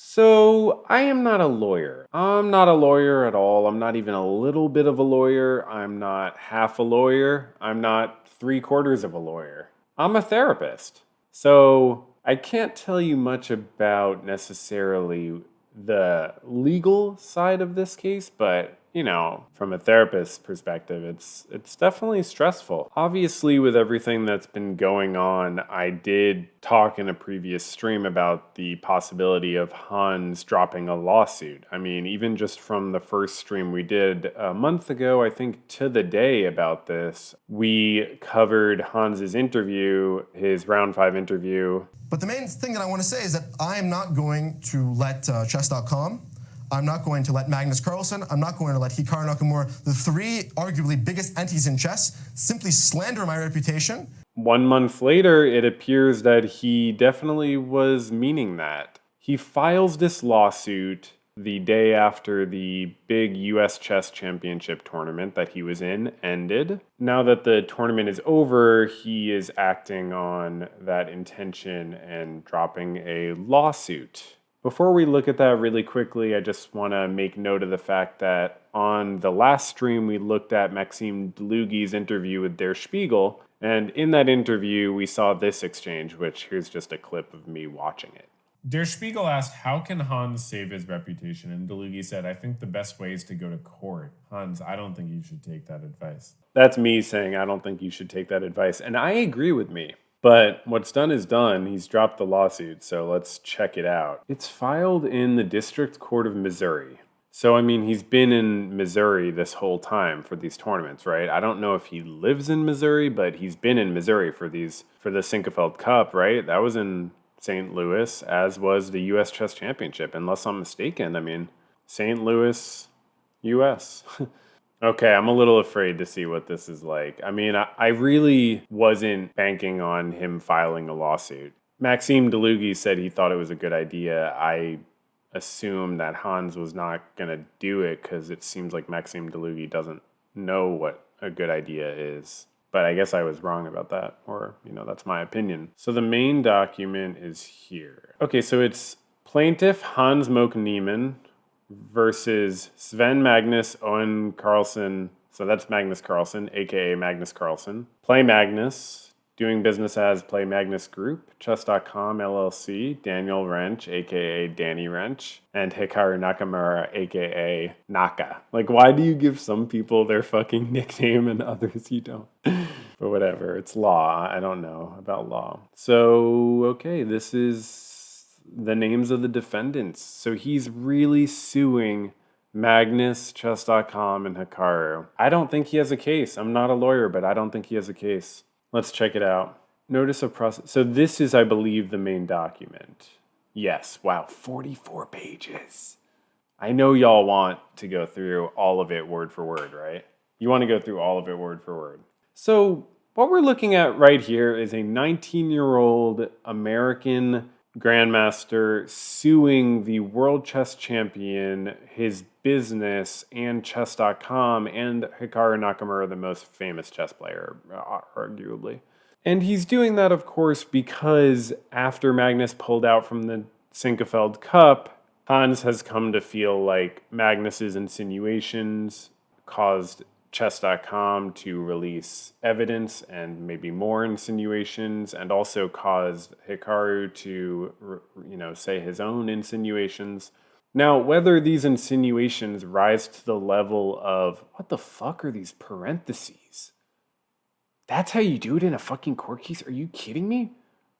So, I am not a lawyer. I'm not a lawyer at all. I'm not even a little bit of a lawyer. I'm not half a lawyer. I'm not three-quarters of a lawyer. I'm a therapist. So, I can't tell you much about necessarily the legal side of this case, but from a therapist's perspective, it's definitely stressful. Obviously, with everything that's been going on, I did talk in a previous stream about the possibility of Hans dropping a lawsuit. I mean, even just from the first stream we did a month ago, I think to the day about this, we covered Hans's interview, his round 5 interview. But the main thing that I want to say is that I am not going to let chess.com, I'm not going to let Magnus Carlsen, I'm not going to let Hikaru Nakamura, the three arguably biggest entities in chess, simply slander my reputation. 1 month later, it appears that he definitely was meaning that. He files this lawsuit the day after the big US Chess Championship tournament that he was in ended. Now that the tournament is over, he is acting on that intention and dropping a lawsuit. Before we look at that really quickly, I just want to make note of the fact that on the last stream, we looked at Maxime Dlugy's interview with Der Spiegel, and in that interview, we saw this exchange, which here's just a clip of me watching it. Der Spiegel asked, how can Hans save his reputation? And Dlugy said, I think the best way is to go to court. Hans, I don't think you should take that advice. That's me saying I don't think you should take that advice, and I agree with me. But what's done is done. He's dropped the lawsuit, so let's check it out. It's filed in the District Court of Missouri. So, I mean, he's been in Missouri this whole time for these tournaments, right? I don't know if he lives in Missouri, but he's been in Missouri for the Sinquefield Cup, right? That was in St. Louis, as was the US Chess Championship, unless I'm mistaken. I mean, St. Louis, US. Okay, I'm a little afraid to see what this is like. I mean, I really wasn't banking on him filing a lawsuit. Maxime Dlugy said he thought it was a good idea. I assume that Hans was not going to do it because it seems like Maxime Dlugy doesn't know what a good idea is. But I guess I was wrong about that, or, that's my opinion. So the main document is here. Okay, so it's plaintiff Hans Moke Niemann versus Sven Magnus Owen Carlsen. So that's Magnus Carlsen, aka Magnus Carlsen. Play Magnus, doing business as Play Magnus Group, Chess.com LLC, Daniel Rensch, aka Danny Rensch, and Hikaru Nakamura, aka Naka. Like, why do you give some people their fucking nickname and others you don't? But whatever, it's law. I don't know about law. So, okay, this is the names of the defendants. So he's really suing Magnus, Chess.com, and Hikaru. I don't think he has a case. I'm not a lawyer, but I don't think he has a case. Let's check it out. Notice of process. So this is, I believe, the main document. Yes, wow, 44 pages. I know y'all want to go through all of it word for word, right? You want to go through all of it word for word. So what we're looking at right here is a 19-year-old American grandmaster suing the world chess champion, his business, and chess.com, and Hikaru Nakamura, the most famous chess player, arguably. And he's doing that, of course, because after Magnus pulled out from the Sinquefield Cup, Hans has come to feel like Magnus's insinuations caused chess.com to release evidence and maybe more insinuations, and also caused Hikaru to, say his own insinuations. Now, whether these insinuations rise to the level of, what the fuck are these parentheses? That's how you do it in a fucking court case? Are you kidding me?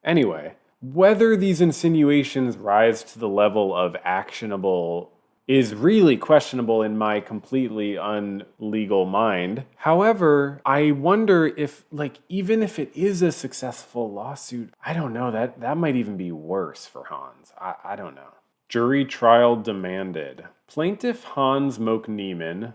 Anyway, whether these insinuations rise to the level of actionable is really questionable in my completely unlegal mind. However, I wonder if, even if it is a successful lawsuit, I don't know, that might even be worse for Hans. I don't know. Jury trial demanded. Plaintiff Hans Moke Niemann,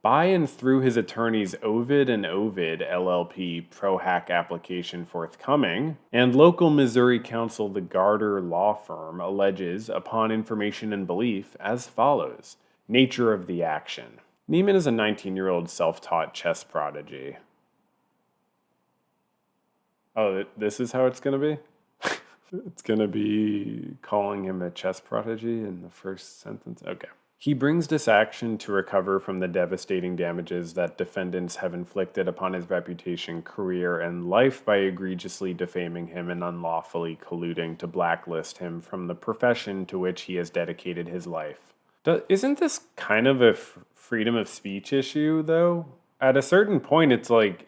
by and through his attorneys Ovid and Ovid LLP Pro Hack application forthcoming, and local Missouri counsel the Garter Law Firm alleges, upon information and belief, as follows. Nature of the action. Niemann is a 19-year-old self-taught chess prodigy. Oh, this is how it's going to be? It's going to be calling him a chess prodigy in the first sentence. Okay. He brings this action to recover from the devastating damages that defendants have inflicted upon his reputation, career, and life by egregiously defaming him and unlawfully colluding to blacklist him from the profession to which he has dedicated his life. Isn't this kind of a freedom of speech issue, though? At a certain point, it's like,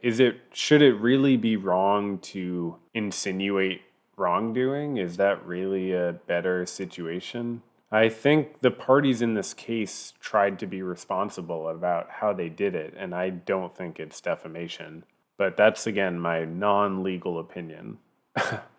should it really be wrong to insinuate wrongdoing? Is that really a better situation? I think the parties in this case tried to be responsible about how they did it, and I don't think it's defamation. But that's, again, my non-legal opinion.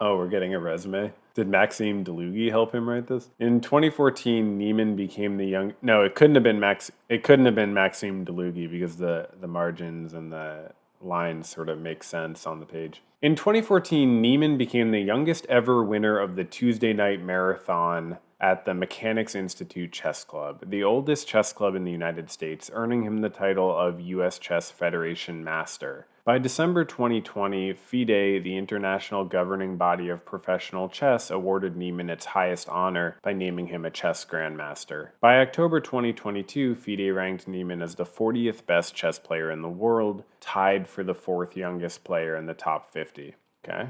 Oh, we're getting a resume. Did Maxime Dlugy help him write this? In 2014, Niemann became the young... No, it couldn't have been Maxime Dlugy because the margins and the lines sort of make sense on the page. In 2014, Niemann became the youngest ever winner of the Tuesday night marathon at the Mechanics Institute Chess Club, the oldest chess club in the United States, earning him the title of U.S. Chess Federation Master. By December 2020, FIDE, the international governing body of professional chess, awarded Niemann its highest honor by naming him a chess grandmaster. By October 2022, FIDE ranked Niemann as the 40th best chess player in the world, tied for the 4th youngest player in the top 50. Okay.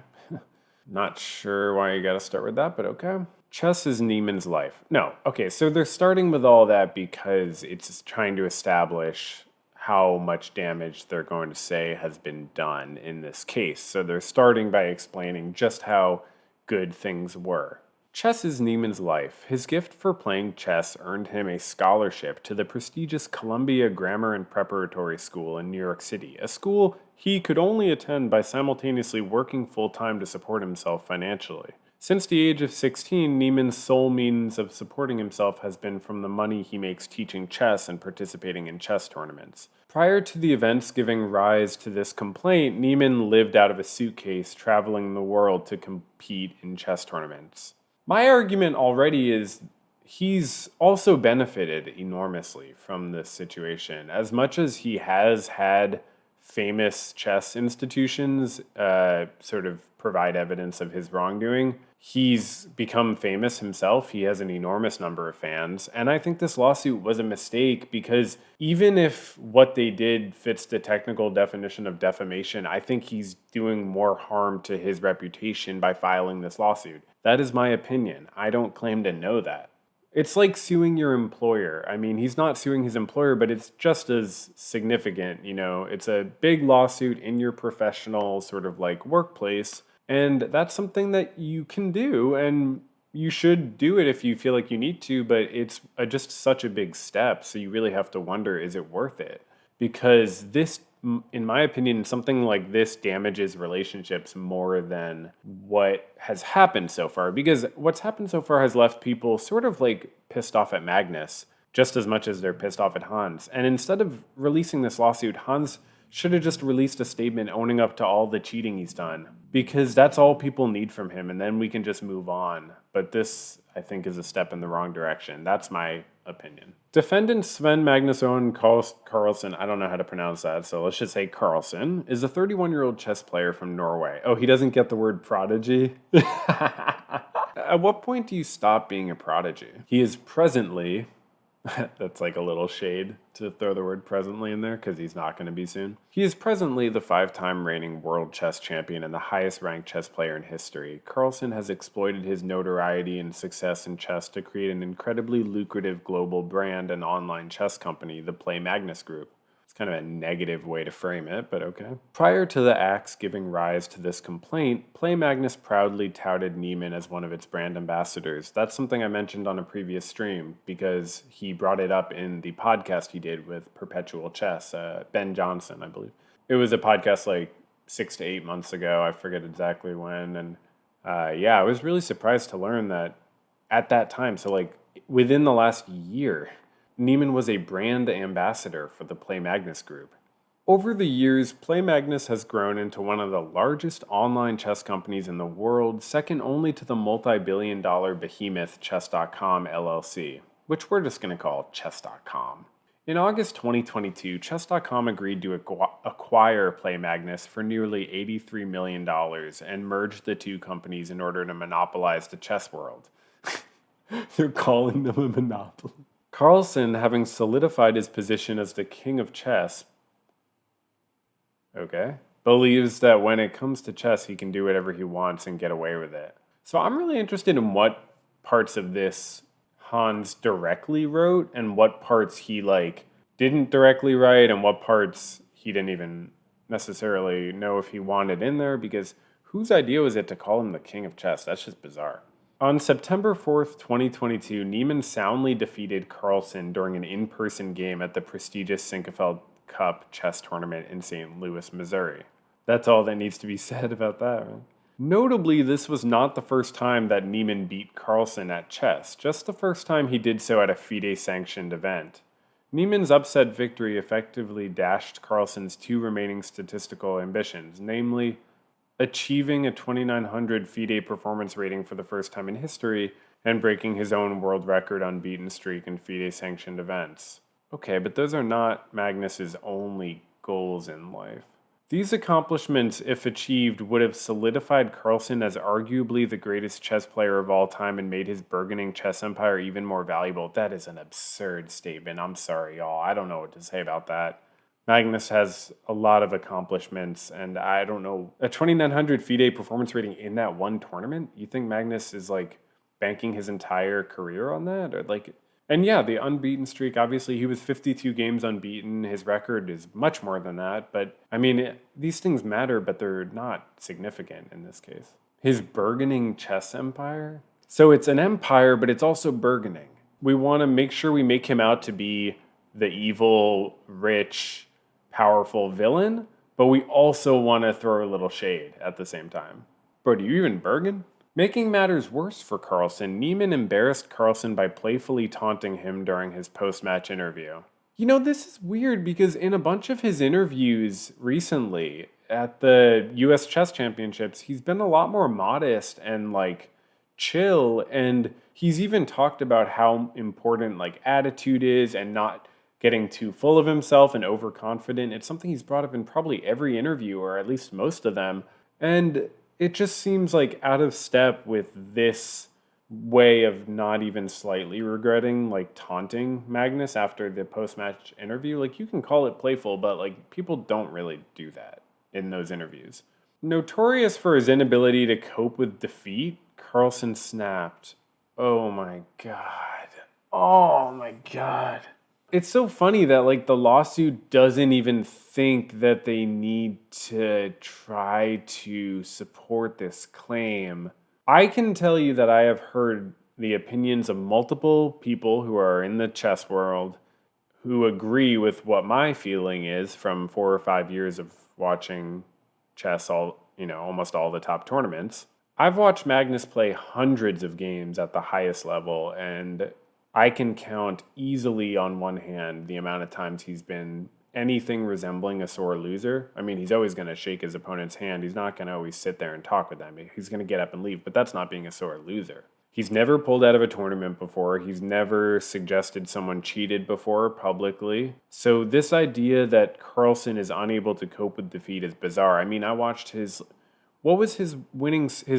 Not sure why you gotta start with that, but okay. Chess is Niemann's life. No, okay, so they're starting with all that because it's trying to establish how much damage they're going to say has been done in this case. So they're starting by explaining just how good things were. Chess is Niemann's life. His gift for playing chess earned him a scholarship to the prestigious Columbia Grammar and Preparatory School in New York City, a school he could only attend by simultaneously working full-time to support himself financially. Since the age of 16, Niemann's sole means of supporting himself has been from the money he makes teaching chess and participating in chess tournaments. Prior to the events giving rise to this complaint, Niemann lived out of a suitcase, traveling the world to compete in chess tournaments. My argument already is he's also benefited enormously from this situation. As much as he has had famous chess institutions sort of provide evidence of his wrongdoing, he's become famous himself. He has an enormous number of fans. And I think this lawsuit was a mistake because even if what they did fits the technical definition of defamation, I think he's doing more harm to his reputation by filing this lawsuit. That is my opinion. I don't claim to know that. It's like suing your employer. I mean, he's not suing his employer, but it's just as significant. You know, it's a big lawsuit in your professional sort of like workplace. And that's something that you can do, and you should do it if you feel like you need to, but it's just such a big step. So you really have to wonder, is it worth it? Because this, in my opinion, something like this damages relationships more than what has happened so far. Because what's happened so far has left people sort of like pissed off at Magnus, just as much as they're pissed off at Hans. And instead of releasing this lawsuit, Hans should have just released a statement owning up to all the cheating he's done, because that's all people need from him, and then we can just move on. But this, I think, is a step in the wrong direction. That's my opinion. Defendant Sven Magnus Carlsen, I don't know how to pronounce that, so let's just say Carlsen, is a 31-year-old chess player from Norway. Oh, he doesn't get the word prodigy? At what point do you stop being a prodigy? He is presently... That's like a little shade to throw the word presently in there because he's not going to be soon. He is presently the 5-time reigning world chess champion and the highest ranked chess player in history. Carlsen has exploited his notoriety and success in chess to create an incredibly lucrative global brand and online chess company, the Play Magnus Group. It's kind of a negative way to frame it, but okay. Prior to the acts giving rise to this complaint, Play Magnus proudly touted Niemann as one of its brand ambassadors. That's something I mentioned on a previous stream because he brought it up in the podcast he did with Perpetual Chess, Ben Johnson, I believe. It was a podcast like 6 to 8 months ago. I forget exactly when. And I was really surprised to learn that at that time, so like within the last year, Niemann was a brand ambassador for the Play Magnus Group. Over the years, Play Magnus has grown into one of the largest online chess companies in the world, second only to the multi-billion-dollar behemoth Chess.com LLC, which we're just going to call Chess.com. In August 2022, Chess.com agreed to acquire Play Magnus for nearly $83 million and merge the two companies in order to monopolize the chess world. They're calling them a monopoly. Carlsen, having solidified his position as the king of chess, believes that when it comes to chess, he can do whatever he wants and get away with it. So I'm really interested in what parts of this Hans directly wrote and what parts he didn't directly write and what parts he didn't even necessarily know if he wanted in there, because whose idea was it to call him the king of chess? That's just bizarre. On September 4th, 2022, Niemann soundly defeated Carlsen during an in-person game at the prestigious Sinquefield Cup chess tournament in St. Louis, Missouri. That's all that needs to be said about that, right? Notably, this was not the first time that Niemann beat Carlsen at chess, just the first time he did so at a FIDE-sanctioned event. Niemann's upset victory effectively dashed Carlsen's two remaining statistical ambitions, namely achieving a 2900 FIDE performance rating for the first time in history and breaking his own world record unbeaten streak in FIDE-sanctioned events. Okay, but those are not Magnus's only goals in life. These accomplishments, if achieved, would have solidified Carlsen as arguably the greatest chess player of all time and made his burgeoning chess empire even more valuable. That is an absurd statement. I'm sorry, y'all. I don't know what to say about that. Magnus has a lot of accomplishments, and I don't know. A 2900 FIDE performance rating in that one tournament? You think Magnus is banking his entire career on that? Or and yeah, the unbeaten streak, obviously he was 52 games unbeaten. His record is much more than that. But I mean, these things matter, but they're not significant in this case. His burgeoning chess empire? So it's an empire, but it's also burgeoning. We want to make sure we make him out to be the evil, rich, powerful villain, but we also want to throw a little shade at the same time. Bro, do you even burgen? Making matters worse for Carlsen, Niemann embarrassed Carlsen by playfully taunting him during his post-match interview. You know, this is weird because in a bunch of his interviews recently at the US Chess Championships, he's been a lot more modest and chill, and he's even talked about how important attitude is and not getting too full of himself and overconfident. It's something he's brought up in probably every interview, or at least most of them. And it just seems out of step with this way of not even slightly regretting taunting Magnus after the post-match interview. You can call it playful, but people don't really do that in those interviews. Notorious for his inability to cope with defeat, Carlsen snapped, "Oh my god. Oh my god." It's so funny that the lawsuit doesn't even think that they need to try to support this claim. I can tell you that I have heard the opinions of multiple people who are in the chess world who agree with what my feeling is from 4 or 5 years of watching chess almost all the top tournaments. I've watched Magnus play hundreds of games at the highest level, and I can count easily on one hand the amount of times he's been anything resembling a sore loser. I mean, he's always going to shake his opponent's hand. He's not going to always sit there and talk with them. He's going to get up and leave, but that's not being a sore loser. He's never pulled out of a tournament before. He's never suggested someone cheated before publicly. So this idea that Carlsen is unable to cope with defeat is bizarre. I mean, I watched what was his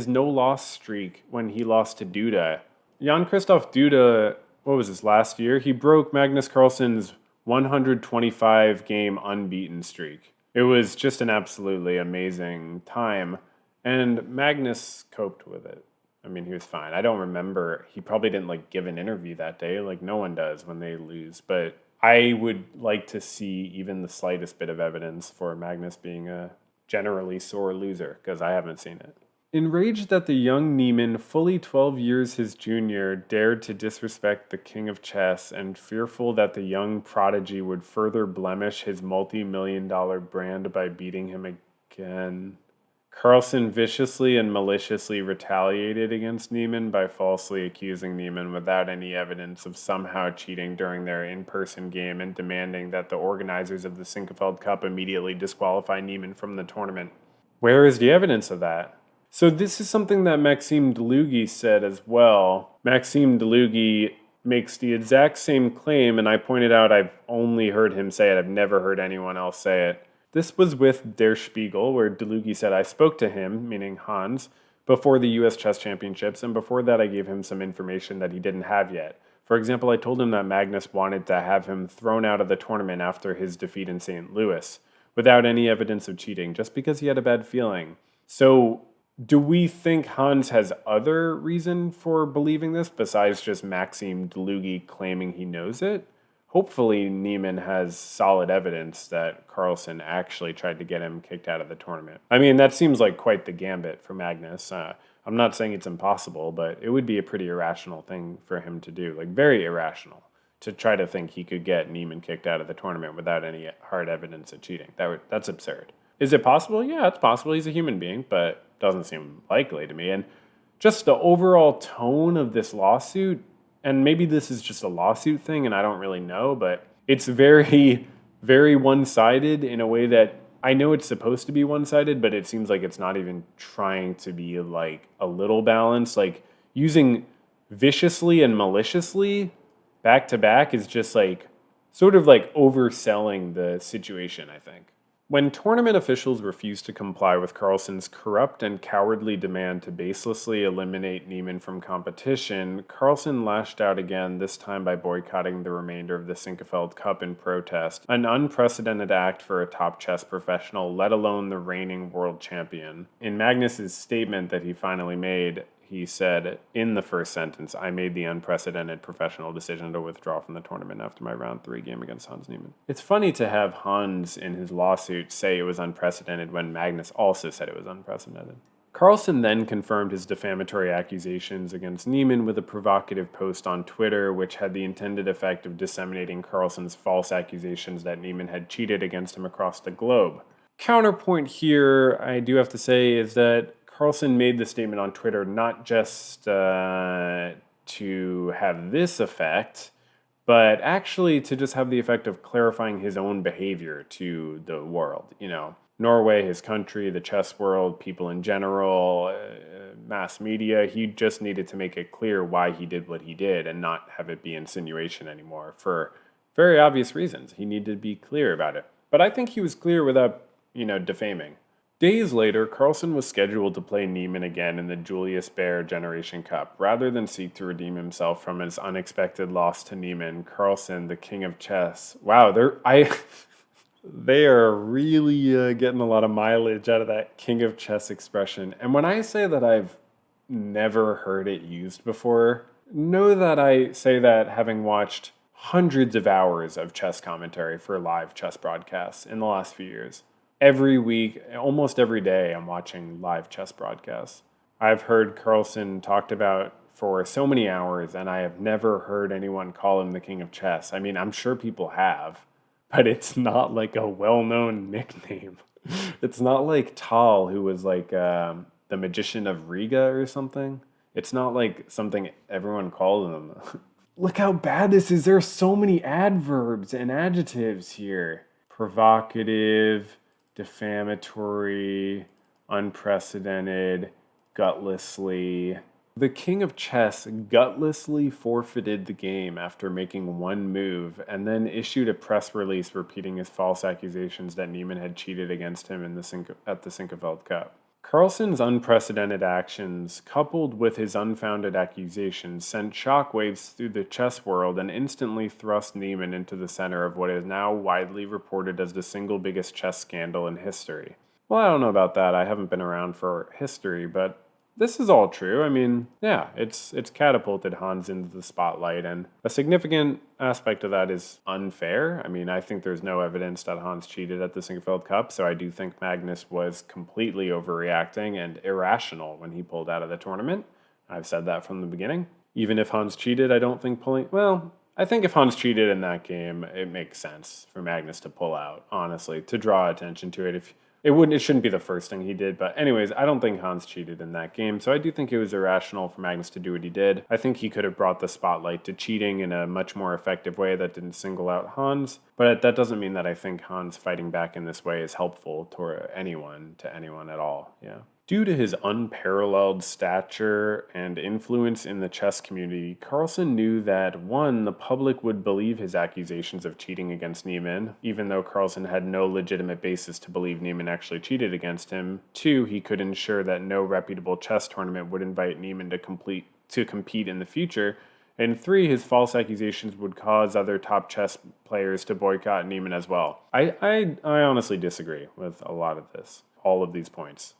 no-loss streak when he lost to Duda? Jan-Christoph Duda, what was this, last year? He broke Magnus Carlsen's 125-game unbeaten streak. It was just an absolutely amazing time, and Magnus coped with it. I mean, he was fine. I don't remember. He probably didn't give an interview that day. No one does when they lose. But I would like to see even the slightest bit of evidence for Magnus being a generally sore loser, because I haven't seen it. Enraged that the young Niemann, fully 12 years his junior, dared to disrespect the king of chess, and fearful that the young prodigy would further blemish his multi-million-dollar brand by beating him again, Carlsen viciously and maliciously retaliated against Niemann by falsely accusing Niemann without any evidence of somehow cheating during their in-person game and demanding that the organizers of the Sinquefield Cup immediately disqualify Niemann from the tournament. Where is the evidence of that? So this is something that Maxime Dlugy said as well. Maxime Dlugy makes the exact same claim, and I pointed out I've only heard him say it. I've never heard anyone else say it. This was with Der Spiegel, where Dlugy said, I spoke to him, meaning Hans, before the US Chess Championships, and before that I gave him some information that he didn't have yet. For example, I told him that Magnus wanted to have him thrown out of the tournament after his defeat in St. Louis, without any evidence of cheating, just because he had a bad feeling. So, do we think Hans has other reason for believing this besides just Maxime Dlugy claiming he knows it? Hopefully, Niemann has solid evidence that Carlsen actually tried to get him kicked out of the tournament. I mean, that seems like quite the gambit for Magnus. I'm not saying it's impossible, but it would be a pretty irrational thing for him to do, like very irrational, to try to think he could get Niemann kicked out of the tournament without any hard evidence of cheating. That's absurd. Is it possible? Yeah, it's possible. He's a human being, but doesn't seem likely to me. And just the overall tone of this lawsuit, and maybe this is just a lawsuit thing and I don't really know, but it's very, very one-sided in a way that I know it's supposed to be one-sided, but it seems like it's not even trying to be like a little balanced. Like using viciously and maliciously back to back is just like sort of like overselling the situation, I think. When tournament officials refused to comply with Carlsen's corrupt and cowardly demand to baselessly eliminate Niemann from competition, Carlsen lashed out again, this time by boycotting the remainder of the Sinquefield Cup in protest, an unprecedented act for a top chess professional, let alone the reigning world champion. In Magnus's statement that he finally made, he said, in the first sentence, I made the unprecedented professional decision to withdraw from the tournament after my round 3 game against Hans Niemann. It's funny to have Hans in his lawsuit say it was unprecedented when Magnus also said it was unprecedented. Carlsen then confirmed his defamatory accusations against Niemann with a provocative post on Twitter, which had the intended effect of disseminating Carlsen's false accusations that Niemann had cheated against him across the globe. Counterpoint here, I do have to say, is that Carlsen made the statement on Twitter not just to have this effect, but actually to just have the effect of clarifying his own behavior to the world. You know, Norway, his country, the chess world, people in general, mass media. He just needed to make it clear why he did what he did and not have it be insinuation anymore for very obvious reasons. He needed to be clear about it. But I think he was clear without, defaming. Days later, Carlsen was scheduled to play Niemann again in the Julius Baer Generation Cup. Rather than seek to redeem himself from his unexpected loss to Niemann, Carlsen, the king of chess. Wow, they are really getting a lot of mileage out of that king of chess expression. And when I say that I've never heard it used before, know that I say that having watched hundreds of hours of chess commentary for live chess broadcasts in the last few years. Every week, almost every day, I'm watching live chess broadcasts. I've heard Carlsen talked about for so many hours, and I have never heard anyone call him the king of chess. I mean, I'm sure people have, but it's not like a well-known nickname. It's not like Tal, who was like the magician of Riga or something. It's not like something everyone called him. Look how bad this is. There are so many adverbs and adjectives here. Provocative, defamatory, unprecedented, gutlessly. The king of chess gutlessly forfeited the game after making one move and then issued a press release repeating his false accusations that Niemann had cheated against him at the Sinquefield Cup. Carlsen's unprecedented actions, coupled with his unfounded accusations, sent shockwaves through the chess world and instantly thrust Niemann into the center of what is now widely reported as the single biggest chess scandal in history. Well, I don't know about that. I haven't been around for history, but this is all true. I mean, yeah, it's catapulted Hans into the spotlight, and a significant aspect of that is unfair. I mean, I think there's no evidence that Hans cheated at the Sinquefield Cup, so I do think Magnus was completely overreacting and irrational when he pulled out of the tournament. I've said that from the beginning. Even if Hans cheated, I don't think I think if Hans cheated in that game, it makes sense for Magnus to pull out, honestly, to draw attention to it. It shouldn't be the first thing he did, but anyways, I don't think Hans cheated in that game, so I do think it was irrational for Magnus to do what he did. I think he could have brought the spotlight to cheating in a much more effective way that didn't single out Hans, but that doesn't mean that I think Hans fighting back in this way is helpful to anyone at all, yeah. Due to his unparalleled stature and influence in the chess community, Carlsen knew that 1. The public would believe his accusations of cheating against Niemann, even though Carlsen had no legitimate basis to believe Niemann actually cheated against him. 2. He could ensure that no reputable chess tournament would invite Niemann to compete in the future. And 3, his false accusations would cause other top chess players to boycott Niemann as well. I honestly disagree with a lot of this, all of these points.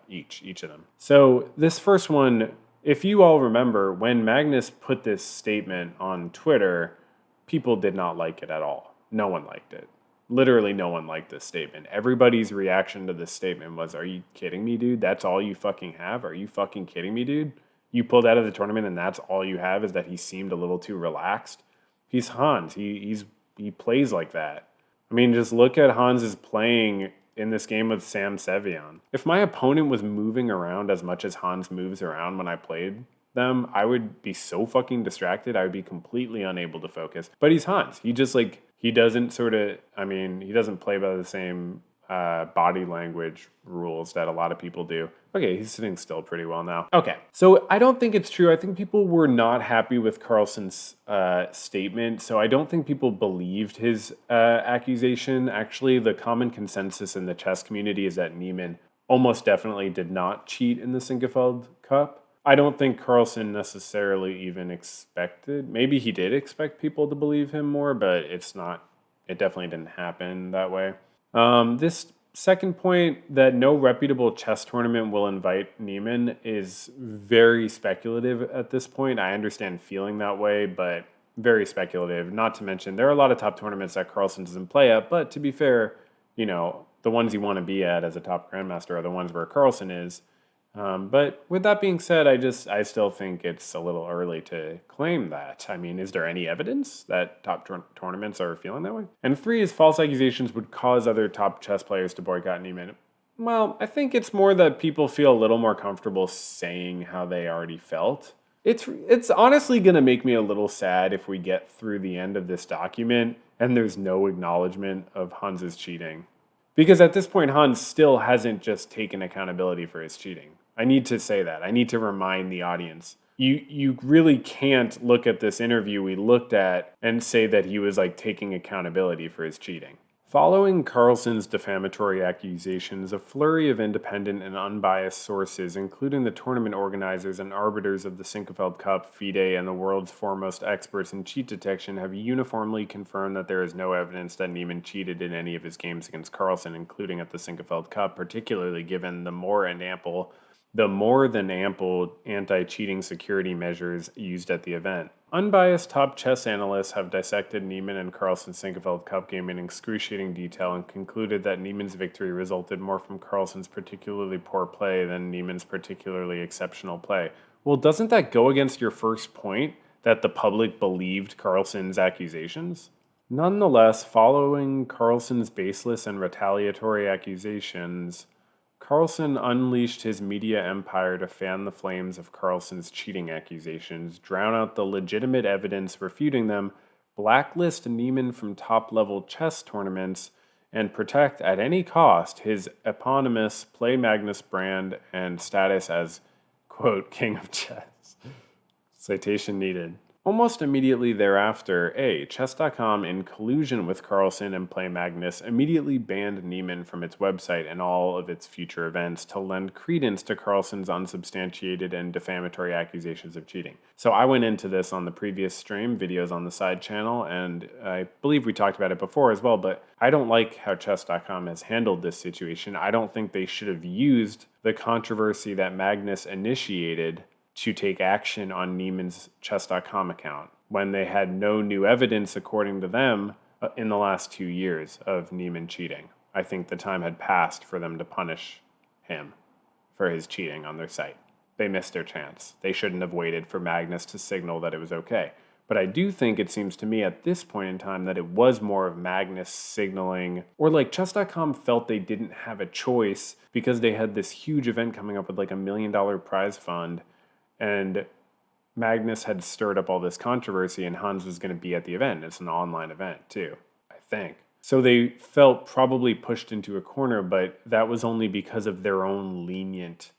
Each of them. So this first one, if you all remember, when Magnus put this statement on Twitter, people did not like it at all. No one liked it. Literally no one liked this statement. Everybody's reaction to this statement was, are you kidding me, dude? That's all you fucking have? Are you fucking kidding me, dude? You pulled out of the tournament and that's all you have is that he seemed a little too relaxed? He's Hans. He plays like that. I mean, just look at Hans's playing in this game with Sam Sevian. If my opponent was moving around as much as Hans moves around when I played them, I would be so fucking distracted. I would be completely unable to focus. But he's Hans. He just he doesn't he doesn't play by the same body language rules that a lot of people do. Okay, he's sitting still pretty well now. Okay, so I don't think it's true. I think people were not happy with Carlsen's statement, so I don't think people believed his accusation. Actually, the common consensus in the chess community is that Niemann almost definitely did not cheat in the Sinquefield Cup. I don't think Carlsen necessarily even expected, maybe he did expect people to believe him more, but it definitely didn't happen that way. This second point, that no reputable chess tournament will invite Niemann, is very speculative at this point. I understand feeling that way, but very speculative. Not to mention, there are a lot of top tournaments that Carlsen doesn't play at, but to be fair, the ones you want to be at as a top grandmaster are the ones where Carlsen is. But with that being said, I still think it's a little early to claim that. I mean, is there any evidence that top tournaments are feeling that way? And 3 is false accusations would cause other top chess players to boycott Niemann. Well, I think it's more that people feel a little more comfortable saying how they already felt. It's honestly going to make me a little sad if we get through the end of this document and there's no acknowledgement of Hans's cheating. Because at this point, Hans still hasn't just taken accountability for his cheating. I need to say that. I need to remind the audience. You really can't look at this interview we looked at and say that he was taking accountability for his cheating. Following Carlsen's defamatory accusations, a flurry of independent and unbiased sources, including the tournament organizers and arbiters of the Sinquefield Cup, FIDE, and the world's foremost experts in cheat detection, have uniformly confirmed that there is no evidence that Niemann cheated in any of his games against Carlsen, including at the Sinquefield Cup, particularly given the more than ample anti-cheating security measures used at the event. Unbiased top chess analysts have dissected Niemann and Carlsen's Sinquefield Cup game in excruciating detail and concluded that Niemann's victory resulted more from Carlsen's particularly poor play than Niemann's particularly exceptional play. Well, doesn't that go against your first point, that the public believed Carlsen's accusations? Nonetheless, following Carlsen's baseless and retaliatory accusations, Carlsen unleashed his media empire to fan the flames of Carlsen's cheating accusations, drown out the legitimate evidence refuting them, blacklist Niemann from top-level chess tournaments, and protect at any cost his eponymous Play Magnus brand and status as, quote, king of chess. Citation needed. Almost immediately thereafter, Chess.com, in collusion with Carlsen and Play Magnus, immediately banned Niemann from its website and all of its future events to lend credence to Carlsen's unsubstantiated and defamatory accusations of cheating. So I went into this on the previous stream, videos on the side channel, and I believe we talked about it before as well, but I don't like how Chess.com has handled this situation. I don't think they should have used the controversy that Magnus initiated to take action on Niemann's Chess.com account when they had no new evidence, according to them, in the last 2 years of Niemann cheating. I think the time had passed for them to punish him for his cheating on their site. They missed their chance. They shouldn't have waited for Magnus to signal that it was okay. But I do think it seems to me at this point in time that it was more of Magnus signaling, or Chess.com felt they didn't have a choice because they had this huge event coming up with $1 million prize fund. And Magnus had stirred up all this controversy, and Hans was going to be at the event. It's an online event, too, I think. So they felt probably pushed into a corner, but that was only because of their own lenient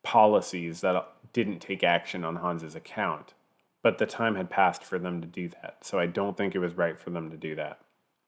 policies that didn't take action on Hans's account. But the time had passed for them to do that, so I don't think it was right for them to do that.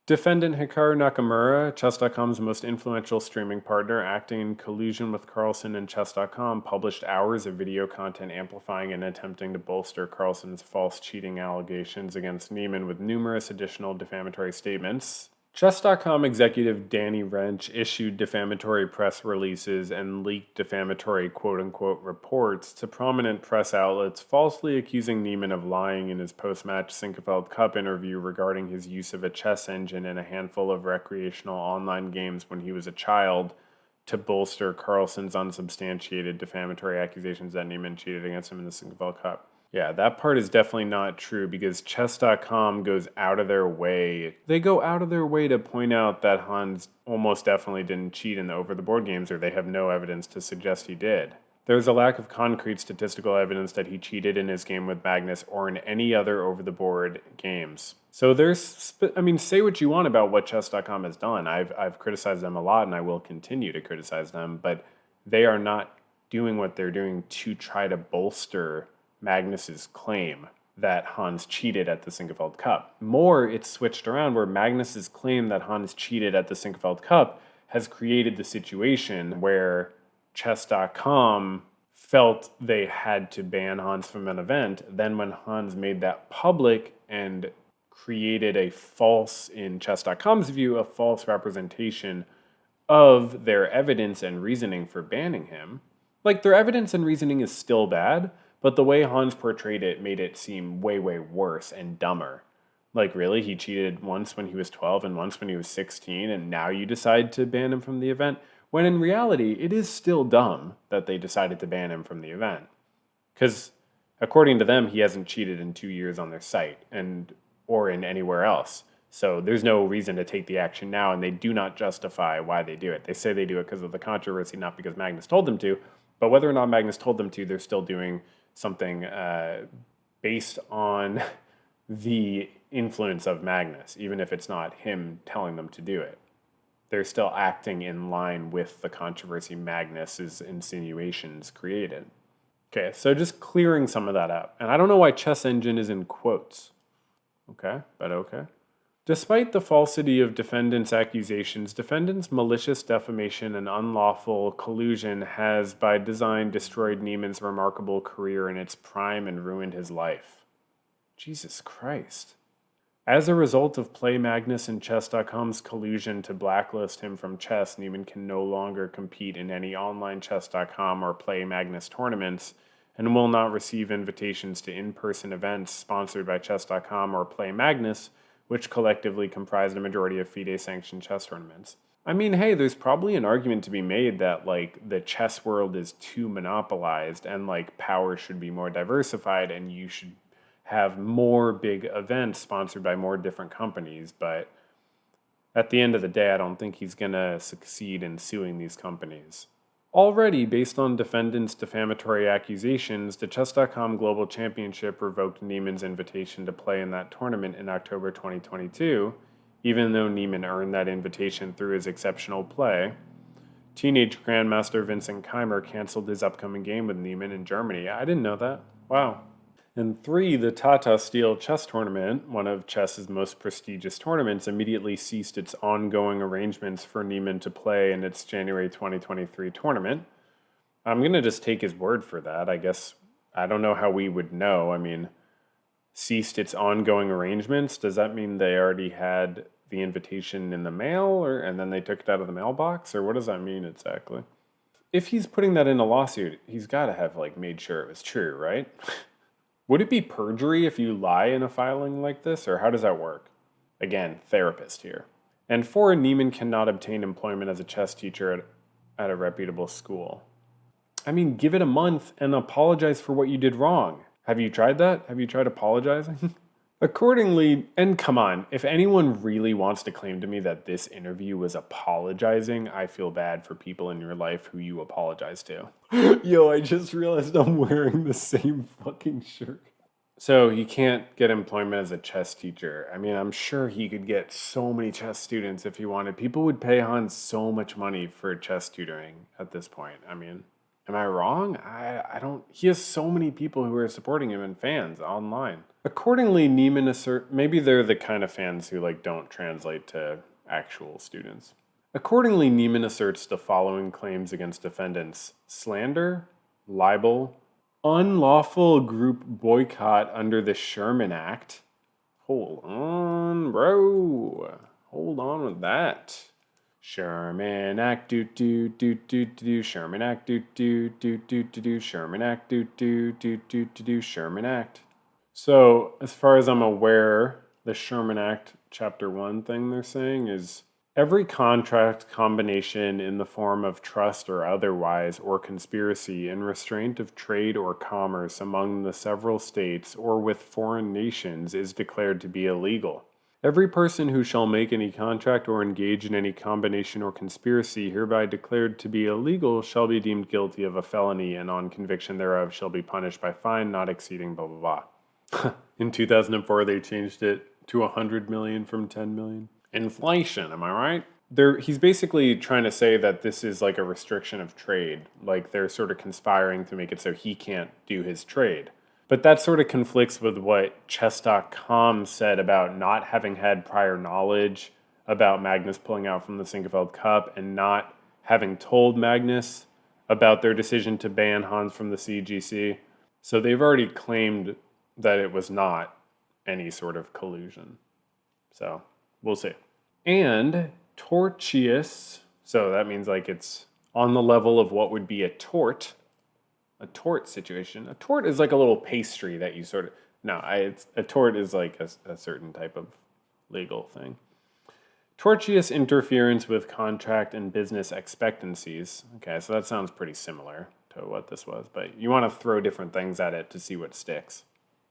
Defendant Hikaru Nakamura, Chess.com's most influential streaming partner, acting in collusion with Carlsen and Chess.com, published hours of video content amplifying and attempting to bolster Carlsen's false cheating allegations against Niemann with numerous additional defamatory statements. Chess.com executive Danny Rensch issued defamatory press releases and leaked defamatory quote-unquote reports to prominent press outlets, falsely accusing Niemann of lying in his post-match Sinquefield Cup interview regarding his use of a chess engine and a handful of recreational online games when he was a child to bolster Carlsen's unsubstantiated defamatory accusations that Niemann cheated against him in the Sinquefield Cup. Yeah, that part is definitely not true because chess.com goes out of their way. They go out of their way to point out that Hans almost definitely didn't cheat in the over-the-board games, or they have no evidence to suggest he did. There's a lack of concrete statistical evidence that he cheated in his game with Magnus or in any other over-the-board games. So say what you want about what chess.com has done. I've criticized them a lot and I will continue to criticize them, but they are not doing what they're doing to try to bolster Magnus's claim that Hans cheated at the Sinquefield Cup. More, it's switched around where Magnus's claim that Hans cheated at the Sinquefield Cup has created the situation where chess.com felt they had to ban Hans from an event. Then when Hans made that public and created a false, in chess.com's view, a false representation of their evidence and reasoning for banning him. Like, their evidence and reasoning is still bad, but the way Hans portrayed it made it seem way, way worse and dumber. Like, really? He cheated once when he was 12 and once when he was 16, and now you decide to ban him from the event? When in reality, it is still dumb that they decided to ban him from the event. Because, according to them, he hasn't cheated in 2 years on their site or in anywhere else. So there's no reason to take the action now, and they do not justify why they do it. They say they do it because of the controversy, not because Magnus told them to. But whether or not Magnus told them to, they're still doing something based on the influence of Magnus, even if it's not him telling them to do it. They're still acting in line with the controversy Magnus's insinuations created. Okay, so just clearing some of that up. And I don't know why chess engine is in quotes. Okay, but okay. Despite the falsity of defendants' accusations, defendants' malicious defamation and unlawful collusion has, by design, destroyed Niemann's remarkable career in its prime and ruined his life. Jesus Christ. As a result of Play Magnus and Chess.com's collusion to blacklist him from chess, Niemann can no longer compete in any online Chess.com or Play Magnus tournaments and will not receive invitations to in-person events sponsored by Chess.com or Play Magnus, which collectively comprise the majority of FIDE-sanctioned chess tournaments. I mean, hey, there's probably an argument to be made that, like, the chess world is too monopolized and, like, power should be more diversified and you should have more big events sponsored by more different companies, but at the end of the day, I don't think he's gonna succeed in suing these companies. Already, based on defendants' defamatory accusations, the Chess.com Global Championship revoked Niemann's invitation to play in that tournament in October 2022, even though Niemann earned that invitation through his exceptional play. Teenage Grandmaster Vincent Keimer canceled his upcoming game with Niemann in Germany. I didn't know that. Wow. And 3, the Tata Steel Chess Tournament, one of chess's most prestigious tournaments, immediately ceased its ongoing arrangements for Niemann to play in its January 2023 tournament. I'm going to just take his word for that. I guess I don't know how we would know. I mean, ceased its ongoing arrangements? Does that mean they already had the invitation in the mail and then they took it out of the mailbox? Or what does that mean exactly? If he's putting that in a lawsuit, he's got to have made sure it was true, right? Would it be perjury if you lie in a filing like this, or how does that work? Again, therapist here. And 4, Niemann cannot obtain employment as a chess teacher at a reputable school. I mean, give it a month and apologize for what you did wrong. Have you tried that? Have you tried apologizing? Accordingly, and come on, if anyone really wants to claim to me that this interview was apologizing, I feel bad for people in your life who you apologize to. Yo, I just realized I'm wearing the same fucking shirt. So he can't get employment as a chess teacher. I mean, I'm sure he could get so many chess students if he wanted. People would pay Hans so much money for chess tutoring at this point. I mean, am I wrong? I don't. He has so many people who are supporting him and fans online. Accordingly, Niemann maybe they're the kind of fans who like don't translate to actual students. Accordingly, Niemann asserts the following claims against defendants: slander, libel, unlawful group boycott under the Sherman Act. Hold on, bro. Hold on with that. Sherman Act, Sherman Act, Sherman Act, Sherman Act. So, as far as I'm aware, the Sherman Act, Chapter 1 thing they're saying is every contract combination in the form of trust or otherwise, or conspiracy in restraint of trade or commerce among the several states or with foreign nations is declared to be illegal. Every person who shall make any contract or engage in any combination or conspiracy hereby declared to be illegal shall be deemed guilty of a felony, and on conviction thereof shall be punished by fine not exceeding blah blah blah. In 2004, they changed it to 100 million from 10 million. Inflation, am I right? He's basically trying to say that this is like a restriction of trade. Like they're sort of conspiring to make it so he can't do his trade. But that sort of conflicts with what chess.com said about not having had prior knowledge about Magnus pulling out from the Sinquefield Cup and not having told Magnus about their decision to ban Hans from the CGC. So they've already claimed that it was not any sort of collusion. So we'll see. And tortious, so that means like it's on the level of what would be a tort situation. A tort is like a little pastry that you sort of, a tort is like a certain type of legal thing. Tortious interference with contract and business expectancies. Okay, so that sounds pretty similar to what this was, but you want to throw different things at it to see what sticks.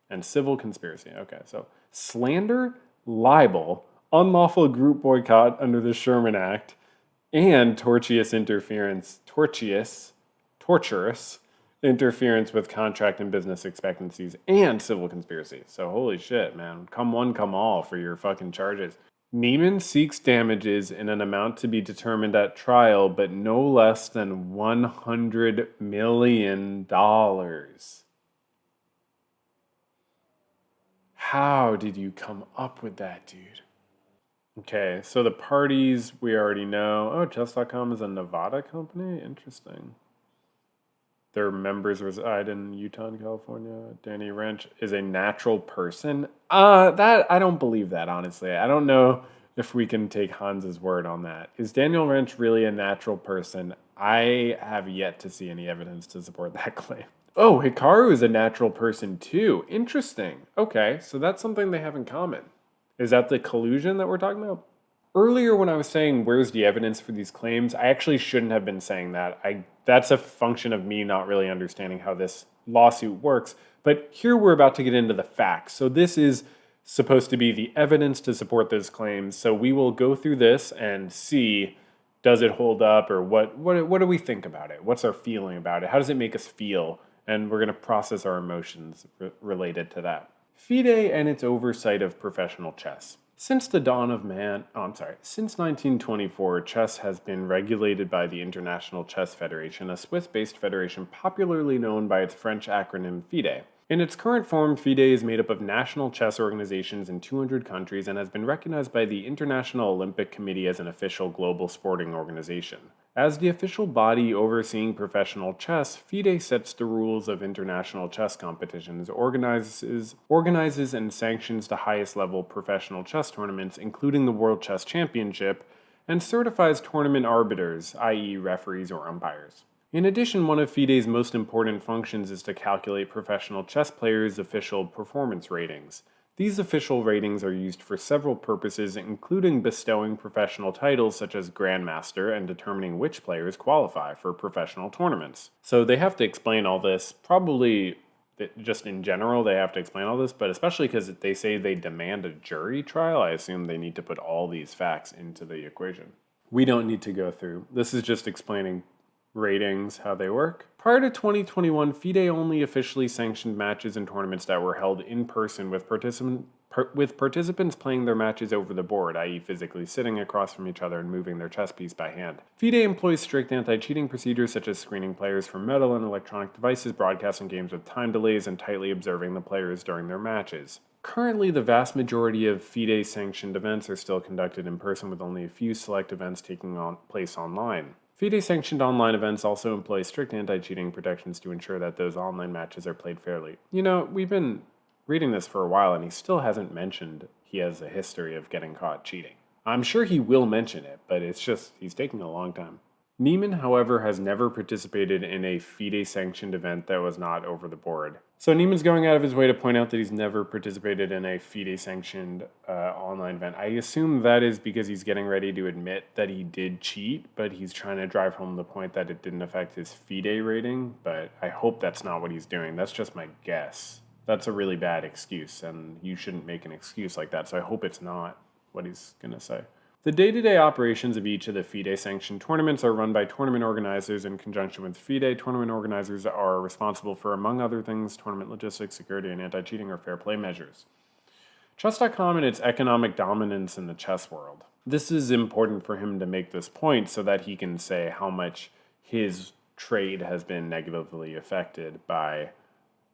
And civil conspiracy. Okay, so slander, libel, unlawful group boycott under the Sherman Act, and tortious interference with contract and business expectancies, and civil conspiracy. So holy shit, man. Come one, come all for your fucking charges. Niemann seeks damages in an amount to be determined at trial, but no less than $100 million. How did you come up with that, dude? Okay, so the parties we already know. Oh, chess.com is a Nevada company? Interesting. Their members reside in Utah and California. Danny Rensch is a natural person. That I don't believe that, honestly. I don't know if we can take Hans's word on that. Is Daniel Rensch really a natural person? I have yet to see any evidence to support that claim. Oh, Hikaru is a natural person too. Interesting. Okay, so that's something they have in common. Is that the collusion that we're talking about? Earlier when I was saying where's the evidence for these claims, I actually shouldn't have been saying that. That's a function of me not really understanding how this lawsuit works. But here we're about to get into the facts. So this is supposed to be the evidence to support those claims. So we will go through this and see, does it hold up, or what do we think about it? What's our feeling about it? How does it make us feel? And we're going to process our emotions related to that. FIDE and its oversight of professional chess. Since 1924, chess has been regulated by the International Chess Federation, a Swiss-based federation popularly known by its French acronym FIDE. In its current form, FIDE is made up of national chess organizations in 200 countries and has been recognized by the International Olympic Committee as an official global sporting organization. As the official body overseeing professional chess, FIDE sets the rules of international chess competitions, organizes and sanctions the highest level professional chess tournaments, including the World Chess Championship, and certifies tournament arbiters, i.e. referees or umpires. In addition, one of FIDE's most important functions is to calculate professional chess players' official performance ratings. These official ratings are used for several purposes, including bestowing professional titles such as Grandmaster and determining which players qualify for professional tournaments. So they have to explain all this, probably just in general they have to explain all this, but especially because they say they demand a jury trial, I assume they need to put all these facts into the equation. We don't need to go through. This is just explaining ratings, how they work. Prior to 2021, FIDE only officially sanctioned matches and tournaments that were held in person with participants playing their matches over the board, i.e. physically sitting across from each other and moving their chess piece by hand. FIDE employs strict anti-cheating procedures such as screening players for metal and electronic devices, broadcasting games with time delays, and tightly observing the players during their matches. Currently, the vast majority of FIDE-sanctioned events are still conducted in person, with only a few select events taking place online. FIDE-sanctioned online events also employ strict anti-cheating protections to ensure that those online matches are played fairly. We've been reading this for a while, and he still hasn't mentioned he has a history of getting caught cheating. I'm sure he will mention it, but it's just, he's taking a long time. Niemann, however, has never participated in a FIDE-sanctioned event that was not over the board. So Niemann's going out of his way to point out that he's never participated in a FIDE-sanctioned online event. I assume that is because he's getting ready to admit that he did cheat, but he's trying to drive home the point that it didn't affect his FIDE rating, but I hope that's not what he's doing. That's just my guess. That's a really bad excuse, and you shouldn't make an excuse like that, so I hope it's not what he's going to say. The day-to-day operations of each of the FIDE-sanctioned tournaments are run by tournament organizers in conjunction with FIDE. Tournament organizers are responsible for, among other things, tournament logistics, security, and anti-cheating or fair play measures. Chess.com and its economic dominance in the chess world. This is important for him to make this point so that he can say how much his trade has been negatively affected by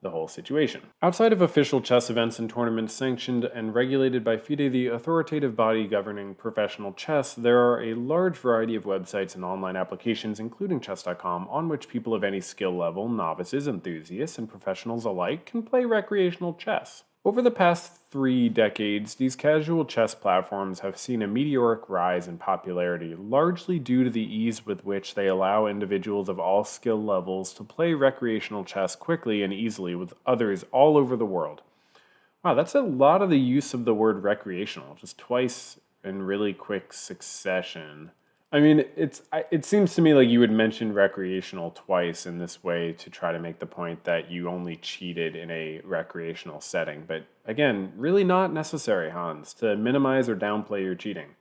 the whole situation. Outside of official chess events and tournaments sanctioned and regulated by FIDE, the authoritative body governing professional chess, there are a large variety of websites and online applications, including chess.com, on which people of any skill level, novices, enthusiasts, and professionals alike can play recreational chess. Over the past 3 decades, these casual chess platforms have seen a meteoric rise in popularity, largely due to the ease with which they allow individuals of all skill levels to play recreational chess quickly and easily with others all over the world. Wow, that's a lot of the use of the word recreational, just twice in really quick succession. I mean, it seems to me like you would mention recreational twice in this way to try to make the point that you only cheated in a recreational setting. But again, really not necessary, Hans, to minimize or downplay your cheating.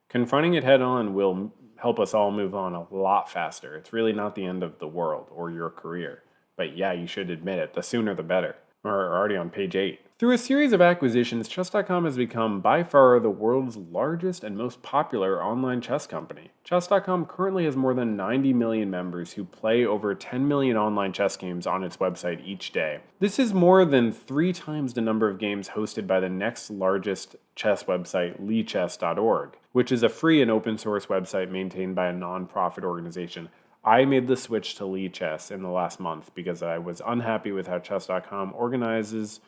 Confronting it head on will help us all move on a lot faster. It's really not the end of the world or your career. But yeah, you should admit it. The sooner the better. We're already on page 8. Through a series of acquisitions, Chess.com has become by far the world's largest and most popular online chess company. Chess.com currently has more than 90 million members who play over 10 million online chess games on its website each day. This is more than 3 times the number of games hosted by the next largest chess website, lichess.org, which is a free and open source website maintained by a non-profit organization. I made the switch to Lichess in the last month because I was unhappy with how chess.com organizes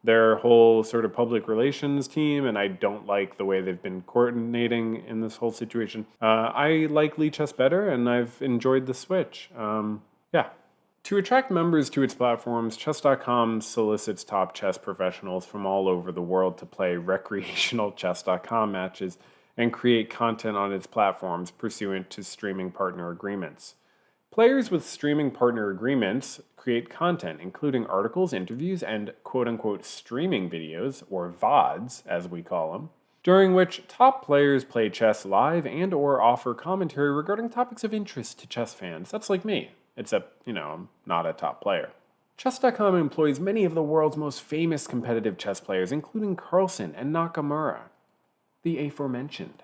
their whole sort of public relations team, and I don't like the way they've been coordinating in this whole situation. I like Lichess better, and I've enjoyed the switch. Yeah. To attract members to its platforms, chess.com solicits top chess professionals from all over the world to play recreational chess.com matches and create content on its platforms pursuant to streaming partner agreements. Players with streaming partner agreements create content, including articles, interviews, and quote-unquote streaming videos, or VODs, as we call them, during which top players play chess live and or offer commentary regarding topics of interest to chess fans. That's like me, except, I'm not a top player. Chess.com employs many of the world's most famous competitive chess players, including Carlsen and Nakamura, the aforementioned.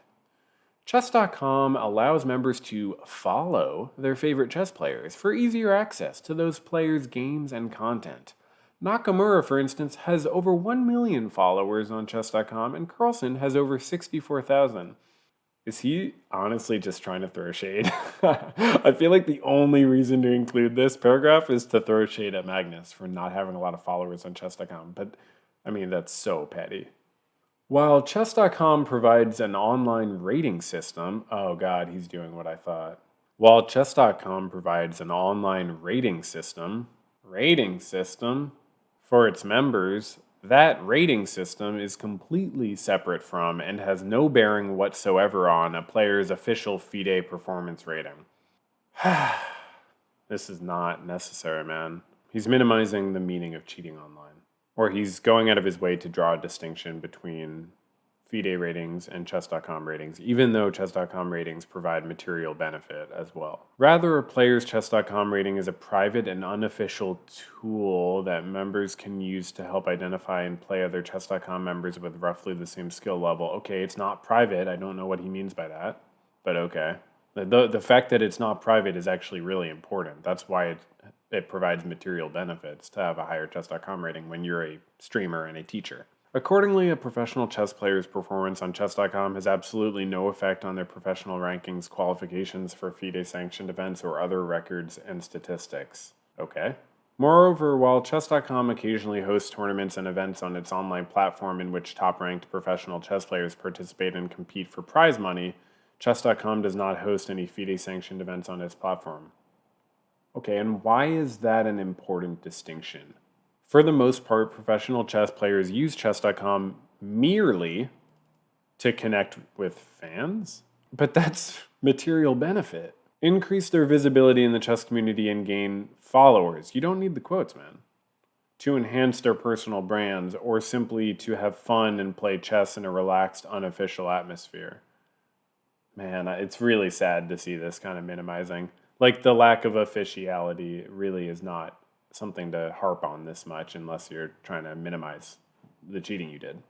Chess.com allows members to follow their favorite chess players for easier access to those players' games and content. Nakamura, for instance, has over 1 million followers on Chess.com, and Carlsen has over 64,000. Is he honestly just trying to throw shade? I feel like the only reason to include this paragraph is to throw shade at Magnus for not having a lot of followers on Chess.com, but that's so petty. While Chess.com provides an online rating system, oh god, he's doing what I thought. While Chess.com provides an online rating system for its members, that rating system is completely separate from and has no bearing whatsoever on a player's official FIDE performance rating. This is not necessary, man. He's minimizing the meaning of cheating online. Or he's going out of his way to draw a distinction between FIDE ratings and chess.com ratings, even though chess.com ratings provide material benefit as well. Rather, a player's chess.com rating is a private and unofficial tool that members can use to help identify and play other chess.com members with roughly the same skill level. Okay, it's not private. I don't know what he means by that, but okay. The fact that it's not private is actually really important. That's why it provides material benefits to have a higher chess.com rating when you're a streamer and a teacher. Accordingly, a professional chess player's performance on chess.com has absolutely no effect on their professional rankings, qualifications for FIDE-sanctioned events, or other records and statistics. Okay. Moreover, while chess.com occasionally hosts tournaments and events on its online platform in which top-ranked professional chess players participate and compete for prize money, chess.com does not host any FIDE-sanctioned events on its platform. Okay, and why is that an important distinction? For the most part, professional chess players use chess.com merely to connect with fans, but that's material benefit. Increase their visibility in the chess community and gain followers. You don't need the quotes, man. To enhance their personal brands, or simply to have fun and play chess in a relaxed, unofficial atmosphere. Man, it's really sad to see this kind of minimizing. Like, the lack of officiality really is not something to harp on this much unless you're trying to minimize the cheating you did.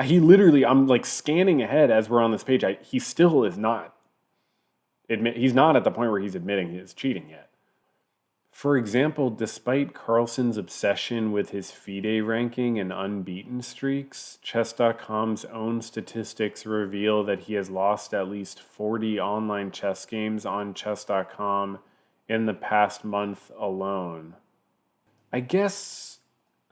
He literally, I'm like scanning ahead as we're on this page. He still is not he's not at the point where he's admitting his cheating yet. For example, despite Carlsen's obsession with his FIDE ranking and unbeaten streaks, chess.com's own statistics reveal that he has lost at least 40 online chess games on chess.com in the past month alone. I guess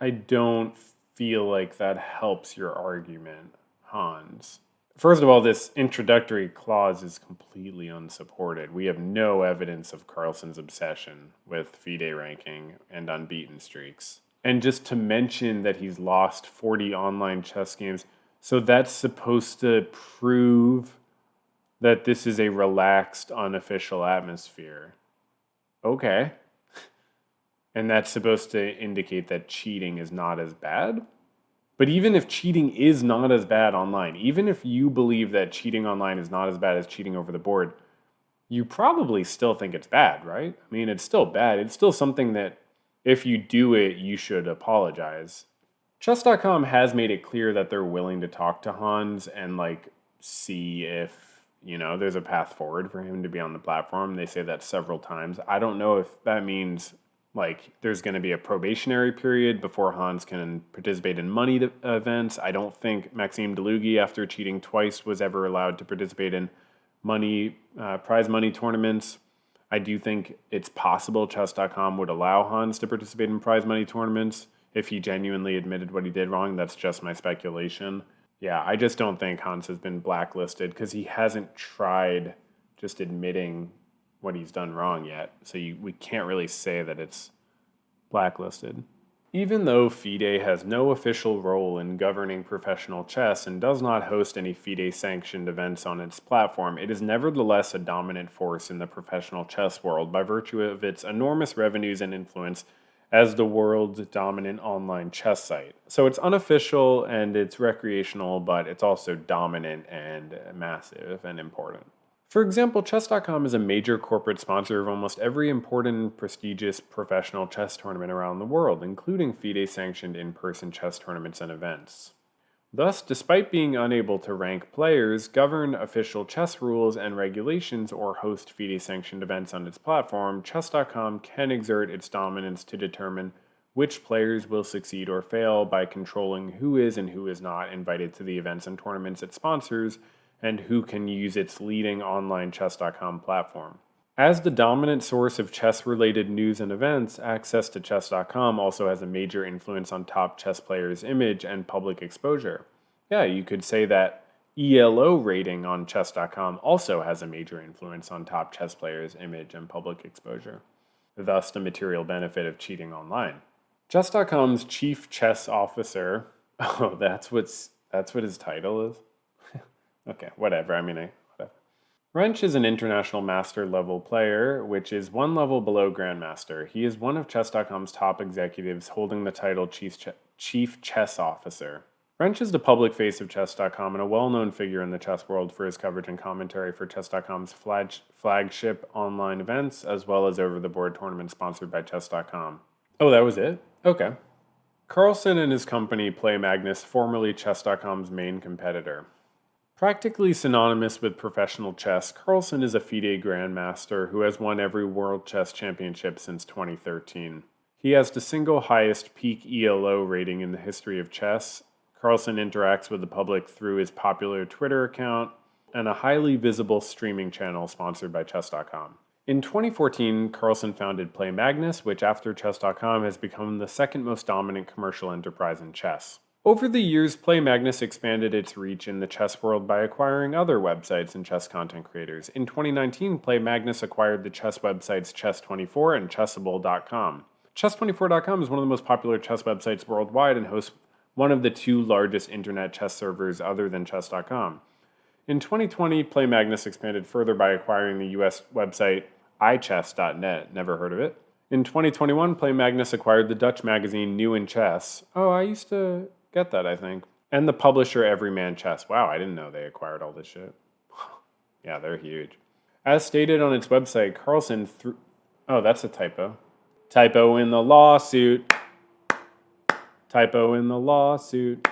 I don't feel like that helps your argument, Hans. First of all, this introductory clause is completely unsupported. We have no evidence of Carlsen's obsession with FIDE ranking and unbeaten streaks. And just to mention that he's lost 40 online chess games, so that's supposed to prove that this is a relaxed, unofficial atmosphere. Okay. And that's supposed to indicate that cheating is not as bad? But even if cheating is not as bad online, even if you believe that cheating online is not as bad as cheating over the board, you probably still think it's bad, right? I mean, it's still bad. It's still something that if you do it, you should apologize. Chess.com has made it clear that they're willing to talk to Hans and see if, there's a path forward for him to be on the platform. They say that several times. I don't know if that means there's going to be a probationary period before Hans can participate in money events. I don't think Maxime Dlugy, after cheating twice, was ever allowed to participate in prize money tournaments. I do think it's possible chess.com would allow Hans to participate in prize money tournaments if he genuinely admitted what he did wrong. That's just my speculation. Yeah, I just don't think Hans has been blacklisted because he hasn't tried just admitting what he's done wrong yet. So we can't really say that it's blacklisted. Even though FIDE has no official role in governing professional chess and does not host any FIDE-sanctioned events on its platform, it is nevertheless a dominant force in the professional chess world by virtue of its enormous revenues and influence as the world's dominant online chess site. So it's unofficial and it's recreational, but it's also dominant and massive and important. For example, chess.com is a major corporate sponsor of almost every important and prestigious professional chess tournament around the world, including FIDE-sanctioned in-person chess tournaments and events. Thus, despite being unable to rank players, govern official chess rules and regulations, or host FIDE-sanctioned events on its platform, chess.com can exert its dominance to determine which players will succeed or fail by controlling who is and who is not invited to the events and tournaments it sponsors, and who can use its leading online chess.com platform. As the dominant source of chess-related news and events, access to chess.com also has a major influence on top chess players' image and public exposure. Yeah, you could say that ELO rating on chess.com also has a major influence on top chess players' image and public exposure. Thus, the material benefit of cheating online. Chess.com's chief chess officer, that's what his title is? Okay, whatever. Whatever. Rensch is an international master level player, which is one level below Grandmaster. He is one of chess.com's top executives holding the title Chief Chess Officer. Rensch is the public face of chess.com and a well-known figure in the chess world for his coverage and commentary for chess.com's flagship online events, as well as over-the-board tournaments sponsored by chess.com. Oh, that was it? Okay. Carlsen and his company Play Magnus, formerly chess.com's main competitor. Practically synonymous with professional chess, Carlsen is a FIDE grandmaster who has won every World Chess Championship since 2013. He has the single highest peak ELO rating in the history of chess. Carlsen interacts with the public through his popular Twitter account and a highly visible streaming channel sponsored by chess.com. In 2014, Carlsen founded Play Magnus, which after chess.com has become the second most dominant commercial enterprise in chess. Over the years, Play Magnus expanded its reach in the chess world by acquiring other websites and chess content creators. In 2019, Play Magnus acquired the chess websites Chess24 and Chessable.com. Chess24.com is one of the most popular chess websites worldwide and hosts one of the two largest internet chess servers other than chess.com. In 2020, Play Magnus expanded further by acquiring the US website iChess.net, never heard of it. In 2021, Play Magnus acquired the Dutch magazine New in Chess. Oh, I used to get that, I think. And the publisher Everyman Chess. Wow, I didn't know they acquired all this shit. Yeah, they're huge. As stated on its website, Carlsen Oh, that's a typo. Typo in the lawsuit. Typo in the lawsuit.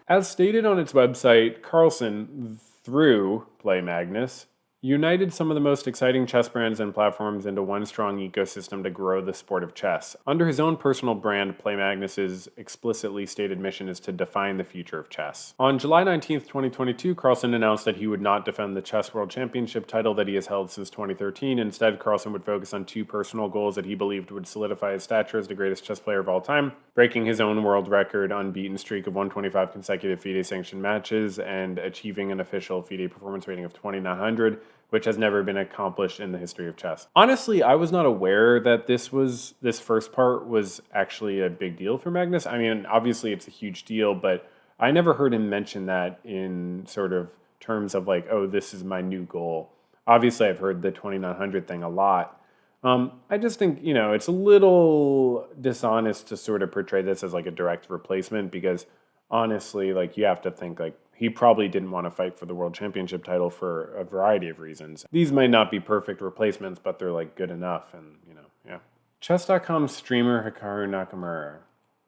As stated on its website, Carlsen, through Play Magnus, united some of the most exciting chess brands and platforms into one strong ecosystem to grow the sport of chess. Under his own personal brand, Play Magnus's explicitly stated mission is to define the future of chess. On July 19, 2022, Carlsen announced that he would not defend the Chess World Championship title that he has held since 2013. Instead, Carlsen would focus on two personal goals that he believed would solidify his stature as the greatest chess player of all time, breaking his own world record unbeaten streak of 125 consecutive FIDE-sanctioned matches and achieving an official FIDE performance rating of 2900, which has never been accomplished in the history of chess. Honestly, I was not aware that this first part was actually a big deal for Magnus. I mean, obviously it's a huge deal, but I never heard him mention that in sort of terms of like, oh, this is my new goal. Obviously, I've heard the 2900 thing a lot. I just think, it's a little dishonest to sort of portray this as like a direct replacement because honestly, like you have to think like he probably didn't want to fight for the world championship title for a variety of reasons. These might not be perfect replacements, but they're like good enough and, yeah. Chess.com streamer Hikaru Nakamura.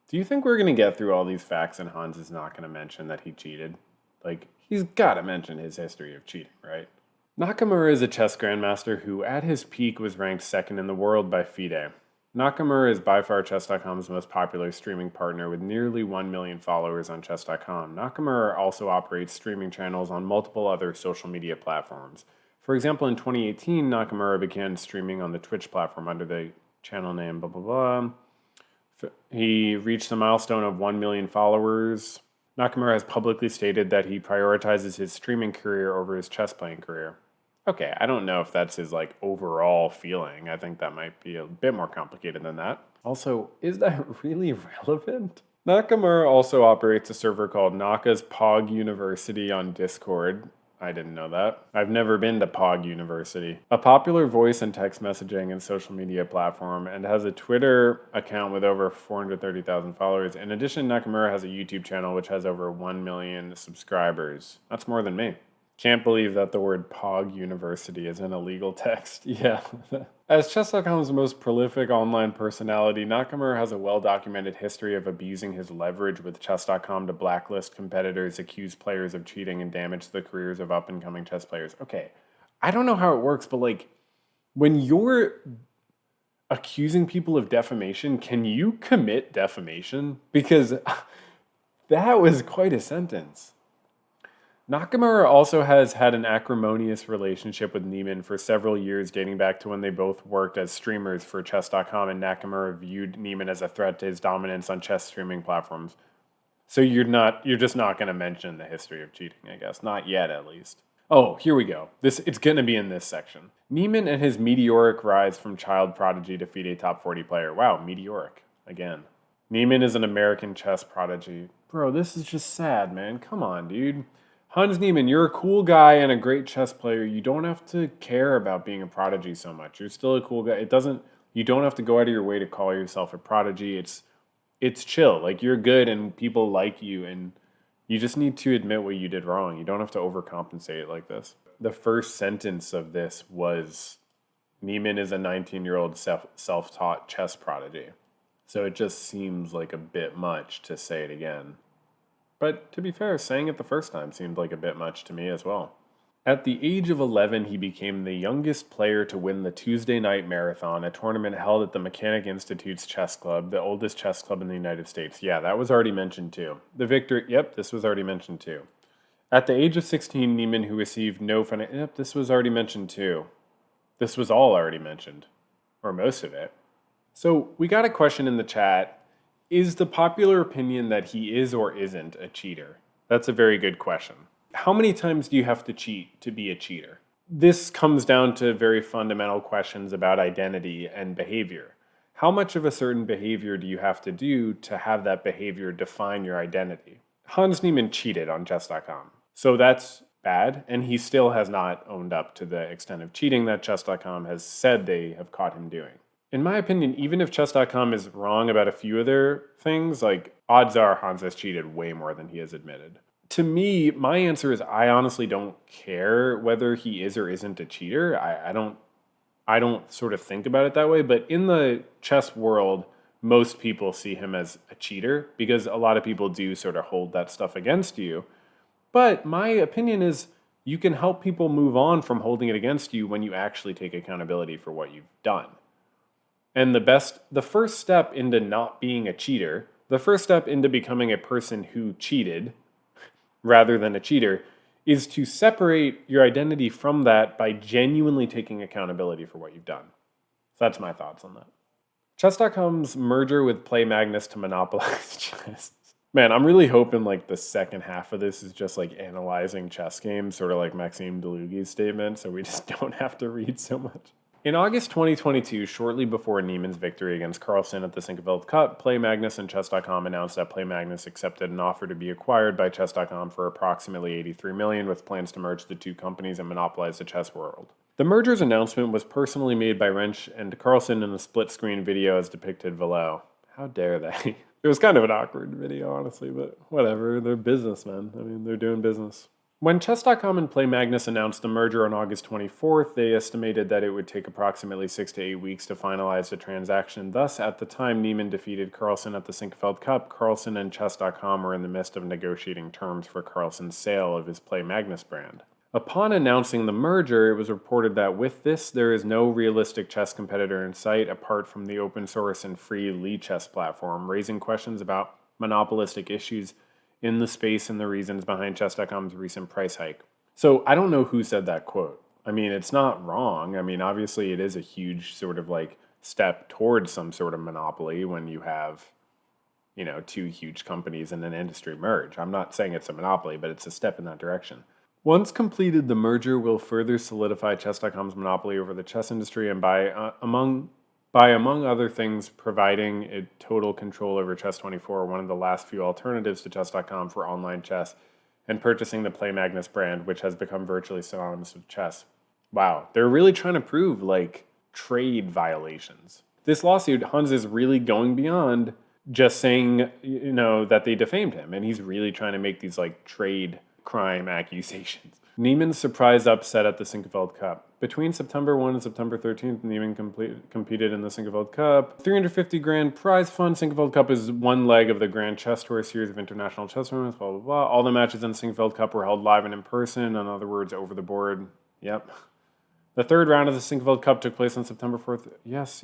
Do you think we're going to get through all these facts and Hans is not going to mention that he cheated? Like, he's got to mention his history of cheating, right? Nakamura is a chess grandmaster who, at his peak, was ranked second in the world by FIDE. Nakamura is by far Chess.com's most popular streaming partner with nearly 1 million followers on Chess.com. Nakamura also operates streaming channels on multiple other social media platforms. For example, in 2018, Nakamura began streaming on the Twitch platform under the channel name blah blah blah. He reached the milestone of 1 million followers. Nakamura has publicly stated that he prioritizes his streaming career over his chess playing career. Okay, I don't know if that's his like overall feeling. I think that might be a bit more complicated than that. Also, is that really relevant? Nakamura also operates a server called Naka's Pog University on Discord. I didn't know that. I've never been to Pog University. A popular voice and text messaging and social media platform, and has a Twitter account with over 430,000 followers. In addition, Nakamura has a YouTube channel which has over 1 million subscribers. That's more than me. Can't believe that the word Pog University is in a legal text. Yeah. As Chess.com's most prolific online personality, Nakamura has a well-documented history of abusing his leverage with Chess.com to blacklist competitors, accuse players of cheating, and damage the careers of up-and-coming chess players. Okay, I don't know how it works, but like, when you're accusing people of defamation, can you commit defamation? Because that was quite a sentence. Nakamura also has had an acrimonious relationship with Niemann for several years, dating back to when they both worked as streamers for Chess.com, and Nakamura viewed Niemann as a threat to his dominance on chess streaming platforms. So you're just not going to mention the history of cheating, I guess. Not yet, at least. Oh, here we go. It's going to be in this section. Niemann and his meteoric rise from child prodigy to FIDE top 40 player. Wow, meteoric. Again. Niemann is an American chess prodigy. Bro, this is just sad, man. Come on, dude. Hans Niemann, you're a cool guy and a great chess player. You don't have to care about being a prodigy so much. You're still a cool guy. You don't have to go out of your way to call yourself a prodigy. It's it's chill. Like, you're good and people like you, and you just need to admit what you did wrong. You don't have to overcompensate like this. The first sentence of this was, Niemann is a 19-year-old self-taught chess prodigy. So it just seems like a bit much to say it again. But to be fair, saying it the first time seemed like a bit much to me as well. At the age of 11, he became the youngest player to win the Tuesday Night Marathon, a tournament held at the Mechanic Institute's chess club, the oldest chess club in the United States. Yeah, that was already mentioned too. The victory, yep, this was already mentioned too. At the age of 16, Niemann, who received no financial, yep, this was already mentioned too. This was all already mentioned, or most of it. So we got a question in the chat. Is the popular opinion that he is or isn't a cheater? That's a very good question. How many times do you have to cheat to be a cheater? This comes down to very fundamental questions about identity and behavior. How much of a certain behavior do you have to do to have that behavior define your identity? Hans Niemann cheated on chess.com. So that's bad, and he still has not owned up to the extent of cheating that chess.com has said they have caught him doing. In my opinion, even if chess.com is wrong about a few of their things, like, odds are Hans has cheated way more than he has admitted. To me, my answer is I honestly don't care whether he is or isn't a cheater. I don't sort of think about it that way, but in the chess world, most people see him as a cheater because a lot of people do sort of hold that stuff against you. But my opinion is you can help people move on from holding it against you when you actually take accountability for what you've done. And the first step into not being a cheater, the first step into becoming a person who cheated rather than a cheater, is to separate your identity from that by genuinely taking accountability for what you've done. So that's my thoughts on that. Chess.com's merger with Play Magnus to monopolize chess. Man, I'm really hoping like the second half of this is just like analyzing chess games, sort of like Maxime Dlugy's statement, so we just don't have to read so much. In August 2022, shortly before Niemann's victory against Carlsen at the Sinquefield Cup, Play Magnus and Chess.com announced that Play Magnus accepted an offer to be acquired by Chess.com for approximately $83 million, with plans to merge the two companies and monopolize the chess world. The merger's announcement was personally made by Rensch and Carlsen in a split-screen video as depicted below. How dare they? It was kind of an awkward video, honestly, but whatever. They're businessmen. I mean, they're doing business. When Chess.com and Play Magnus announced the merger on August 24th, they estimated that it would take approximately 6 to 8 weeks to finalize the transaction. Thus, at the time Niemann defeated Carlsen at the Sinquefield Cup, Carlsen and Chess.com were in the midst of negotiating terms for Carlsen's sale of his Play Magnus brand. Upon announcing the merger, it was reported that with this, there is no realistic chess competitor in sight apart from the open source and free Lichess platform, raising questions about monopolistic issues in the space and the reasons behind Chess.com's recent price hike. So I don't know who said that quote. I mean, it's not wrong. I mean, obviously it is a huge sort of like step towards some sort of monopoly when you have, two huge companies in an industry merge. I'm not saying it's a monopoly, but it's a step in that direction. Once completed, the merger will further solidify Chess.com's monopoly over the chess industry and by among other things, providing a total control over Chess24, one of the last few alternatives to Chess.com for online chess, and purchasing the Play Magnus brand, which has become virtually synonymous with chess. Wow, they're really trying to prove, trade violations. This lawsuit, Hans is really going beyond just saying, that they defamed him, and he's really trying to make these, trade crime accusations. Niemann's surprise upset at the Sinquefield Cup. Between September 1 and September 13th, Niemann competed in the Sinquefield Cup. $350 grand prize fund. Sinquefield Cup is one leg of the Grand Chess Tour series of international chess tournaments, blah, blah, blah. All the matches in the Sinquefield Cup were held live and in person. In other words, over the board. Yep. The third round of the Sinquefield Cup took place on September 4th. Yes.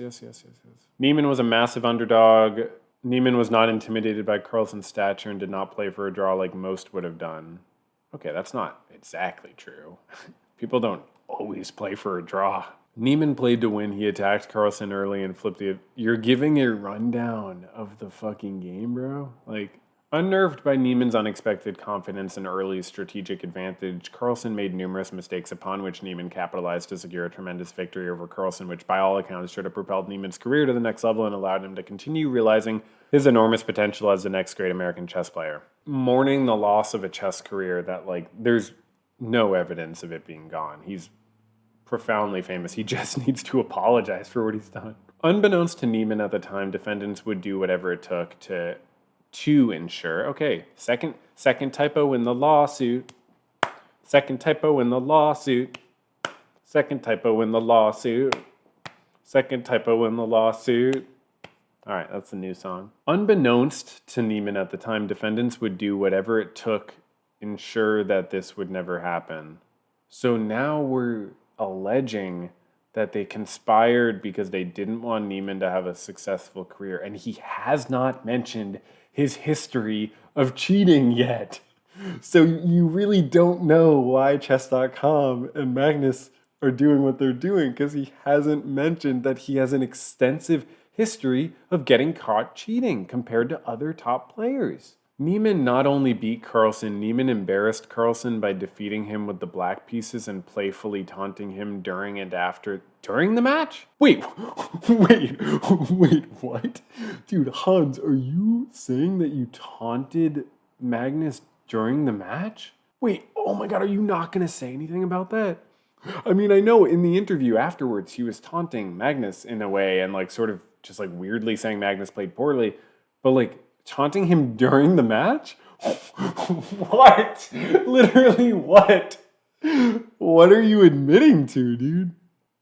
Niemann was a massive underdog. Niemann was not intimidated by Carlsen's stature and did not play for a draw like most would have done. Okay, that's not exactly true. People don't always play for a draw. Niemann played to win. He attacked Carlsen early and flipped it. You're giving a rundown of the fucking game, bro? Unnerved by Niemann's unexpected confidence and early strategic advantage, Carlsen made numerous mistakes upon which Niemann capitalized to secure a tremendous victory over Carlsen, which by all accounts should have propelled Niemann's career to the next level and allowed him to continue realizing his enormous potential as the next great American chess player. Mourning the loss of a chess career that, there's no evidence of it being gone. He's profoundly famous. He just needs to apologize for what he's done. Unbeknownst to Niemann at the time, defendants would do whatever it took to ensure. Okay, second typo in the lawsuit. Second typo in the lawsuit. Second typo in the lawsuit. Second typo in the lawsuit. All right, that's the new song. Unbeknownst to Niemann at the time, defendants would do whatever it took ensure that this would never happen. So now we're alleging that they conspired because they didn't want Niemann to have a successful career, and he has not mentioned his history of cheating yet. So you really don't know why chess.com and Magnus are doing what they're doing, because he hasn't mentioned that he has an extensive history of getting caught cheating compared to other top players. Niemann not only beat Carlsen, Niemann embarrassed Carlsen by defeating him with the black pieces and playfully taunting him during the match? Wait, what? Dude, Hans, are you saying that you taunted Magnus during the match? Wait, oh my god, are you not going to say anything about that? I mean, I know in the interview afterwards he was taunting Magnus in a way and like sort of just like weirdly saying Magnus played poorly, but like taunting him during the match? What? Literally what? What are you admitting to, dude?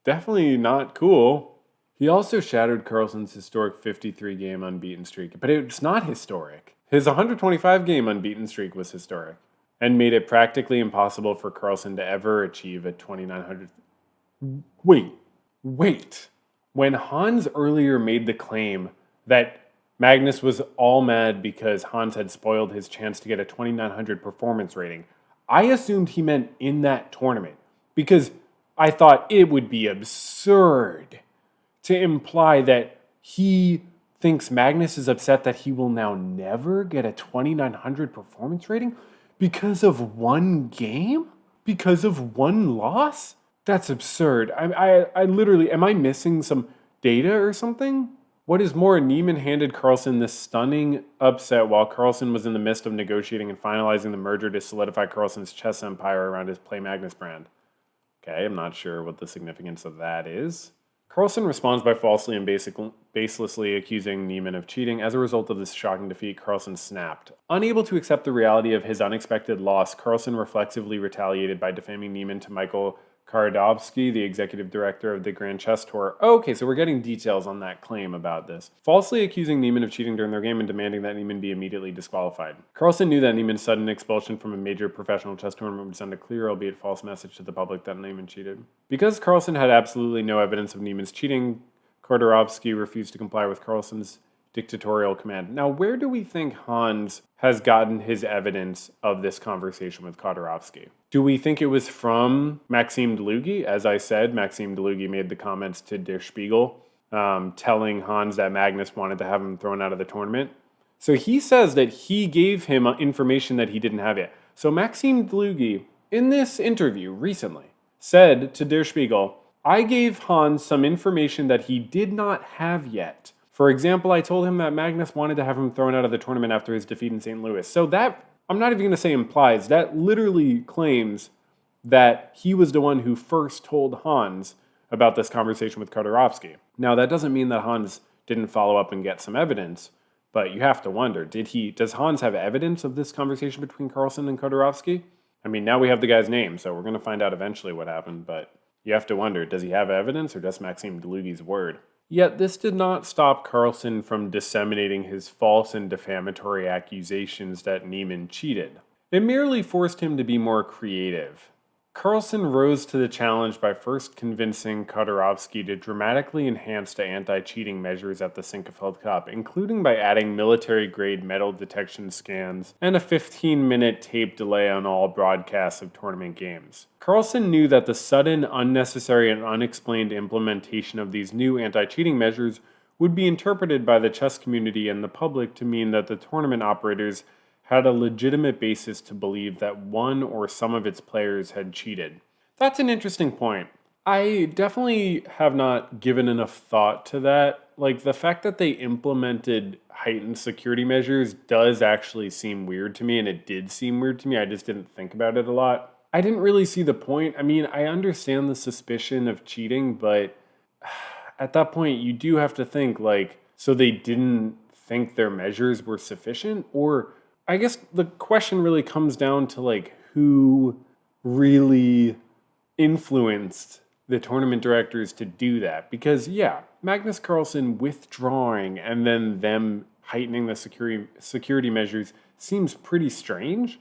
Definitely not cool. He also shattered Carlsen's historic 53 game unbeaten streak, but it's not historic. His 125 game unbeaten streak was historic and made it practically impossible for Carlsen to ever achieve a 2900. Wait. When Hans earlier made the claim that Magnus was all mad because Hans had spoiled his chance to get a 2900 performance rating, I assumed he meant in that tournament, because I thought it would be absurd to imply that he thinks Magnus is upset that he will now never get a 2900 performance rating because of one game? Because of one loss? That's absurd. I literally, am I missing some data or something? What is more, Niemann handed Carlsen this stunning upset while Carlsen was in the midst of negotiating and finalizing the merger to solidify Carlsen's chess empire around his Play Magnus brand. Okay, I'm not sure what the significance of that is. Carlsen responds by falsely and baselessly accusing Niemann of cheating. As a result of this shocking defeat, Carlsen snapped. Unable to accept the reality of his unexpected loss, Carlsen reflexively retaliated by defaming Niemann to Michael Karadovsky, the executive director of the Grand Chess Tour. Okay, so we're getting details on that claim about this. Falsely accusing Niemann of cheating during their game and demanding that Niemann be immediately disqualified. Carlsen knew that Niemann's sudden expulsion from a major professional chess tournament would send a clear, albeit false, message to the public that Niemann cheated. Because Carlsen had absolutely no evidence of Niemann's cheating, Karadovsky refused to comply with Carlsen's dictatorial command. Now, where do we think Hans has gotten his evidence of this conversation with Karadovsky? Do we think it was from Maxime Dlugy? As I said, Maxime Dlugy made the comments to Der Spiegel, telling Hans that Magnus wanted to have him thrown out of the tournament. So he says that he gave him information that he didn't have yet. So Maxime Dlugy, in this interview recently, said to Der Spiegel, I gave Hans some information that he did not have yet. For example, I told him that Magnus wanted to have him thrown out of the tournament after his defeat in St. Louis. So that, I'm not even going to say implies, that literally claims that he was the one who first told Hans about this conversation with Karadovsky. Now, that doesn't mean that Hans didn't follow up and get some evidence, but you have to wonder, does Hans have evidence of this conversation between Carlsen and Karadovsky? I mean, now we have the guy's name, so we're going to find out eventually what happened, but you have to wonder, does he have evidence or just Maxime Dlugy's word? Yet this did not stop Carlsen from disseminating his false and defamatory accusations that Niemann cheated. It merely forced him to be more creative. Carlsen rose to the challenge by first convincing Karadovsky to dramatically enhance the anti-cheating measures at the Sinquefield Cup, including by adding military-grade metal detection scans and a 15-minute tape delay on all broadcasts of tournament games. Carlsen knew that the sudden, unnecessary, and unexplained implementation of these new anti-cheating measures would be interpreted by the chess community and the public to mean that the tournament operators had a legitimate basis to believe that one or some of its players had cheated. That's an interesting point. I definitely have not given enough thought to that. Like, the fact that they implemented heightened security measures does actually seem weird to me, and it did seem weird to me. I just didn't think about it a lot. I didn't really see the point. I mean, I understand the suspicion of cheating, but at that point, you do have to think, like, so they didn't think their measures were sufficient? Or I guess the question really comes down to, like, who really influenced the tournament directors to do that. Because, yeah, Magnus Carlsen withdrawing and then them heightening the security measures seems pretty strange.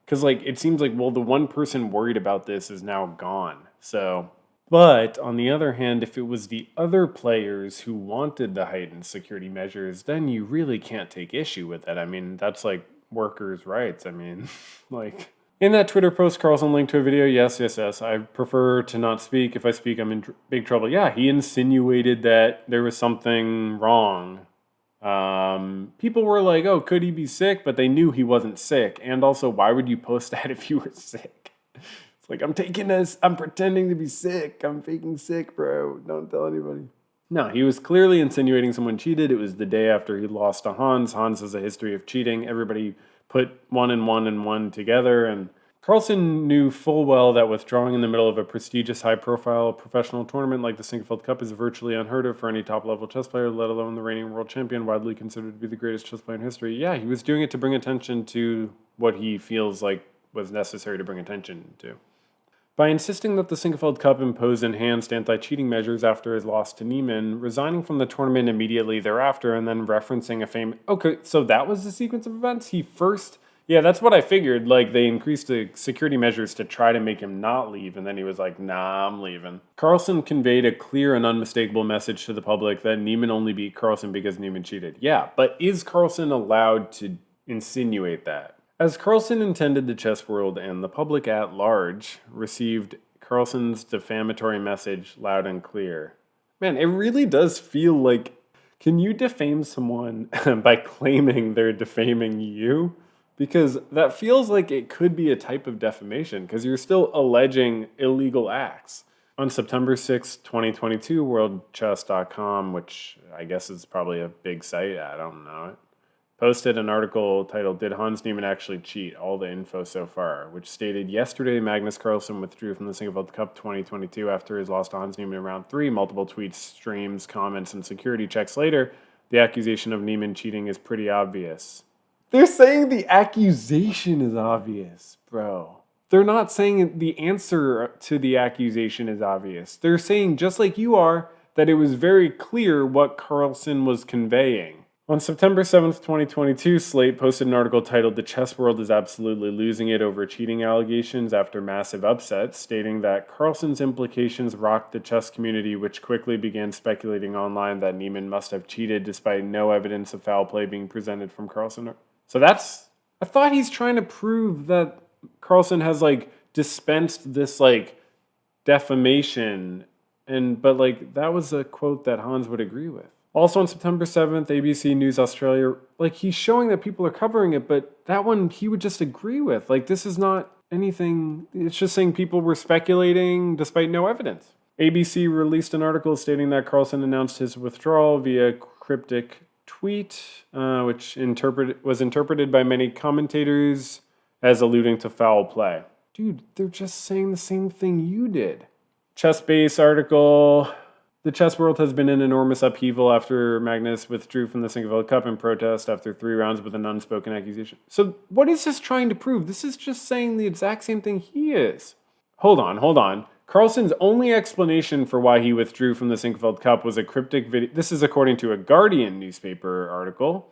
Because, like, it seems like, well, the one person worried about this is now gone. So, but on the other hand, if it was the other players who wanted the heightened security measures, then you really can't take issue with that. I mean, that's like workers' rights. I mean, like, in that Twitter post, Carlsen linked to a video. Yes. I prefer to not speak. If I speak, I'm in big trouble. Yeah, he insinuated that there was something wrong. People were like, oh, could he be sick? But they knew he wasn't sick. And also, why would you post that if you were sick? It's like, I'm taking this, I'm pretending to be sick. I'm faking sick, bro. Don't tell anybody. No, he was clearly insinuating someone cheated. It was the day after he lost to Hans. Hans has a history of cheating. Everybody put 1 and 1 and 1 together. And Carlsen knew full well that withdrawing in the middle of a prestigious, high-profile professional tournament like the Sinquefield Cup is virtually unheard of for any top-level chess player, let alone the reigning world champion, widely considered to be the greatest chess player in history. Yeah, he was doing it to bring attention to what he feels like was necessary to bring attention to. By insisting that the Sinquefield Cup imposed enhanced anti-cheating measures after his loss to Niemann, resigning from the tournament immediately thereafter, and then referencing a famous... Okay, so that was the sequence of events? He first... Yeah, that's what I figured. Like, they increased the security measures to try to make him not leave, and then he was like, nah, I'm leaving. Carlsen conveyed a clear and unmistakable message to the public that Niemann only beat Carlsen because Niemann cheated. Yeah, but is Carlsen allowed to insinuate that? As Carlsen intended, the chess world and the public at large received Carlsen's defamatory message loud and clear. Man, it really does feel like, can you defame someone by claiming they're defaming you? Because that feels like it could be a type of defamation, because you're still alleging illegal acts. On September 6, 2022, worldchess.com, which I guess is probably a big site, I don't know it, posted an article titled, Did Hans Niemann Actually Cheat? All the info so far, which stated, yesterday Magnus Carlsen withdrew from the Sinquefield Cup 2022 after his loss to Hans Niemann in round 3. Multiple tweets, streams, comments, and security checks later, the accusation of Niemann cheating is pretty obvious. They're saying the accusation is obvious, bro. They're not saying the answer to the accusation is obvious. They're saying, just like you are, that it was very clear what Carlsen was conveying. On September 7th, 2022, Slate posted an article titled, The Chess World is Absolutely Losing It Over Cheating Allegations After Massive Upset, stating that Carlsen's implications rocked the chess community, which quickly began speculating online that Niemann must have cheated despite no evidence of foul play being presented from Carlsen. So that's, I thought he's trying to prove that Carlsen has, like, dispensed this, like, defamation, but, like, that was a quote that Hans would agree with. Also on September 7th, ABC News Australia, like, he's showing that people are covering it, but that one he would just agree with. Like, this is not anything, it's just saying people were speculating despite no evidence. ABC released an article stating that Carlsen announced his withdrawal via cryptic tweet, which was interpreted by many commentators as alluding to foul play. Dude, they're just saying the same thing you did. ChessBase article... The chess world has been in enormous upheaval after Magnus withdrew from the Sinquefield Cup in protest after 3 rounds with an unspoken accusation. So what is this trying to prove? This is just saying the exact same thing he is. Hold on. Carlsen's only explanation for why he withdrew from the Sinquefield Cup was a cryptic video. This is according to a Guardian newspaper article.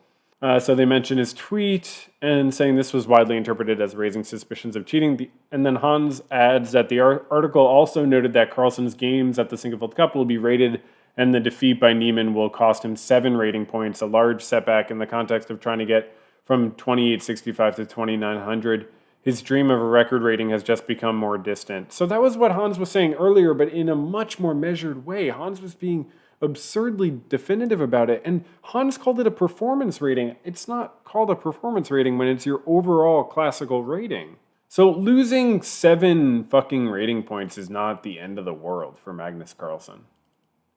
So they mention his tweet and saying this was widely interpreted as raising suspicions of cheating. And then Hans adds that the article also noted that Carlsen's games at the Sinquefield Cup will be rated and the defeat by Niemann will cost him 7 rating points, a large setback in the context of trying to get from 2865 to 2900. His dream of a record rating has just become more distant. So that was what Hans was saying earlier, but in a much more measured way. Hans was being absurdly definitive about it, and Hans called it a performance rating. It's not called a performance rating when it's your overall classical rating. So losing 7 fucking rating points is not the end of the world for Magnus Carlsen.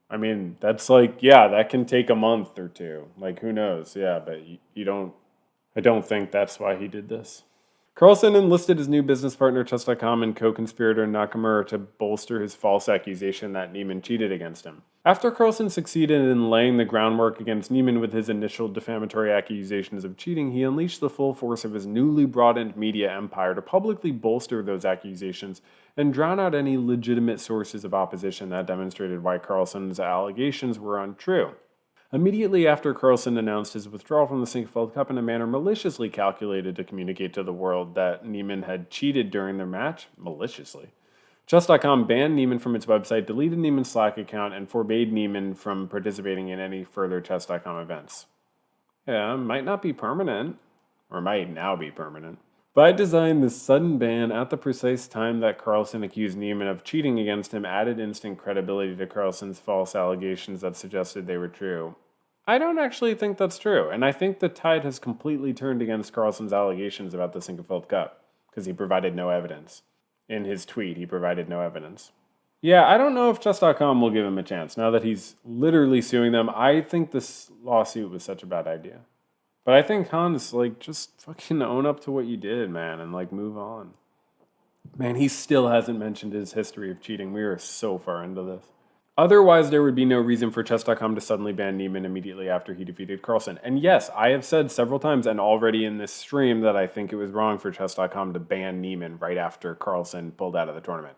I mean, that's like, yeah, that can take a month or 2. Like, who knows? Yeah, but I don't think that's why he did this. Carlsen enlisted his new business partner, Chess.com, and co-conspirator Nakamura to bolster his false accusation that Niemann cheated against him. After Carlsen succeeded in laying the groundwork against Niemann with his initial defamatory accusations of cheating, he unleashed the full force of his newly broadened media empire to publicly bolster those accusations and drown out any legitimate sources of opposition that demonstrated why Carlsen's allegations were untrue. Immediately after Carlsen announced his withdrawal from the Sinquefield Cup in a manner maliciously calculated to communicate to the world that Niemann had cheated during their match, maliciously, Chess.com banned Niemann from its website, deleted Niemann's Slack account, and forbade Niemann from participating in any further Chess.com events. Yeah, might not be permanent, or might now be permanent. By design, this sudden ban at the precise time that Carlsen accused Niemann of cheating against him added instant credibility to Carlsen's false allegations that suggested they were true. I don't actually think that's true, and I think the tide has completely turned against Carlsen's allegations about the Sinquefield Cup, because he provided no evidence. In his tweet, he provided no evidence. Yeah, I don't know if Chess.com will give him a chance. Now that he's literally suing them, I think this lawsuit was such a bad idea. But I think Hans, just fucking own up to what you did, man, and, move on. Man, he still hasn't mentioned his history of cheating. We are so far into this. Otherwise, there would be no reason for Chess.com to suddenly ban Niemann immediately after he defeated Carlsen. And yes, I have said several times and already in this stream that I think it was wrong for Chess.com to ban Niemann right after Carlsen pulled out of the tournament.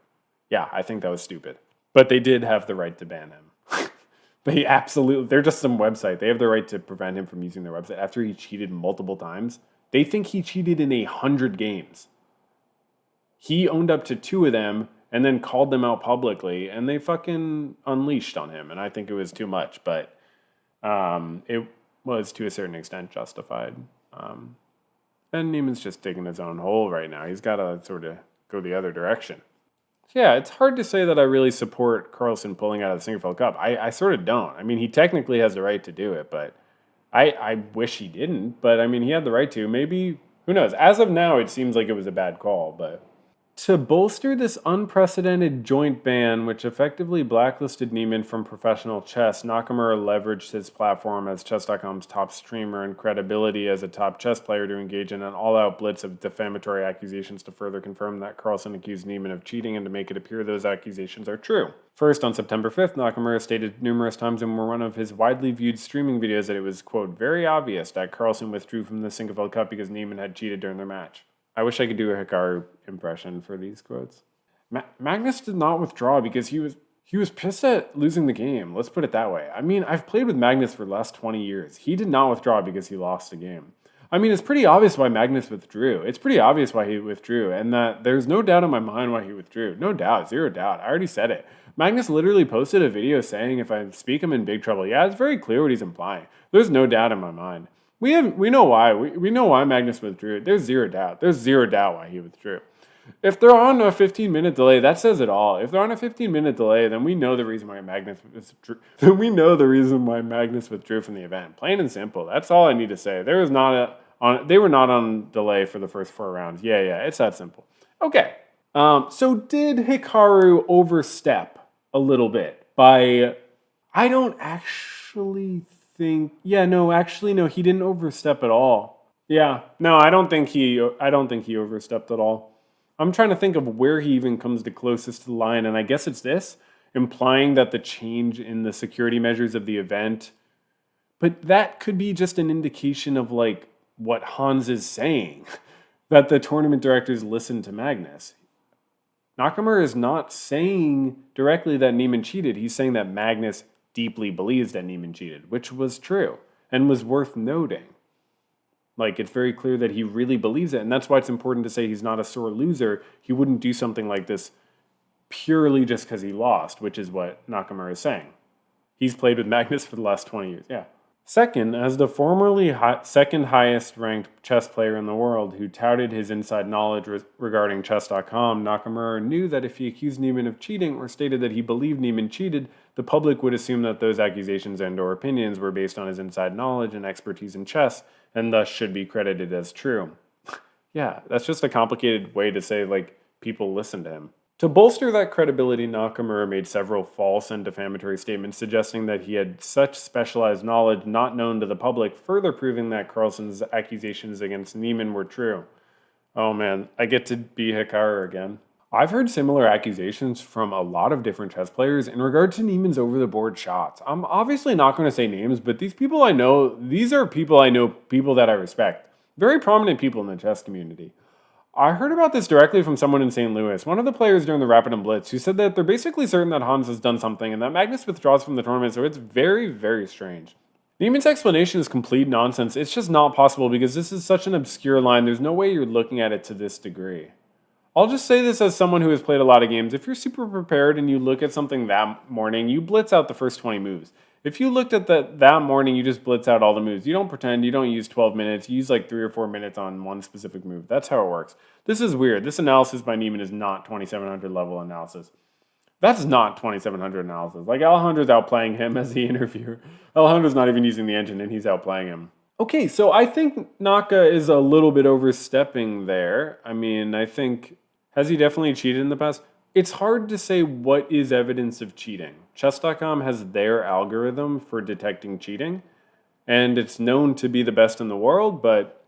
Yeah, I think that was stupid. But they did have the right to ban him. They're just some website. They have the right to prevent him from using their website after he cheated multiple times. They think he cheated in 100 games. He owned up to 2 of them and then called them out publicly, and they fucking unleashed on him, and I think it was too much, but it was to a certain extent justified. And Niemann's just digging his own hole right now. He's got to sort of go the other direction. Yeah, it's hard to say that I really support Carlsen pulling out of the Sinquefield Cup. I sort of don't. I mean, he technically has the right to do it, but I wish he didn't. But, I mean, he had the right to. Maybe, who knows? As of now, it seems like it was a bad call, but to bolster this unprecedented joint ban, which effectively blacklisted Niemann from professional chess, Nakamura leveraged his platform as Chess.com's top streamer and credibility as a top chess player to engage in an all-out blitz of defamatory accusations to further confirm that Carlsen accused Niemann of cheating and to make it appear those accusations are true. First, on September 5th, Nakamura stated numerous times in one of his widely viewed streaming videos that it was, quote, very obvious that Carlsen withdrew from the Sinquefield Cup because Niemann had cheated during their match. I wish I could do a Hikaru impression for these quotes. Magnus did not withdraw because he was pissed at losing the game. Let's put it that way. I mean, I've played with Magnus for the last 20 years. He did not withdraw because he lost the game. I mean, it's pretty obvious why Magnus withdrew. It's pretty obvious why he withdrew, and that there's no doubt in my mind why he withdrew. No doubt, zero doubt. I already said it. Magnus literally posted a video saying if I speak, I'm in big trouble. Yeah, it's very clear what he's implying. There's no doubt in my mind. We know why. We know why Magnus withdrew. There's zero doubt. There's zero doubt why he withdrew. If they're on a 15-minute delay, that says it all. If they're on a 15-minute delay, then we know the reason why Magnus withdrew. Then we know the reason why Magnus withdrew from the event. Plain and simple. That's all I need to say. They were not on delay for the first 4 rounds. Yeah, it's that simple. Okay. So did Hikaru overstep a little bit by? I don't actually think. Yeah, no, he didn't overstep at all. Yeah, no, I don't think he overstepped at all. I'm trying to think of where he even comes the closest to the line, and I guess it's this, implying that the change in the security measures of the event, but that could be just an indication of what Hans is saying, that the tournament directors listened to Magnus. Nakamura is not saying directly that Niemann cheated. He's saying that Magnus deeply believes that Niemann cheated, which was true and was worth noting. It's very clear that he really believes it, and that's why it's important to say he's not a sore loser. He wouldn't do something like this purely just because he lost, which is what Nakamura is saying. He's played with Magnus for the last 20 years, yeah. Second, as the formerly second highest ranked chess player in the world who touted his inside knowledge regarding chess.com, Nakamura knew that if he accused Niemann of cheating or stated that he believed Niemann cheated, the public would assume that those accusations and/or opinions were based on his inside knowledge and expertise in chess, and thus should be credited as true. Yeah, that's just a complicated way to say, people listen to him. To bolster that credibility, Nakamura made several false and defamatory statements suggesting that he had such specialized knowledge not known to the public, further proving that Carlsen's accusations against Niemann were true. Oh man, I get to be Hikaru again. I've heard similar accusations from a lot of different chess players in regard to Niemann's over-the-board shots. I'm obviously not going to say names, but these are people I know, people that I respect. Very prominent people in the chess community. I heard about this directly from someone in St. Louis, one of the players during the Rapid and Blitz, who said that they're basically certain that Hans has done something and that Magnus withdraws from the tournament, so it's very, very strange. Niemann's explanation is complete nonsense. It's just not possible because this is such an obscure line. There's no way you're looking at it to this degree. I'll just say this as someone who has played a lot of games. If you're super prepared and you look at something that morning, you blitz out the first 20 moves. If you looked at that morning, you just blitz out all the moves. You don't pretend, you don't use 12 minutes, you use like 3 or 4 minutes on one specific move. That's how it works. This is weird. This analysis by Niemann is not 2700 level analysis. That's not 2700 analysis. Like Alejandro's outplaying him as the interviewer. Alejandro's not even using the engine and he's outplaying him. Okay, so I think Naka is a little bit overstepping there. I mean, has he definitely cheated in the past? It's hard to say what is evidence of cheating. Chess.com has their algorithm for detecting cheating, and it's known to be the best in the world, but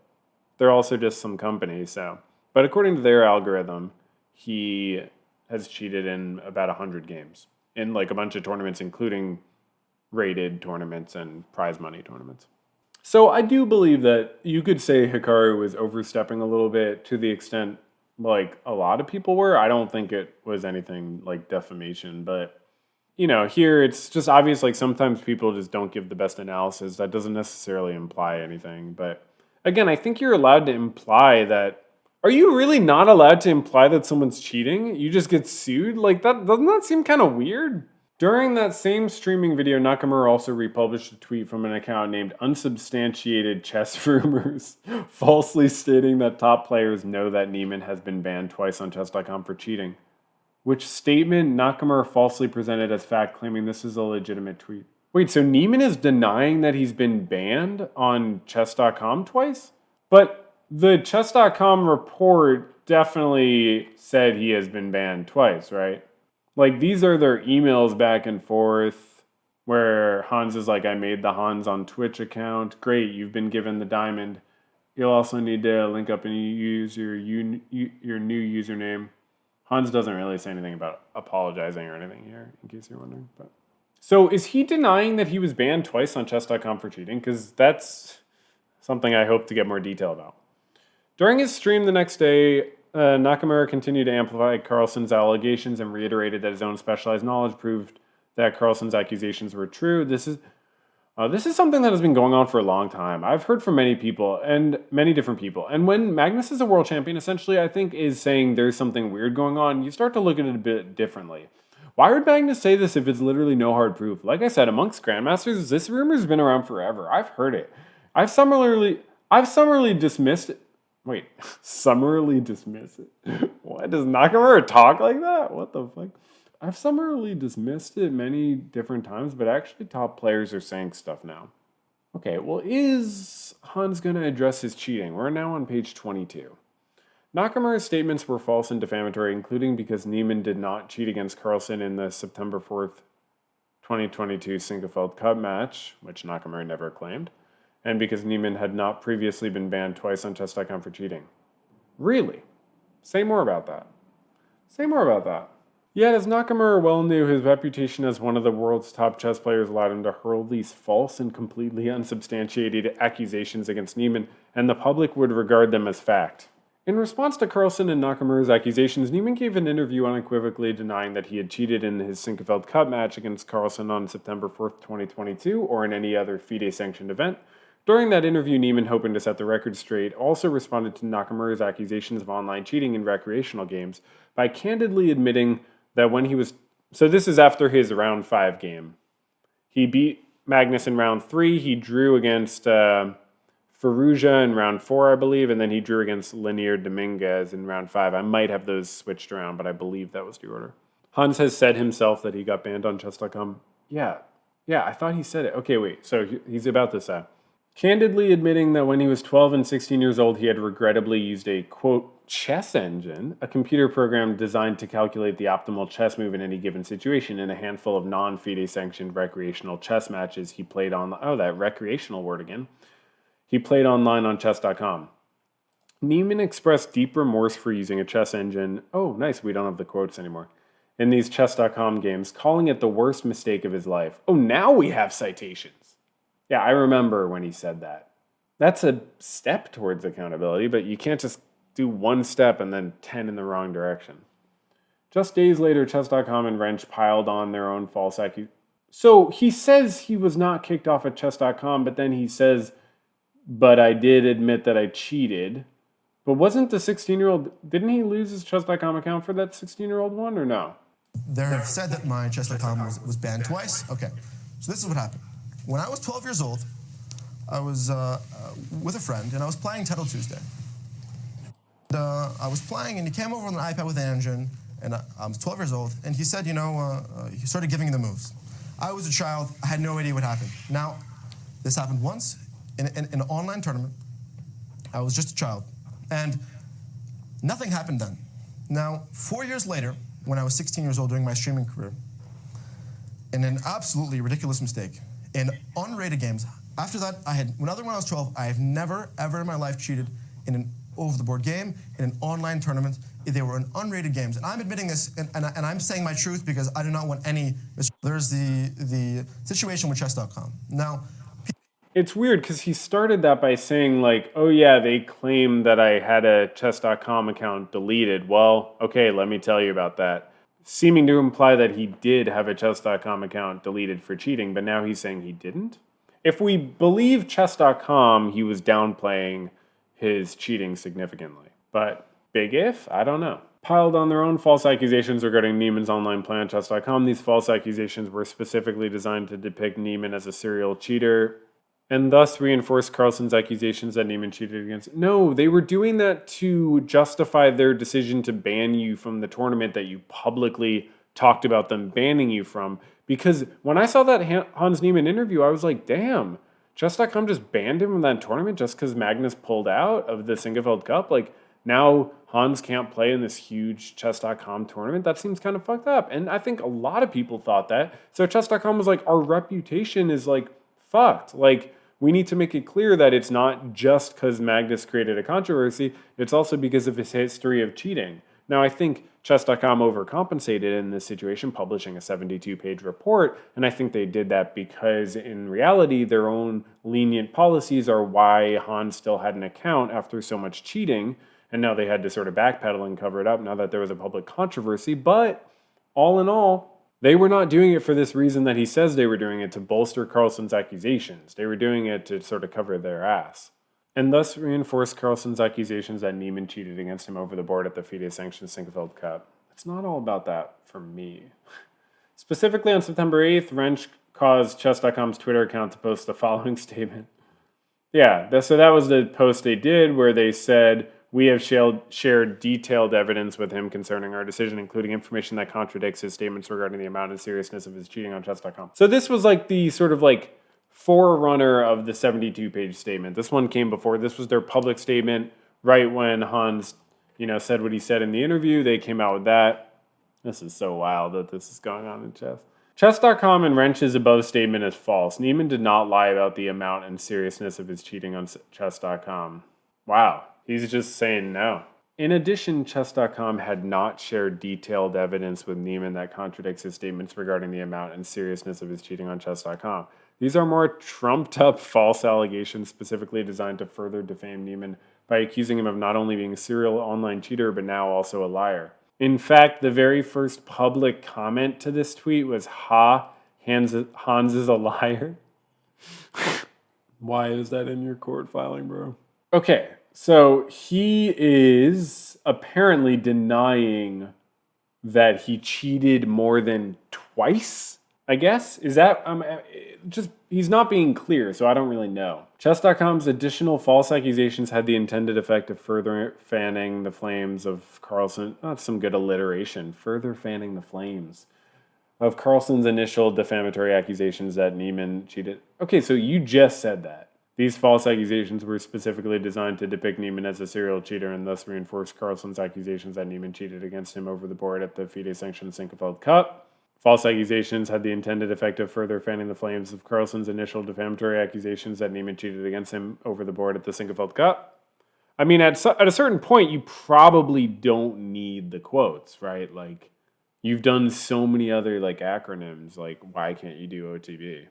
they're also just some company, so. But according to their algorithm, he has cheated in about 100 games in like a bunch of tournaments, including rated tournaments and prize money tournaments. So I do believe that you could say Hikaru was overstepping a little bit to the extent like a lot of people were. I don't think it was anything like defamation, but here it's just obvious, like sometimes people just don't give the best analysis. That doesn't necessarily imply anything. But again, I think you're allowed to imply that. Are you really not allowed to imply that someone's cheating? You just get sued? Like doesn't that seem kind of weird? During that same streaming video, Nakamura also republished a tweet from an account named Unsubstantiated Chess Rumors, falsely stating that top players know that Niemann has been banned twice on chess.com for cheating. Which statement Nakamura falsely presented as fact, claiming this is a legitimate tweet. Wait, so Niemann is denying that he's been banned on chess.com twice? But the chess.com report definitely said he has been banned twice, right? Like, these are their emails back and forth where Hans is like, I made the Hans on Twitch account. Great, you've been given the diamond. You'll also need to link up and use your new username. Hans doesn't really say anything about apologizing or anything here, in case you're wondering. But so is he denying that he was banned twice on chess.com for cheating? Because that's something I hope to get more detail about. During his stream the next day, Nakamura continued to amplify Carlsen's allegations and reiterated that his own specialized knowledge proved that Carlsen's accusations were true. This is something that has been going on for a long time. I've heard from many people and many different people. And when Magnus is a world champion, essentially, I think is saying there's something weird going on, you start to look at it a bit differently. Why would Magnus say this if it's literally no hard proof? Like I said, amongst grandmasters, this rumor's been around forever. I've heard it. I've summarily dismissed it. Wait, summarily dismiss it? What? Does Nakamura talk like that? What the fuck? I've summarily dismissed it many different times, but actually top players are saying stuff now. Okay, well, is Hans going to address his cheating? We're now on page 22. Nakamura's statements were false and defamatory, including because Niemann did not cheat against Carlsen in the September 4th, 2022 Sinquefield Cup match, which Nakamura never claimed, and because Niemann had not previously been banned twice on chess.com for cheating. Really? Say more about that. Yet, as Nakamura well knew, his reputation as one of the world's top chess players allowed him to hurl these false and completely unsubstantiated accusations against Niemann, and the public would regard them as fact. In response to Carlsen and Nakamura's accusations, Niemann gave an interview unequivocally denying that he had cheated in his Sinquefield Cup match against Carlsen on September 4th, 2022, or in any other FIDE-sanctioned event. During that interview, Niemann, hoping to set the record straight, also responded to Nakamura's accusations of online cheating in recreational games by candidly admitting that when he was... So this is after his round 5 game. He beat Magnus in round 3. He drew against Ferrugia in round 4, I believe, and then he drew against Linear Dominguez in round 5. I might have those switched around, but I believe that was the order. Hans has said himself that he got banned on chess.com. Yeah, I thought he said it. Okay, wait, so he's about to say... Candidly admitting that when he was 12 and 16 years old, he had regrettably used a, quote, chess engine, a computer program designed to calculate the optimal chess move in any given situation in a handful of non-FIDE-sanctioned recreational chess matches he played on... Oh, that recreational word again. He played online on chess.com. Niemann expressed deep remorse for using a chess engine. Oh, nice, we don't have the quotes anymore. In these chess.com games, calling it the worst mistake of his life. Oh, now we have citations. Yeah, I remember when he said that. That's a step towards accountability, but you can't just do one step and then 10 in the wrong direction. Just days later, chess.com and Rensch piled on their own false accusations. So he says he was not kicked off at chess.com, but then he says, but I did admit that I cheated. But wasn't the 16-year-old, didn't he lose his chess.com account for that 16-year-old one or no? They have said that my chess.com was banned twice. Okay, so this is what happened. When I was 12 years old, I was with a friend, and I was playing Title Tuesday. I was playing, and he came over on an iPad with an engine, and I was 12 years old, and he said, he started giving me the moves. I was a child. I had no idea what happened. Now, this happened once in an online tournament. I was just a child, and nothing happened then. Now, 4 years later, when I was 16 years old during my streaming career, in an absolutely ridiculous mistake, in unrated games, after that, when I was 12, I have never, ever in my life cheated in an over-the-board game, in an online tournament. They were in unrated games. And I'm admitting this, and I'm saying my truth because I do not want any... There's the situation with chess.com. Now... It's weird because he started that by saying like, oh yeah, they claim that I had a chess.com account deleted. Well, okay, let me tell you about that. Seeming to imply that he did have a chess.com account deleted for cheating, but now he's saying he didn't? If we believe chess.com, he was downplaying his cheating significantly. But big if? I don't know. Piled on their own false accusations regarding Niemann's online play on chess.com, these false accusations were specifically designed to depict Niemann as a serial cheater and thus reinforce Carlsen's accusations that Niemann cheated against. No, they were doing that to justify their decision to ban you from the tournament that you publicly talked about them banning you from. Because when I saw that Hans Niemann interview, I was like, damn, chess.com just banned him from that tournament just because Magnus pulled out of the Sinquefield Cup? Like, now Hans can't play in this huge chess.com tournament? That seems kind of fucked up. And I think a lot of people thought that. So chess.com was like, our reputation is like fucked. Like, we need to make it clear that it's not just because Magnus created a controversy, it's also because of his history of cheating. Now, I think chess.com overcompensated in this situation, publishing a 72-page report, and I think they did that because, in reality, their own lenient policies are why Hans still had an account after so much cheating, and now they had to sort of backpedal and cover it up now that there was a public controversy. But, all in all, they were not doing it for this reason that he says they were doing it, to bolster Carlsen's accusations. They were doing it to sort of cover their ass. And thus reinforce Carlsen's accusations that Niemann cheated against him over the board at the FIDE-sanctioned Sinquefield Cup. It's not all about that for me. Specifically on September 8th, Rensch caused chess.com's Twitter account to post the following statement. Yeah, so that was the post they did where they said, we have shared detailed evidence with him concerning our decision, including information that contradicts his statements regarding the amount and seriousness of his cheating on chess.com. So this was like the sort of like forerunner of the 72-page statement. This one came before. This was their public statement right when Hans, said what he said in the interview. They came out with that. This is so wild that this is going on in chess. Chess.com and Rensch's above statement is false. Niemann did not lie about the amount and seriousness of his cheating on chess.com. Wow. He's just saying no. In addition, chess.com had not shared detailed evidence with Niemann that contradicts his statements regarding the amount and seriousness of his cheating on chess.com. These are more trumped-up false allegations specifically designed to further defame Niemann by accusing him of not only being a serial online cheater, but now also a liar. In fact, the very first public comment to this tweet was, Hans is a liar. Why is that in your court filing, bro? Okay. So he is apparently denying that he cheated more than twice, I guess. Is that he's not being clear, so I don't really know. Chess.com's additional false accusations had the intended effect of further fanning the flames of Carlsen. That's some good alliteration. Further fanning the flames of Carlsen's initial defamatory accusations that Niemann cheated. Okay, so you just said that. These false accusations were specifically designed to depict Niemann as a serial cheater and thus reinforce Carlsen's accusations that Niemann cheated against him over the board at the FIDE-sanctioned Sinquefield Cup. False accusations had the intended effect of further fanning the flames of Carlsen's initial defamatory accusations that Niemann cheated against him over the board at the Sinquefield Cup. I mean, at a certain point, you probably don't need the quotes, right? Like, you've done so many other like acronyms. Like, why can't you do OTB?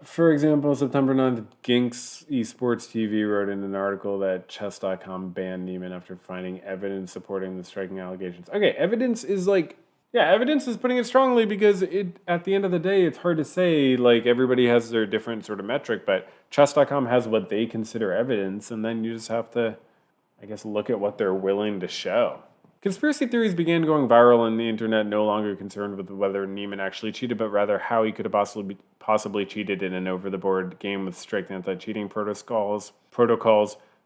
For example, September 9th, Ginks Esports TV wrote in an article that chess.com banned Niemann after finding evidence supporting the striking allegations. Okay, evidence is like, yeah, evidence is putting it strongly because at the end of the day, it's hard to say, like, everybody has their different sort of metric, but chess.com has what they consider evidence, and then you just have to, I guess, look at what they're willing to show. Conspiracy theories began going viral on the internet, no longer concerned with whether Niemann actually cheated, but rather how he could have possibly cheated in an over-the-board game with strict anti-cheating protocols.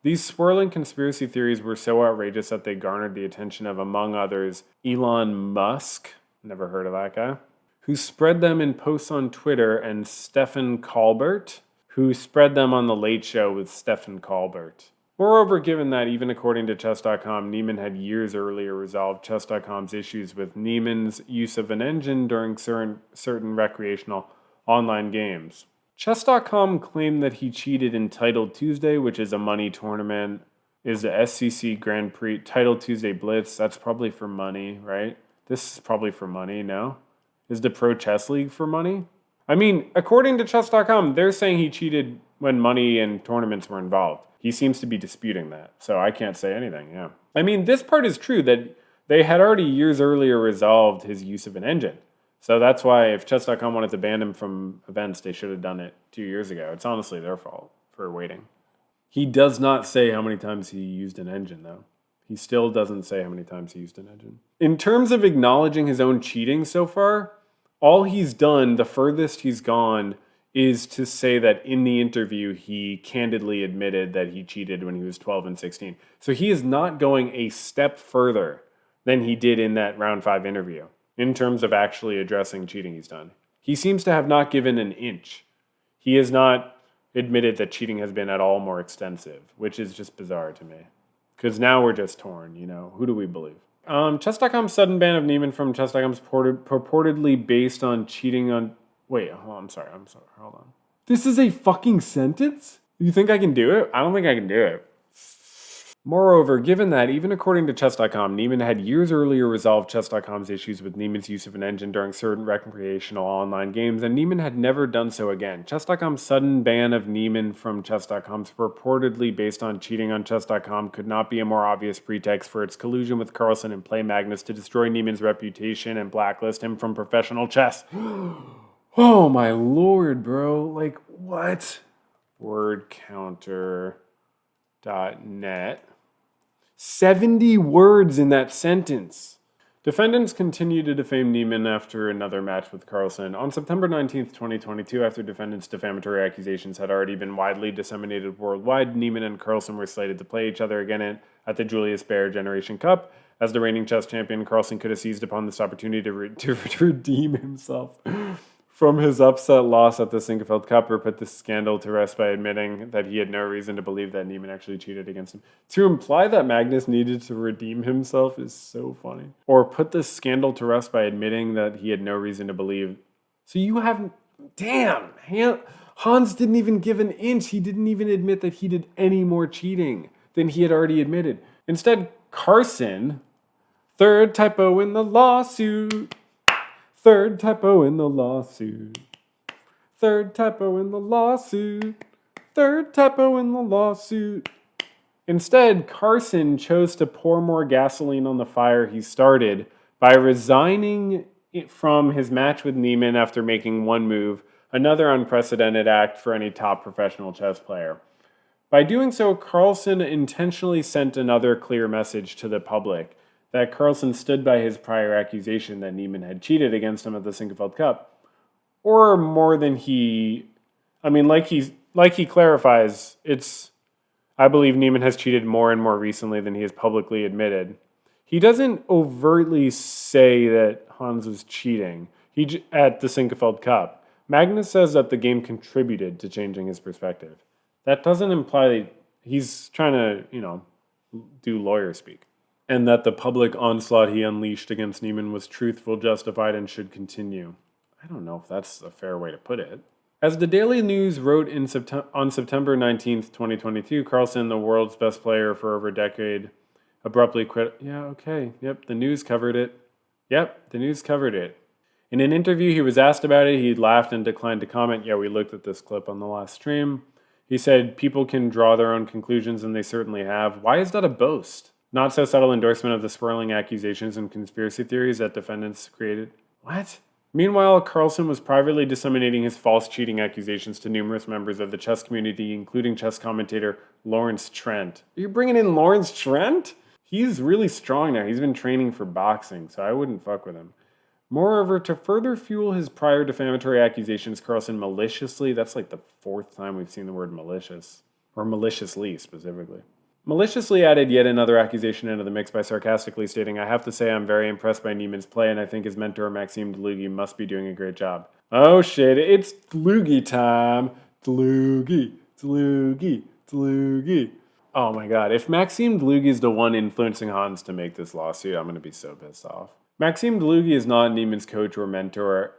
These swirling conspiracy theories were so outrageous that they garnered the attention of, among others, Elon Musk, never heard of that guy, who spread them in posts on Twitter, and Stephen Colbert, who spread them on The Late Show with Stephen Colbert. Moreover, given that, even according to Chess.com, Niemann had years earlier resolved Chess.com's issues with Niemann's use of an engine during certain recreational online games. Chess.com claimed that he cheated in Title Tuesday, which is a money tournament, is the SCC Grand Prix, Title Tuesday Blitz. That's probably for money, right? This is probably for money, no? Is the Pro Chess League for money? I mean, according to Chess.com, they're saying he cheated when money and tournaments were involved. He seems to be disputing that, so I can't say anything, yeah. I mean, this part is true, that they had already years earlier resolved his use of an engine. So that's why if Chess.com wanted to ban him from events, they should have done it 2 years ago. It's honestly their fault for waiting. He does not say how many times he used an engine, though. He still doesn't say how many times he used an engine. In terms of acknowledging his own cheating so far, all he's done, the furthest he's gone, is to say that in the interview, he candidly admitted that he cheated when he was 12 and 16. So he is not going a step further than he did in that round 5 interview in terms of actually addressing cheating he's done. He seems to have not given an inch. He has not admitted that cheating has been at all more extensive, which is just bizarre to me. Because now we're just torn, you know? Who do we believe? Chess.com's sudden ban of Niemann from Chess.com's purportedly based on cheating on... Wait, I'm sorry, hold on. This is a fucking sentence? You think I can do it? I don't think I can do it. Moreover, given that, even according to Chess.com, Niemann had years earlier resolved Chess.com's issues with Niemann's use of an engine during certain recreational online games, and Niemann had never done so again. Chess.com's sudden ban of Niemann from Chess.com's purportedly based on cheating on Chess.com could not be a more obvious pretext for its collusion with Carlsen and Play Magnus to destroy Niemann's reputation and blacklist him from professional chess. Oh my lord, bro. Like, what? Wordcounter.net. 70 words in that sentence. Defendants continue to defame Niemann after another match with Carlsen. On September 19th, 2022, after defendants' defamatory accusations had already been widely disseminated worldwide, Niemann and Carlsen were slated to play each other again at the Julius Baer Generation Cup. As the reigning chess champion, Carlsen could have seized upon this opportunity to redeem himself from his upset loss at the Sinquefield Cup, or put the scandal to rest by admitting that he had no reason to believe that Niemann actually cheated against him. To imply that Magnus needed to redeem himself is so funny. Or put the scandal to rest by admitting that he had no reason to believe. So you haven't... Damn! Hans didn't even give an inch. He didn't even admit that he did any more cheating than he had already admitted. Instead, Carlsen... Third typo in the lawsuit. Third typo in the lawsuit. Third typo in the lawsuit. Third typo in the lawsuit. Instead, Carlsen chose to pour more gasoline on the fire he started by resigning from his match with Niemann after making one move, another unprecedented act for any top professional chess player. By doing so, Carlsen intentionally sent another clear message to the public that Carlsen stood by his prior accusation that Niemann had cheated against him at the Sinquefield Cup. Or more than he... I mean, like he clarifies, I believe Niemann has cheated more and more recently than he has publicly admitted. He doesn't overtly say that Hans was cheating at the Sinquefield Cup. Magnus says that the game contributed to changing his perspective. That doesn't imply that he's trying to, do lawyer speak. And that the public onslaught he unleashed against Niemann was truthful, justified, and should continue. I don't know if that's a fair way to put it. As the Daily News wrote on September 19th, 2022, Carlsen, the world's best player for over a decade, abruptly quit. Yeah, okay. Yep, the news covered it. In an interview, he was asked about it. He laughed and declined to comment. Yeah, we looked at this clip on the last stream. He said, people can draw their own conclusions, and they certainly have. Why is that a boast? Not so subtle endorsement of the swirling accusations and conspiracy theories that defendants created. What? Meanwhile, Carlsen was privately disseminating his false cheating accusations to numerous members of the chess community, including chess commentator Lawrence Trent. Are you bringing in Lawrence Trent? He's really strong now. He's been training for boxing, so I wouldn't fuck with him. Moreover, to further fuel his prior defamatory accusations, Carlsen maliciously, that's like the fourth time we've seen the word malicious, or maliciously specifically, maliciously added yet another accusation into the mix by sarcastically stating, I have to say I'm very impressed by Niemann's play, and I think his mentor Maxime Dlugy must be doing a great job. Oh shit, it's Dlugy time. Dlugy. Oh my god, if Maxime Dlugy is the one influencing Hans to make this lawsuit, I'm going to be so pissed off. Maxime Dlugy is not Niemann's coach or mentor,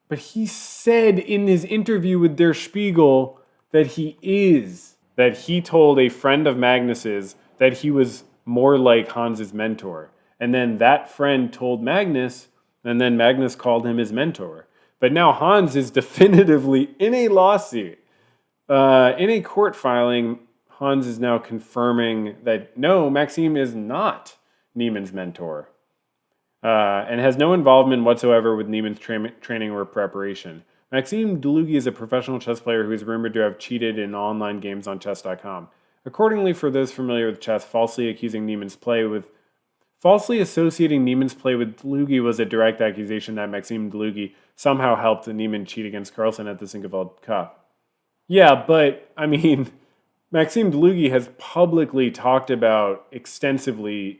but he said in his interview with Der Spiegel that he is. That he told a friend of Magnus's that he was more like Hans's mentor. And then that friend told Magnus, and then Magnus called him his mentor. But now Hans is definitively in a lawsuit. In a court filing, Hans is now confirming that no, Maxime is not Niemann's mentor. And has no involvement whatsoever with Niemann's training or preparation. Maxime Dlugy is a professional chess player who is rumored to have cheated in online games on chess.com. Accordingly, for those familiar with chess, falsely associating Niemann's play with Dlugy was a direct accusation that Maxime Dlugy somehow helped Niemann cheat against Carlsen at the Sinquefield Cup. Yeah, but, I mean, Maxime Dlugy has publicly talked about extensively,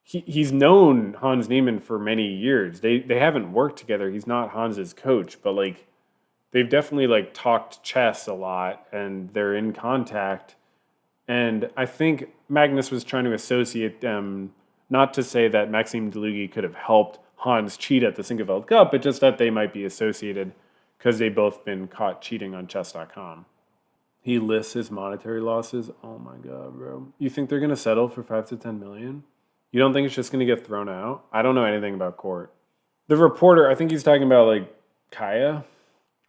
he's known Hans Niemann for many years. They haven't worked together. He's not Hans's coach, but they've definitely talked chess a lot and they're in contact. And I think Magnus was trying to associate them, not to say that Maxime Dlugy could have helped Hans cheat at the Sinquefield Cup, but just that they might be associated because they've both been caught cheating on chess.com. He lists his monetary losses. Oh my god, bro. You think they're going to settle for 5 to 10 million? You don't think it's just going to get thrown out? I don't know anything about court. The reporter, I think he's talking about Kaya.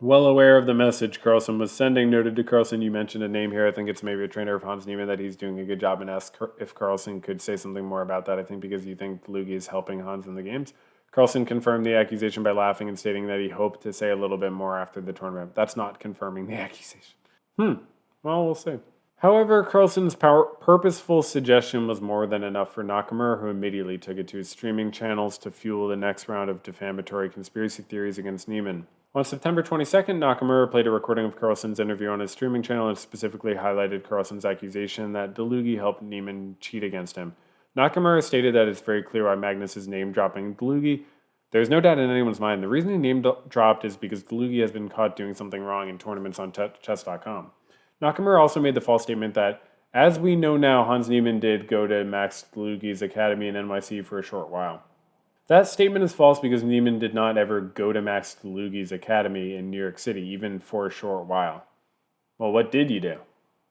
Well aware of the message Carlsen was sending, noted to Carlsen, you mentioned a name here. I think it's maybe a trainer of Hans Niemann that he's doing a good job, and asked if Carlsen could say something more about that. I think because you think Dlugy is helping Hans in the games. Carlsen confirmed the accusation by laughing and stating that he hoped to say a little bit more after the tournament. That's not confirming the accusation. Well, we'll see. However, Carlsen's purposeful suggestion was more than enough for Nakamura, who immediately took it to his streaming channels to fuel the next round of defamatory conspiracy theories against Niemann. On September 22nd, Nakamura played a recording of Carlsen's interview on his streaming channel and specifically highlighted Carlsen's accusation that Dlugy helped Niemann cheat against him. Nakamura stated that it's very clear why Magnus is name-dropping Dlugy. There's no doubt in anyone's mind. The reason he name-dropped is because Dlugy has been caught doing something wrong in tournaments on chess.com. Nakamura also made the false statement that, as we know now, Hans Niemann did go to Max Dlugy's academy in NYC for a short while. That statement is false because Niemann did not ever go to Max Dlugy's academy in New York City, even for a short while. Well, what did you do?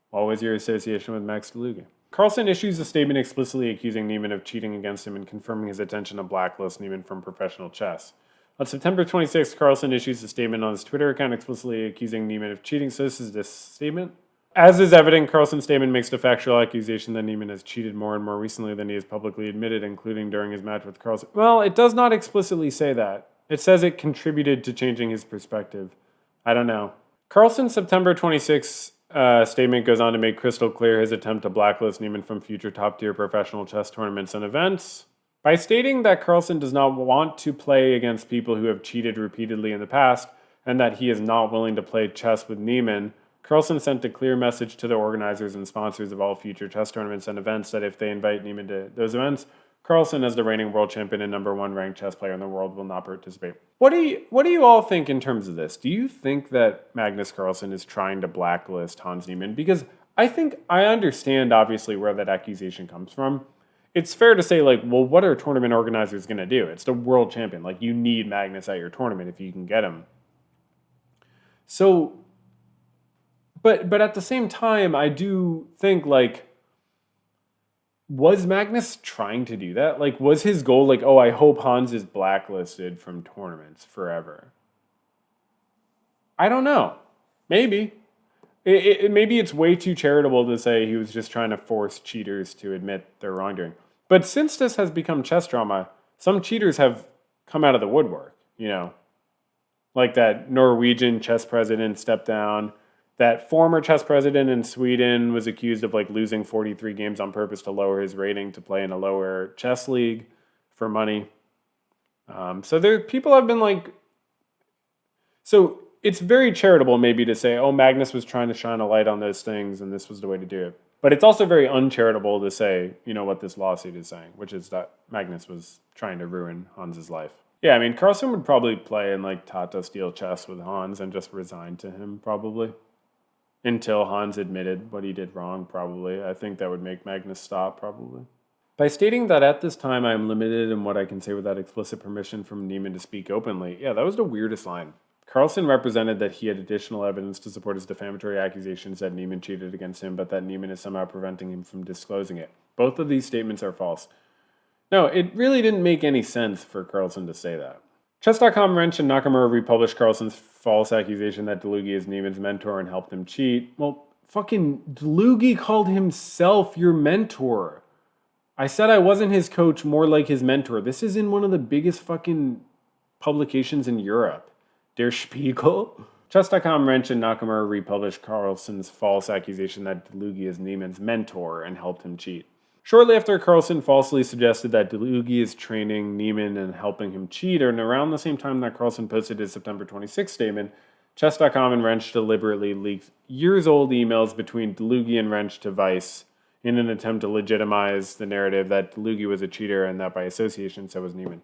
What was your association with Max Dlugy? Carlsen issues a statement explicitly accusing Niemann of cheating against him and confirming his intention to blacklist Niemann from professional chess. On September 26th, Carlsen issues a statement on his Twitter account explicitly accusing Niemann of cheating. So this is this statement. As is evident, Carlsen's statement makes the factual accusation that Niemann has cheated more and more recently than he has publicly admitted, including during his match with Carlsen. Well, it does not explicitly say that. It says it contributed to changing his perspective. I don't know. Carlsen's September 26th statement goes on to make crystal clear his attempt to blacklist Niemann from future top-tier professional chess tournaments and events. By stating that Carlsen does not want to play against people who have cheated repeatedly in the past, and that he is not willing to play chess with Niemann, Carlsen sent a clear message to the organizers and sponsors of all future chess tournaments and events that if they invite Niemann to those events, Carlsen, as the reigning world champion and number one ranked chess player in the world, will not participate. What do you all think in terms of this? Do you think that Magnus Carlsen is trying to blacklist Hans Niemann? Because I understand, obviously, where that accusation comes from. It's fair to say, what are tournament organizers going to do? It's the world champion. You need Magnus at your tournament if you can get him. So, but at the same time, I do think, like, was Magnus trying to do that? Like, was his goal like, oh, I hope Hans is blacklisted from tournaments forever? I don't know. Maybe. Maybe it's way too charitable to say he was just trying to force cheaters to admit their wrongdoing. But since this has become chess drama, some cheaters have come out of the woodwork, you know? Like that Norwegian chess president stepped down. That former chess president in Sweden was accused of like losing 43 games on purpose to lower his rating to play in a lower chess league for money. So there, people have been like, so it's very charitable maybe to say, oh, Magnus was trying to shine a light on those things and this was the way to do it. But it's also very uncharitable to say, you know, what this lawsuit is saying, which is that Magnus was trying to ruin Hans's life. Yeah, I mean, Carlsen would probably play in like Tata steel chess with Hans and just resign to him probably. Until Hans admitted what he did wrong, probably. I think that would make Magnus stop, probably. By stating that at this time I am limited in what I can say without explicit permission from Niemann to speak openly, yeah, that was the weirdest line. Carlsen represented that he had additional evidence to support his defamatory accusations that Niemann cheated against him, but that Niemann is somehow preventing him from disclosing it. Both of these statements are false. No, it really didn't make any sense for Carlsen to say that. Chess.com, Rensch, and Nakamura republished Carlsen's false accusation that Dlugy is Niemann's mentor and helped him cheat. Well, fucking Dlugy called himself your mentor. I said I wasn't his coach, more like his mentor. This is in one of the biggest fucking publications in Europe. Der Spiegel. Chess.com, Rensch, and Nakamura republished Carlsen's false accusation that Dlugy is Niemann's mentor and helped him cheat. Shortly after Carlsen falsely suggested that Dlugy is training Niemann and helping him cheat, and around the same time that Carlsen posted his September 26 statement, Chess.com and Rensch deliberately leaked years-old emails between Dlugy and Rensch to Vice in an attempt to legitimize the narrative that Dlugy was a cheater and that by association so was Niemann.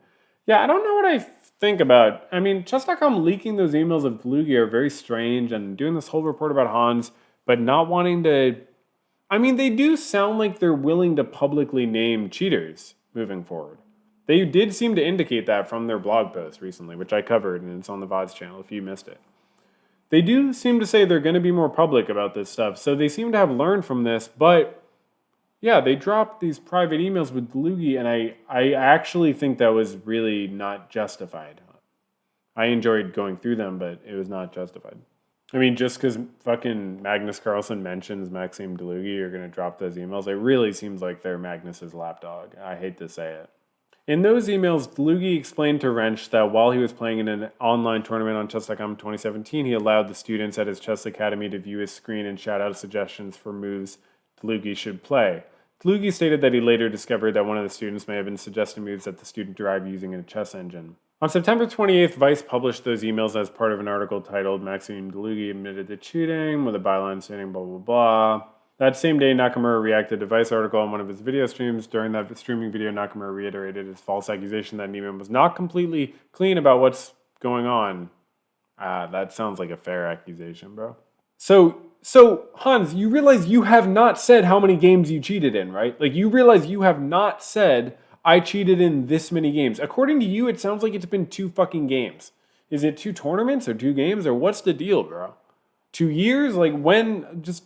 Yeah, I don't know what I think about. I mean, Chess.com leaking those emails of Dlugy are very strange, and doing this whole report about Hans, but not wanting to... I mean, they do sound like they're willing to publicly name cheaters moving forward. They did seem to indicate that from their blog post recently, which I covered, and it's on the VODs channel if you missed it. They do seem to say they're going to be more public about this stuff, so they seem to have learned from this, but yeah, they dropped these private emails with Dlugy, and I actually think that was really not justified. I enjoyed going through them, but it was not justified. I mean, just because fucking Magnus Carlsen mentions Maxime Dlugy, you're going to drop those emails. It really seems like they're Magnus's lapdog. I hate to say it. In those emails, Dlugy explained to Rensch that while he was playing in an online tournament on Chess.com in 2017, he allowed the students at his chess academy to view his screen and shout out suggestions for moves Dlugy should play. Dlugy stated that he later discovered that one of the students may have been suggesting moves that the student derived using a chess engine. On September 28th, Vice published those emails as part of an article titled Maxime Dlugy admitted to cheating, with a byline stating blah, blah, blah. That same day, Nakamura reacted to Vice article on one of his video streams. During that streaming video, Nakamura reiterated his false accusation that Niemann was not completely clean about what's going on. That sounds like a fair accusation, bro. So, Hans, you realize you have not said how many games you cheated in, right? Like, you realize you have not said... I cheated in this many games. According to you, it sounds like it's been 2 fucking games. Is it 2 tournaments or 2 games or what's the deal, bro? 2 years? Like when? Just,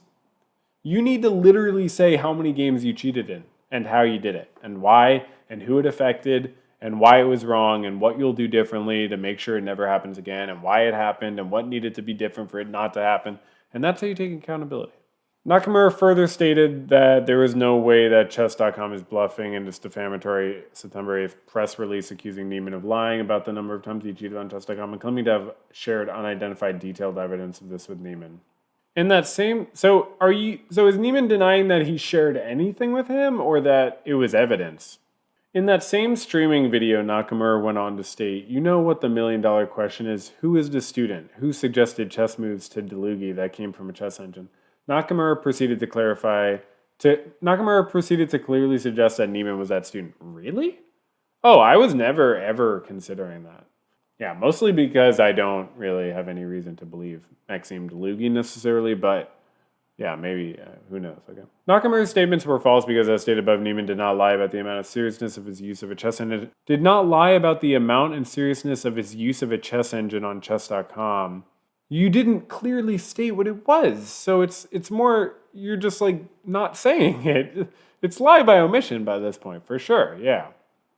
you need to literally say how many games you cheated in and how you did it and why and who it affected and why it was wrong and what you'll do differently to make sure it never happens again and why it happened and what needed to be different for it not to happen. And that's how you take accountability. Nakamura further stated that there was no way that Chess.com is bluffing in its defamatory September 8th press release accusing Niemann of lying about the number of times he cheated on Chess.com and claiming to have shared unidentified detailed evidence of this with Niemann. In that same... So is Niemann denying that he shared anything with him or that it was evidence? In that same streaming video, Nakamura went on to state, you know what the $1 million question is? Who is the student? Who suggested chess moves to Dlugy that came from a chess engine? Nakamura proceeded to clearly suggest that Niemann was that student. Really? Oh, I was never, ever considering that. Yeah, mostly because I don't really have any reason to believe Maxime Dlugy necessarily, but yeah, maybe, who knows, okay. Nakamura's statements were false because, as stated above, Niemann did not lie about the amount of seriousness of his use of a chess engine. Did not lie about the amount and seriousness of his use of a chess engine on chess.com. You didn't clearly state what it was. So it's more, you're just like not saying it. It's lie by omission by this point, for sure. Yeah.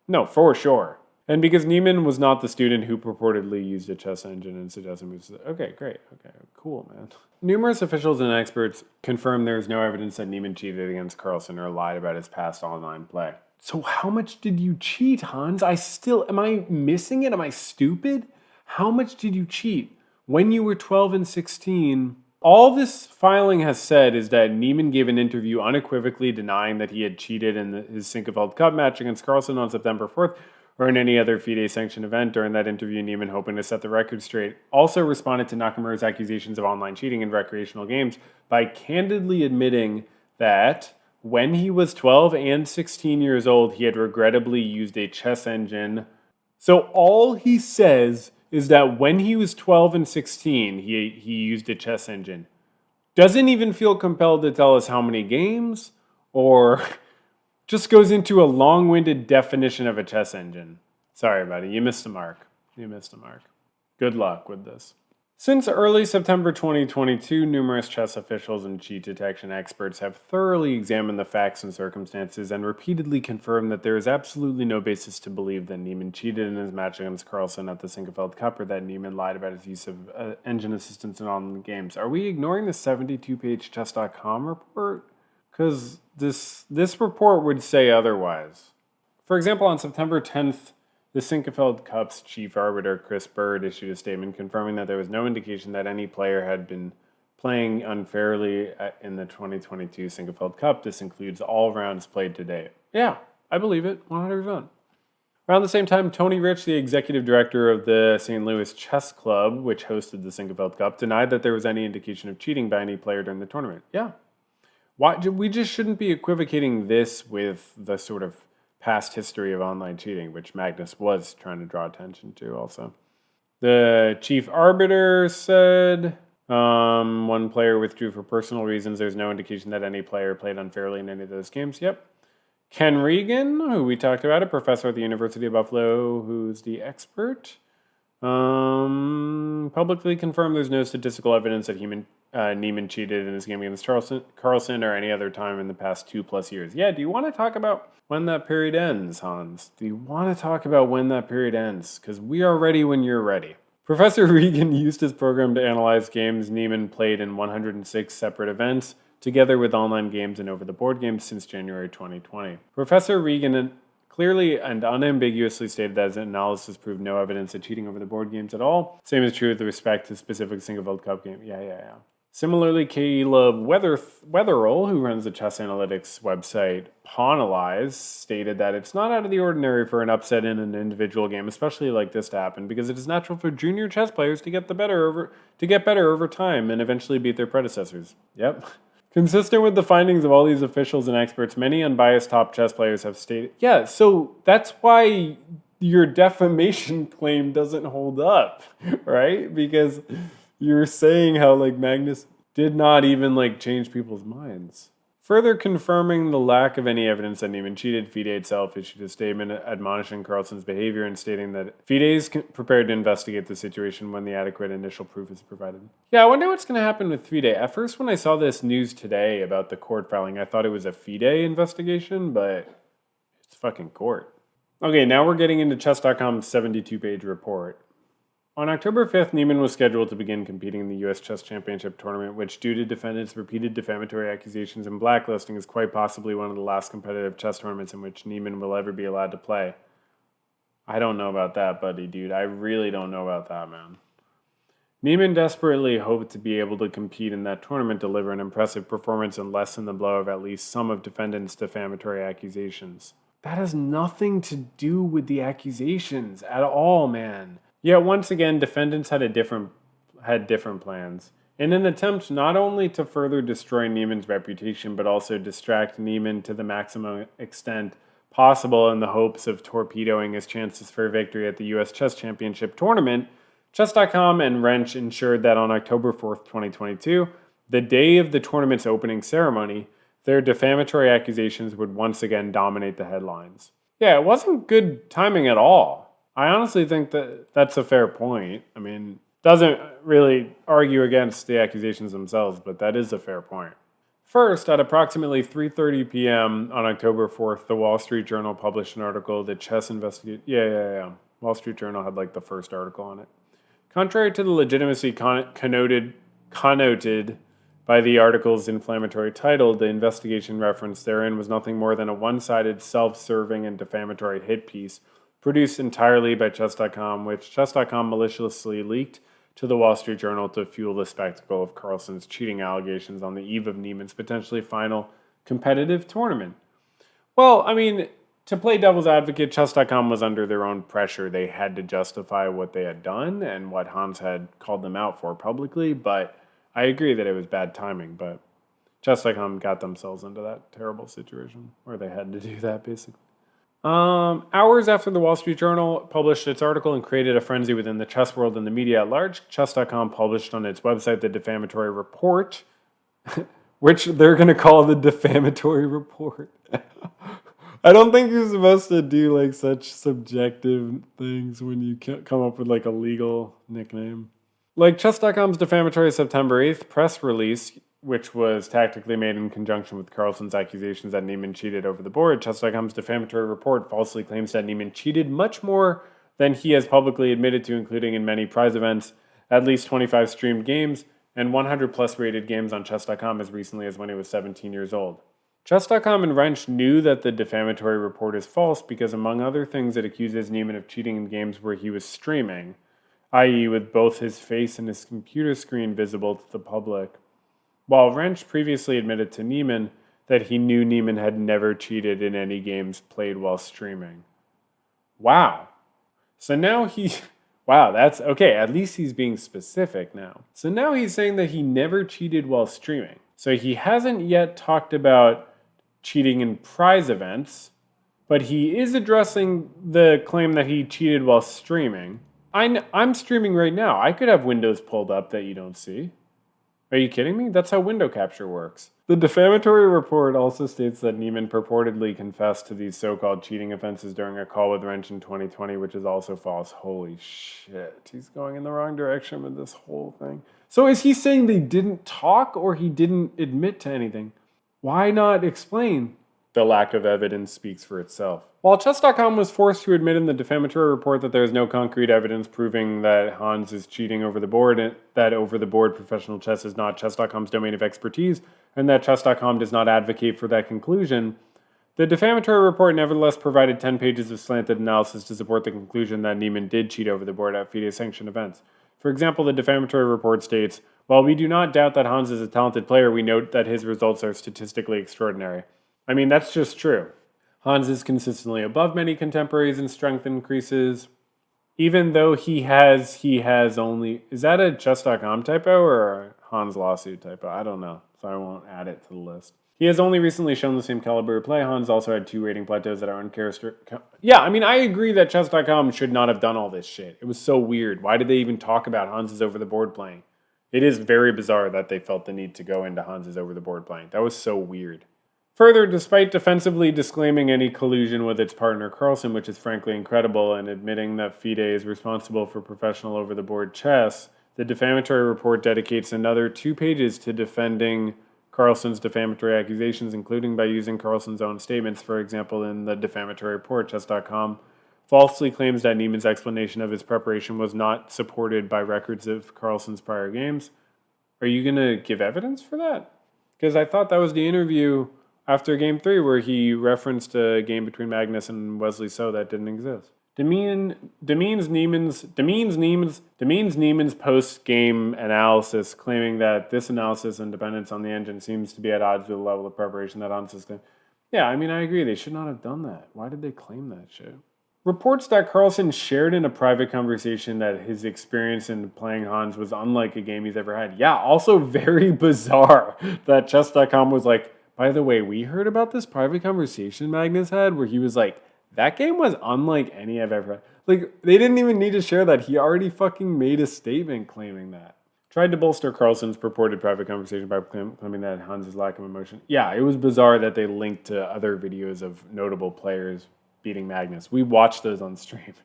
No, for sure. And because Niemann was not the student who purportedly used a chess engine and suggested moves. Okay, great. Okay, cool, man. Numerous officials and experts confirmed there is no evidence that Niemann cheated against Carlsen or lied about his past online play. So how much did you cheat, Hans? Am I missing it? Am I stupid? How much did you cheat? When you were 12 and 16, all this filing has said is that Niemann gave an interview unequivocally denying that he had cheated in his Sinquefield Cup match against Carlsen on September 4th or in any other FIDE-sanctioned event. During that interview, Niemann, hoping to set the record straight, also responded to Nakamura's accusations of online cheating in recreational games by candidly admitting that when he was 12 and 16 years old, he had regrettably used a chess engine. So all he says is that when he was 12 and 16, he used a chess engine. Doesn't even feel compelled to tell us how many games, or just goes into a long-winded definition of a chess engine. Sorry, buddy, you missed the mark. Good luck with this. Since early September 2022, numerous chess officials and cheat detection experts have thoroughly examined the facts and circumstances and repeatedly confirmed that there is absolutely no basis to believe that Niemann cheated in his match against Carlsen at the Sinquefield Cup or that Niemann lied about his use of engine assistance in online games. Are we ignoring the 72-page chess.com report? Because this report would say otherwise. For example, on September 10th, the Sinquefield Cup's chief arbiter, Chris Bird, issued a statement confirming that there was no indication that any player had been playing unfairly in the 2022 Sinquefield Cup. This includes all rounds played to date. Yeah, I believe it, 100%. Around the same time, Tony Rich, the executive director of the St. Louis Chess Club, which hosted the Sinquefield Cup, denied that there was any indication of cheating by any player during the tournament. Yeah. We just shouldn't be equivocating this with the sort of past history of online cheating, which Magnus was trying to draw attention to also. The chief arbiter said one player withdrew for personal reasons. There's no indication that any player played unfairly in any of those games. Yep. Ken Regan, who we talked about, a professor at the University of Buffalo, who's the expert, publicly confirmed there's no statistical evidence that Niemann cheated in his game against Carlsen or any other time in the past 2+ years. Yeah, do you want to talk about when that period ends, Hans? Do you want to talk about when that period ends? Because we are ready when you're ready. Professor Regan used his program to analyze games Niemann played in 106 separate events, together with online games and over-the-board games since January 2020. Professor Regan clearly and unambiguously stated that his analysis proved no evidence of cheating over the board games at all. Same is true with respect to specific Sinquefield Cup game. Yeah. Similarly, Caleb Wetherell, who runs the chess analytics website Pawnalyze, stated that it's not out of the ordinary for an upset in an individual game, especially like this, to happen, because it is natural for junior chess players to get better over time and eventually beat their predecessors. Yep. Consistent with the findings of all these officials and experts, many unbiased top chess players have stated... Yeah, so that's why your defamation claim doesn't hold up, right? Because you're saying how, Magnus did not even, change people's minds. Further confirming the lack of any evidence that Niemann cheated, FIDE itself issued a statement admonishing Carlsen's behavior and stating that FIDE is prepared to investigate the situation when the adequate initial proof is provided. Yeah, I wonder what's going to happen with FIDE. At first, when I saw this news today about the court filing, I thought it was a FIDE investigation, but it's fucking court. Okay, now we're getting into chess.com's 72-page report. On October 5th, Niemann was scheduled to begin competing in the U.S. Chess Championship tournament, which, due to defendants' repeated defamatory accusations and blacklisting, is quite possibly one of the last competitive chess tournaments in which Niemann will ever be allowed to play. I don't know about that, buddy, dude. I really don't know about that, man. Niemann desperately hoped to be able to compete in that tournament, deliver an impressive performance, and lessen the blow of at least some of defendants' defamatory accusations. That has nothing to do with the accusations at all, man. Yet once again, defendants had different plans. In an attempt not only to further destroy Niemann's reputation, but also distract Niemann to the maximum extent possible in the hopes of torpedoing his chances for victory at the U.S. Chess Championship tournament, Chess.com and Rensch ensured that on October 4th, 2022, the day of the tournament's opening ceremony, their defamatory accusations would once again dominate the headlines. Yeah, it wasn't good timing at all. I honestly think that that's a fair point. I mean, Doesn't really argue against the accusations themselves, but that is a fair point. First, at approximately 3:30 p.m. on October 4th, the Wall Street Journal published an article that chess investigate. Yeah. Wall Street Journal had like the first article on it. Contrary to the legitimacy connoted by the article's inflammatory title, the investigation referenced therein was nothing more than a one-sided, self-serving, and defamatory hit piece produced entirely by Chess.com, which Chess.com maliciously leaked to the Wall Street Journal to fuel the spectacle of Carlsen's cheating allegations on the eve of Niemann's potentially final competitive tournament. Well, I mean, to play devil's advocate, Chess.com was under their own pressure. They had to justify what they had done and what Hans had called them out for publicly, but I agree that it was bad timing, but Chess.com got themselves into that terrible situation where they had to do that, basically. Hours after the Wall Street Journal published its article and created a frenzy within the chess world and the media at large, Chess.com published on its website the defamatory report, which they're going to call the defamatory report. I don't think you're supposed to do like such subjective things when you come up with like a legal nickname. Like Chess.com's defamatory September 8th press release, which was tactically made in conjunction with Carlsen's accusations that Niemann cheated over the board, Chess.com's defamatory report falsely claims that Niemann cheated much more than he has publicly admitted to, including in many prize events, at least 25 streamed games, and 100 plus rated games on Chess.com as recently as when he was 17 years old. Chess.com and Rensch knew that the defamatory report is false because, among other things, it accuses Niemann of cheating in games where he was streaming, i.e. with both his face and his computer screen visible to the public. While Rensch previously admitted to Niemann that he knew Niemann had never cheated in any games played while streaming. Wow. So now wow, that's okay. At least he's being specific now. So now he's saying that he never cheated while streaming. So he hasn't yet talked about cheating in prize events, but he is addressing the claim that he cheated while streaming. I'm streaming right now. I could have windows pulled up that you don't see. Are you kidding me? That's how window capture works. The defamatory report also states that Niemann purportedly confessed to these so-called cheating offenses during a call with Rensch in 2020, which is also false. Holy shit. He's going in the wrong direction with this whole thing. So is he saying they didn't talk or he didn't admit to anything? Why not explain? The lack of evidence speaks for itself. While Chess.com was forced to admit in the defamatory report that there is no concrete evidence proving that Hans is cheating over the board, and that over-the-board professional chess is not Chess.com's domain of expertise, and that Chess.com does not advocate for that conclusion, the defamatory report nevertheless provided 10 pages of slanted analysis to support the conclusion that Niemann did cheat over the board at FIDE-sanctioned events. For example, the defamatory report states, "While we do not doubt that Hans is a talented player, we note that his results are statistically extraordinary." I mean, that's just true. Hans is consistently above many contemporaries in strength increases. Even though he has only... Is that a Chess.com typo or a Hans lawsuit typo? I don't know, so I won't add it to the list. He has only recently shown the same caliber of play. Hans also had 2 rating plateaus that are uncharacteristic. Yeah, I mean, I agree that Chess.com should not have done all this shit. It was so weird. Why did they even talk about Hans's over-the-board playing? It is very bizarre that they felt the need to go into Hans's over-the-board playing. That was so weird. Further, despite defensively disclaiming any collusion with its partner Carlsen, which is frankly incredible, and admitting that FIDE is responsible for professional over-the-board chess, the defamatory report dedicates another 2 pages to defending Carlsen's defamatory accusations, including by using Carlsen's own statements. For example, in the defamatory report, Chess.com falsely claims that Niemann's explanation of his preparation was not supported by records of Carlsen's prior games. Are you going to give evidence for that? Because I thought that was the interview after Game 3 where he referenced a game between Magnus and Wesley So that didn't exist. Demeans Niemann's post-game analysis, claiming that this analysis and dependence on the engine seems to be at odds with the level of preparation that Hans is claiming. Yeah, I mean, I agree. They should not have done that. Why did they claim that shit? Reports that Carlsen shared in a private conversation that his experience in playing Hans was unlike a game he's ever had. Yeah, also very bizarre that Chess.com was like, by the way, we heard about this private conversation Magnus had where he was like, that game was unlike any I've ever had. Like, they didn't even need to share that. He already fucking made a statement claiming that. Tried to bolster Carlsen's purported private conversation by claiming that Hans' lack of emotion. Yeah, it was bizarre that they linked to other videos of notable players beating Magnus. We watched those on stream.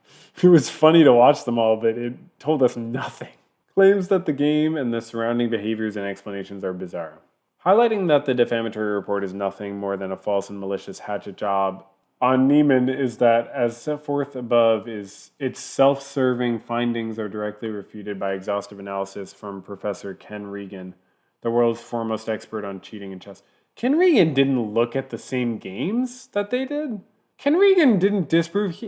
It was funny to watch them all, but it told us nothing. claims that the game and the surrounding behaviors and explanations are bizarre. Highlighting that the defamatory report is nothing more than a false and malicious hatchet job on Niemann is that, as set forth above, its self-serving findings are directly refuted by exhaustive analysis from Professor Ken Regan, the world's foremost expert on cheating in chess. Ken Regan didn't look at the same games that they did. Ken Regan didn't disprove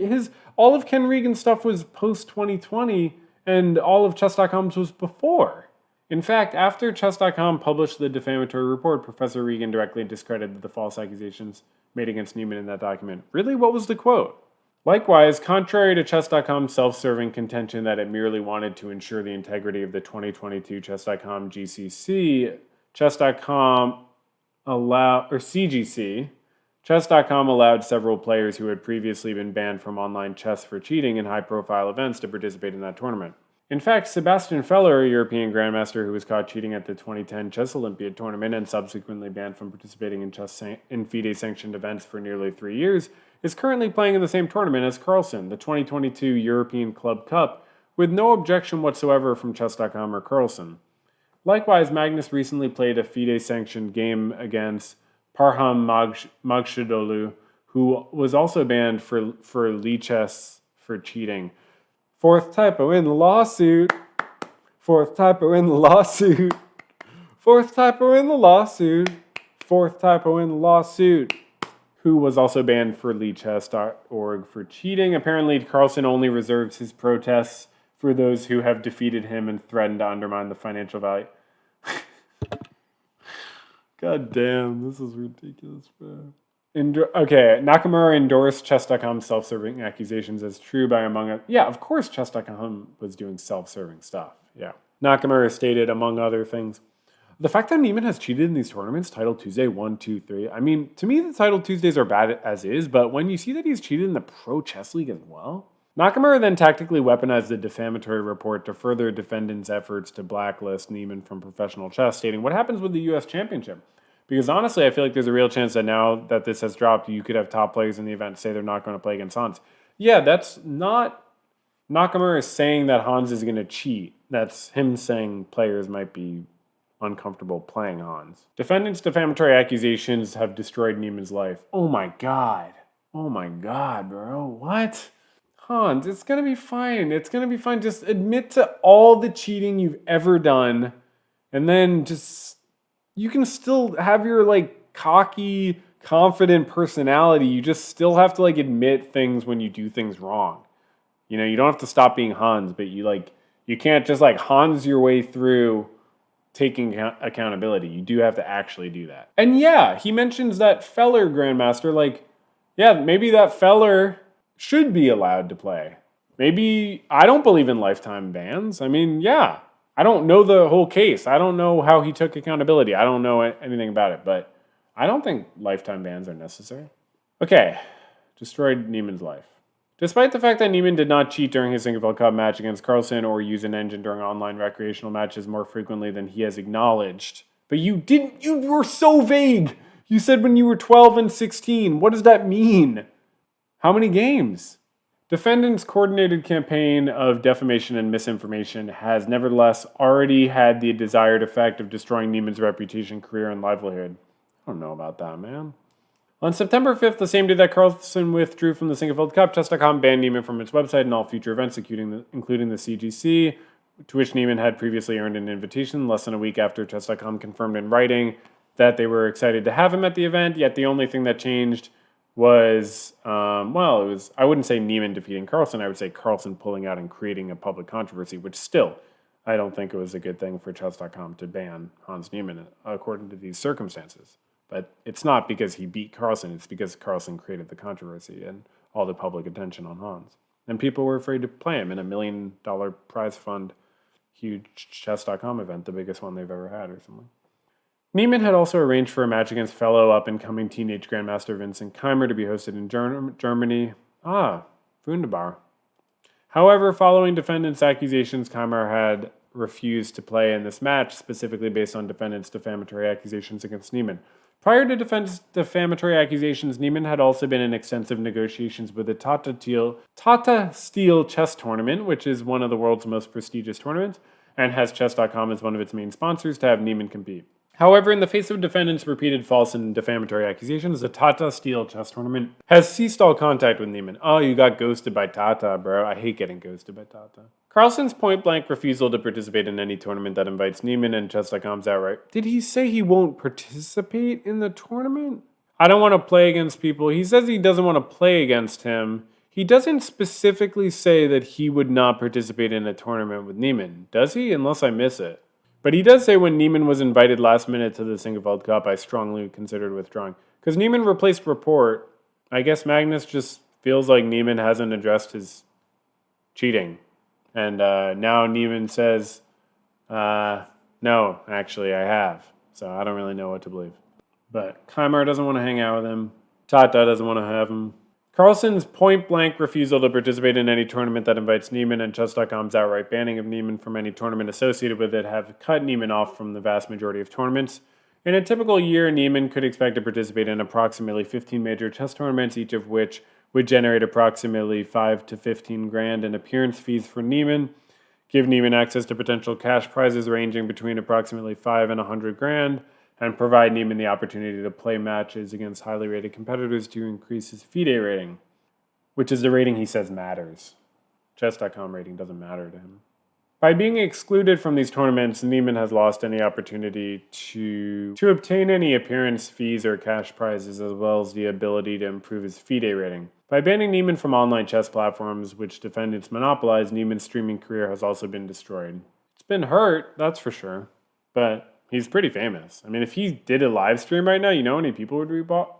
all of Ken Regan's stuff was post 2020, and all of Chess.com's was before. In fact, after Chess.com published the defamatory report, Professor Regan directly discredited the false accusations made against Niemann in that document. Really, what was the quote? Likewise, contrary to Chess.com's self-serving contention that it merely wanted to ensure the integrity of the 2022 Chess.com GCC, CGC, Chess.com allowed several players who had previously been banned from online chess for cheating in high-profile events to participate in that tournament. In fact, Sebastian Feller, a European grandmaster who was caught cheating at the 2010 Chess Olympiad tournament and subsequently banned from participating in FIDE-sanctioned events for nearly 3 years, is currently playing in the same tournament as Carlsen, the 2022 European Club Cup, with no objection whatsoever from Chess.com or Carlsen. Likewise, Magnus recently played a FIDE-sanctioned game against Parham Magshadolu, who was also banned for Lichess for cheating. Fourth typo in the lawsuit. Fourth typo in the lawsuit. Fourth typo in the lawsuit. Fourth typo in the lawsuit. Who was also banned for Lichess.org for cheating. Apparently, Carlsen only reserves his protests for those who have defeated him and threatened to undermine the financial value. God damn, this is ridiculous, bro. Nakamura endorsed Chess.com's self-serving accusations as true by among others. Yeah, of course Chess.com was doing self-serving stuff. Yeah. Nakamura stated, among other things, the fact that Niemann has cheated in these tournaments, Title Tuesday 1, 2, 3, I mean, to me the Title Tuesdays are bad as is, but when you see that he's cheated in the Pro Chess League as well? Nakamura then tactically weaponized the defamatory report to further defendants' efforts to blacklist Niemann from professional chess, stating, what happens with the U.S. Championship? Because honestly, I feel like there's a real chance that now that this has dropped, you could have top players in the event say they're not going to play against Hans. Yeah, that's not Nakamura saying that Hans is going to cheat. That's him saying players might be uncomfortable playing Hans. Defendants' defamatory accusations have destroyed Niemann's life. Oh my god. Oh my god, bro. What? Hans, it's going to be fine. It's going to be fine. Just admit to all the cheating you've ever done, and then you can still have your cocky, confident personality. You just still have to admit things when you do things wrong. You know, you don't have to stop being Hans, but you can't just Hans your way through taking accountability. You do have to actually do that. And yeah, he mentions that Feller grandmaster, maybe that Feller should be allowed to play. Maybe I don't believe in lifetime bans. I mean, yeah. I don't know the whole case. I don't know how he took accountability. I don't know anything about it, but I don't think lifetime bans are necessary. Okay, destroyed Niemann's life. Despite the fact that Niemann did not cheat during his Sinquefield Cup match against Carlsen or use an engine during online recreational matches more frequently than he has acknowledged. But you were so vague. You said when you were 12 and 16. What does that mean? How many games? Defendants' coordinated campaign of defamation and misinformation has nevertheless already had the desired effect of destroying Niemann's reputation, career, and livelihood. I don't know about that, man. On September 5th, the same day that Carlsen withdrew from the Sinquefield Cup, Chess.com banned Niemann from its website and all future events, including the CGC, to which Niemann had previously earned an invitation less than a week after Chess.com confirmed in writing that they were excited to have him at the event, yet the only thing that changed was, I wouldn't say Niemann defeating Carlsen, I would say Carlsen pulling out and creating a public controversy, which still, I don't think it was a good thing for Chess.com to ban Hans Niemann according to these circumstances. But it's not because he beat Carlsen, it's because Carlsen created the controversy and all the public attention on Hans. And people were afraid to play him in $1 million prize fund, huge Chess.com event, the biggest one they've ever had or something. Niemann had also arranged for a match against fellow up-and-coming teenage grandmaster Vincent Keimer to be hosted in Germany. Wunderbar. However, following defendants' accusations, Keimer had refused to play in this match, specifically based on defendants' defamatory accusations against Niemann. Prior to defendants' defamatory accusations, Niemann had also been in extensive negotiations with the Tata Steel Chess Tournament, which is one of the world's most prestigious tournaments, and has Chess.com as one of its main sponsors to have Niemann compete. However, in the face of defendants' repeated false and defamatory accusations, the Tata Steel chess tournament has ceased all contact with Niemann. Oh, you got ghosted by Tata, bro. I hate getting ghosted by Tata. Carlsen's point-blank refusal to participate in any tournament that invites Niemann and Chess.com's outright. Did he say he won't participate in the tournament? I don't want to play against people. He says he doesn't want to play against him. He doesn't specifically say that he would not participate in a tournament with Niemann, does he? Unless I miss it. But he does say when Niemann was invited last minute to the Sinquefield Cup, I strongly considered withdrawing. Because Niemann replaced Report. I guess Magnus just feels like Niemann hasn't addressed his cheating. And now Niemann says, no, actually I have. So I don't really know what to believe. But Kymar doesn't want to hang out with him. Tata doesn't want to have him. Carlsen's point-blank refusal to participate in any tournament that invites Niemann and Chess.com's outright banning of Niemann from any tournament associated with it have cut Niemann off from the vast majority of tournaments. In a typical year, Niemann could expect to participate in approximately 15 major chess tournaments, each of which would generate approximately 5 to 15 grand in appearance fees for Niemann, give Niemann access to potential cash prizes ranging between approximately 5 and 100 grand, and provide Niemann the opportunity to play matches against highly rated competitors to increase his FIDE rating, which is the rating he says matters. Chess.com rating doesn't matter to him. By being excluded from these tournaments, Niemann has lost any opportunity to obtain any appearance fees or cash prizes, as well as the ability to improve his FIDE rating. By banning Niemann from online chess platforms, which defendants monopolize, Niemann's streaming career has also been destroyed. It's been hurt, that's for sure, but he's pretty famous. I mean, if he did a live stream right now, you know how many people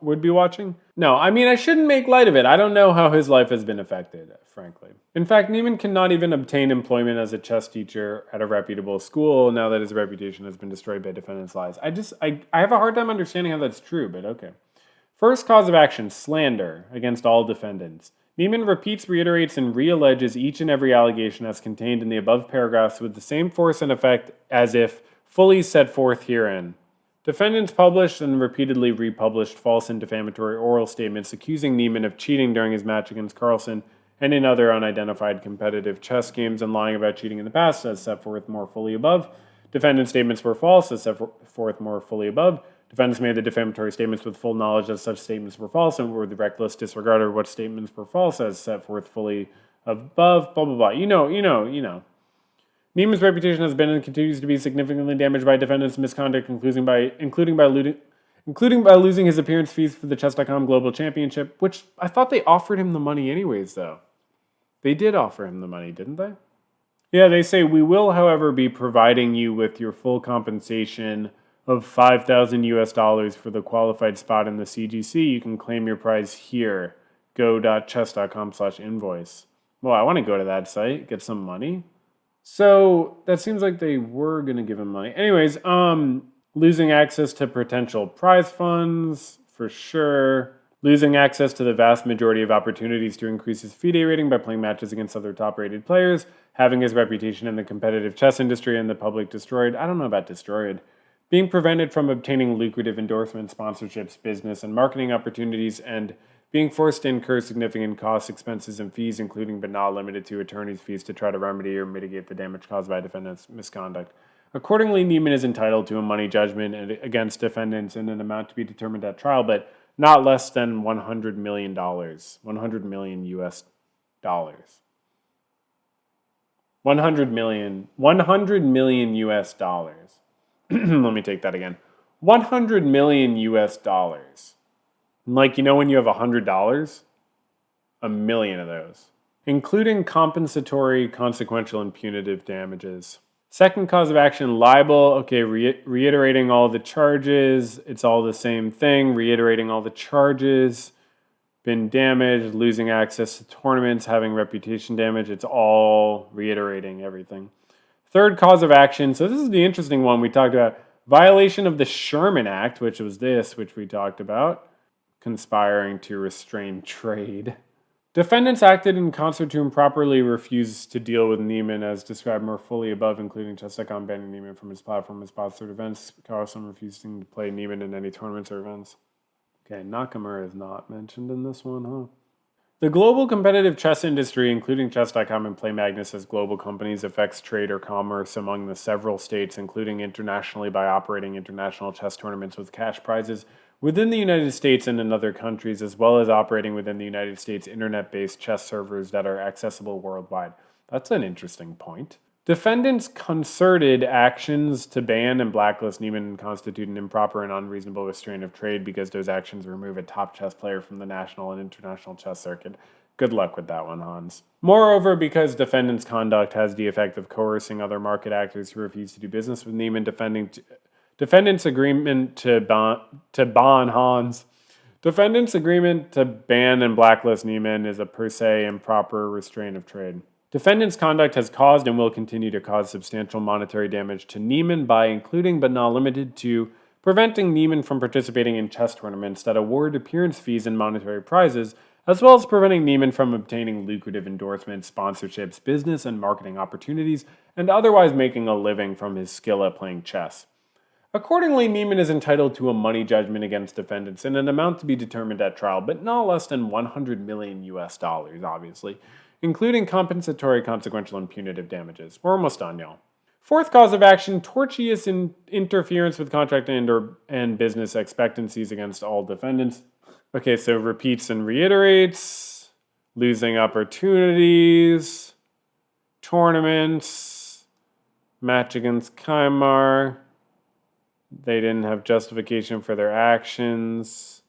would be watching? No, I mean, I shouldn't make light of it. I don't know how his life has been affected, frankly. In fact, Niemann cannot even obtain employment as a chess teacher at a reputable school now that his reputation has been destroyed by defendants' lies. I have a hard time understanding how that's true, but okay. First cause of action, slander against all defendants. Niemann repeats, reiterates, and realleges each and every allegation as contained in the above paragraphs with the same force and effect as if fully set forth herein. Defendants published and repeatedly republished false and defamatory oral statements accusing Niemann of cheating during his match against Carlsen and in other unidentified competitive chess games and lying about cheating in the past, as set forth more fully above. Defendant statements were false, as set forth more fully above. Defendants made the defamatory statements with full knowledge that such statements were false and were the reckless disregard of what statements were false, as set forth fully above, blah, blah, blah. You know. Niemann's reputation has been and continues to be significantly damaged by defendants' misconduct, including by losing his appearance fees for the Chess.com Global Championship, which I thought they offered him the money anyways, though. They did offer him the money, didn't they? Yeah, they say, we will, however, be providing you with your full compensation of $5,000 for the qualified spot in the CGC. You can claim your prize here. Go.chess.com/invoice. Well, I want to go to that site, get some money. So that seems like they were going to give him money. Anyways, losing access to potential prize funds, for sure. Losing access to the vast majority of opportunities to increase his FIDE rating by playing matches against other top-rated players. Having his reputation in the competitive chess industry and the public destroyed. I don't know about destroyed. Being prevented from obtaining lucrative endorsements, sponsorships, business, and marketing opportunities, and being forced to incur significant costs, expenses, and fees, including but not limited to attorney's fees, to try to remedy or mitigate the damage caused by defendants' misconduct. Accordingly, Niemann is entitled to a money judgment against defendants in an amount to be determined at trial, but not less than $100 million. 100 million US dollars. 100 million US dollars. Let me take that again. 100 million US dollars. Like, you know when you have $100? $1 million of those. Including compensatory, consequential, and punitive damages. Second cause of action, libel. Okay, reiterating all the charges. It's all the same thing. Reiterating all the charges. Been damaged. Losing access to tournaments. Having reputation damage. It's all reiterating everything. Third cause of action. So this is the interesting one we talked about. Violation of the Sherman Act, which we talked about. Conspiring to restrain trade. Defendants acted in concert to improperly refuse to deal with Niemann as described more fully above, including Chess.com banning Niemann from his platform and sponsored events. Carlsen refusing to play Niemann in any tournaments or events. Okay, Nakamura is not mentioned in this one, huh? The global competitive chess industry, including chess.com and Play Magnus as global companies, affects trade or commerce among the several states, including internationally by operating international chess tournaments with cash prizes within the United States and in other countries, as well as operating within the United States internet-based chess servers that are accessible worldwide. That's an interesting point. Defendants' concerted actions to ban and blacklist Niemann constitute an improper and unreasonable restraint of trade because those actions remove a top chess player from the national and international chess circuit. Good luck with that one, Hans. Moreover, because defendants' conduct has the effect of coercing other market actors who refuse to do business with Niemann, defendants' agreement to ban Hans. Defendants' agreement to ban and blacklist Niemann is a per se improper restraint of trade. Defendants' conduct has caused and will continue to cause substantial monetary damage to Niemann by including but not limited to preventing Niemann from participating in chess tournaments that award appearance fees and monetary prizes, as well as preventing Niemann from obtaining lucrative endorsements, sponsorships, business and marketing opportunities, and otherwise making a living from his skill at playing chess. Accordingly, Niemann is entitled to a money judgment against defendants in an amount to be determined at trial, but not less than $100 million, obviously, including compensatory, consequential, and punitive damages. We're almost done, y'all. Fourth cause of action, tortious interference with contract and business expectancies against all defendants. Okay, so repeats and reiterates, losing opportunities, tournaments, match against Kaimar. They didn't have justification for their actions.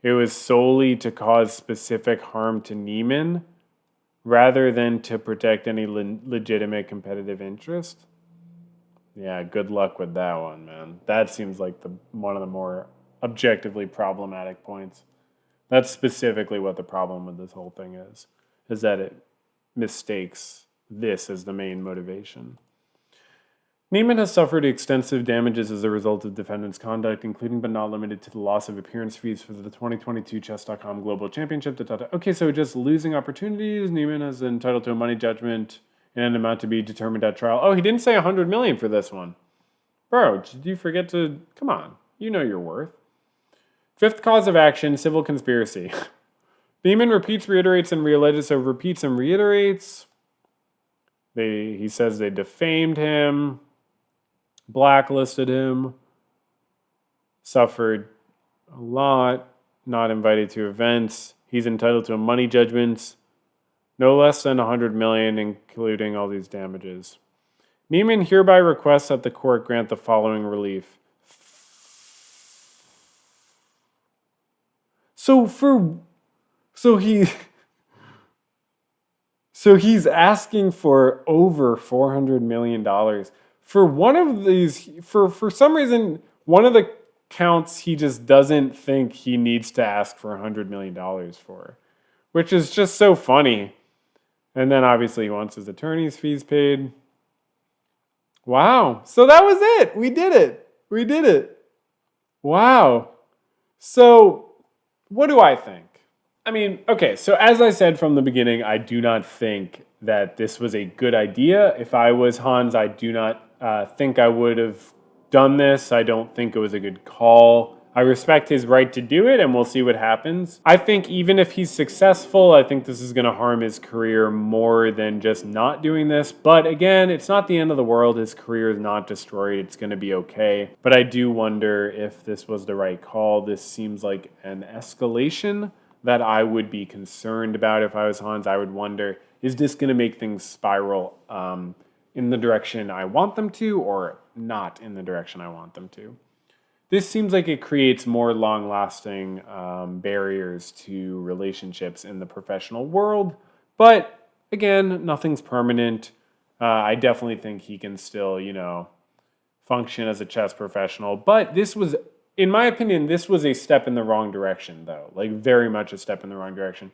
It was solely to cause specific harm to Niemann, rather than to protect any legitimate competitive interest. Yeah, good luck with that one, man. That seems like one of the more objectively problematic points. That's specifically what the problem with this whole thing is that it mistakes this as the main motivation. Niemann has suffered extensive damages as a result of defendants' conduct, including but not limited to the loss of appearance fees for the 2022 Chess.com Global Championship. Okay, so just losing opportunities. Niemann is entitled to a money judgment in an amount to be determined at trial. Oh, he didn't say $100 million for this one. Bro, did you forget to... Come on, you know your worth. Fifth cause of action, civil conspiracy. Niemann repeats, reiterates, and reiterates. So repeats and reiterates. He says they defamed him, blacklisted him, suffered a lot, not invited to events. He's entitled to a money judgment, no less than $100 million, including all these damages. Niemann hereby requests that the court grant the following relief. So he's asking for over $400 million. For one of these, for some reason, one of the counts he just doesn't think he needs to ask for $100 million for, which is just so funny. And then obviously he wants his attorney's fees paid. Wow. So that was it. We did it. Wow. So what do I think? I mean, okay, so as I said from the beginning, I do not think that this was a good idea. If I was Hans, I do not think I would have done this. I don't think it was a good call. I respect his right to do it, and we'll see what happens. I think even if he's successful, I think this is going to harm his career more than just not doing this. But again, it's not the end of the world. His career is not destroyed. It's going to be okay. But I do wonder if this was the right call. This seems like an escalation that I would be concerned about if I was Hans. I would wonder, is this going to make things spiral in the direction I want them to, or not in the direction I want them to? This seems like it creates more long-lasting barriers to relationships in the professional world. But again, nothing's permanent. I definitely think he can still, function as a chess professional. But this was, in my opinion, this was a step in the wrong direction, though. Like, very much a step in the wrong direction.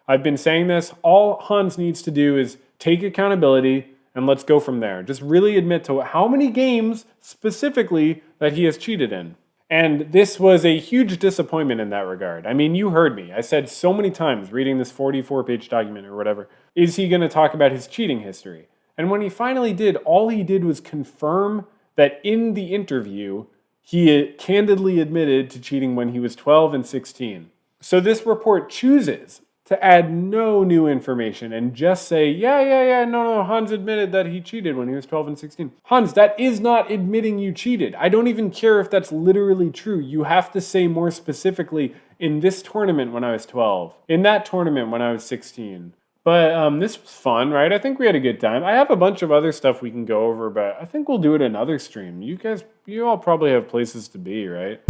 I've been saying this. All Hans needs to do is take accountability, and let's go from there. Just really admit to how many games, specifically, that he has cheated in. And this was a huge disappointment in that regard. I mean, you heard me. I said so many times, reading this 44-page document or whatever, is he going to talk about his cheating history? And when he finally did, all he did was confirm that in the interview, he candidly admitted to cheating when he was 12 and 16. So this report chooses to add no new information and just say, yeah, no, Hans admitted that he cheated when he was 12 and 16. Hans, that is not admitting you cheated. I don't even care if that's literally true. You have to say more specifically, in this tournament when I was 12, in that tournament when I was 16. But this was fun, right? I think we had a good time. I have a bunch of other stuff we can go over, but I think we'll do it another stream. You all probably have places to be, right?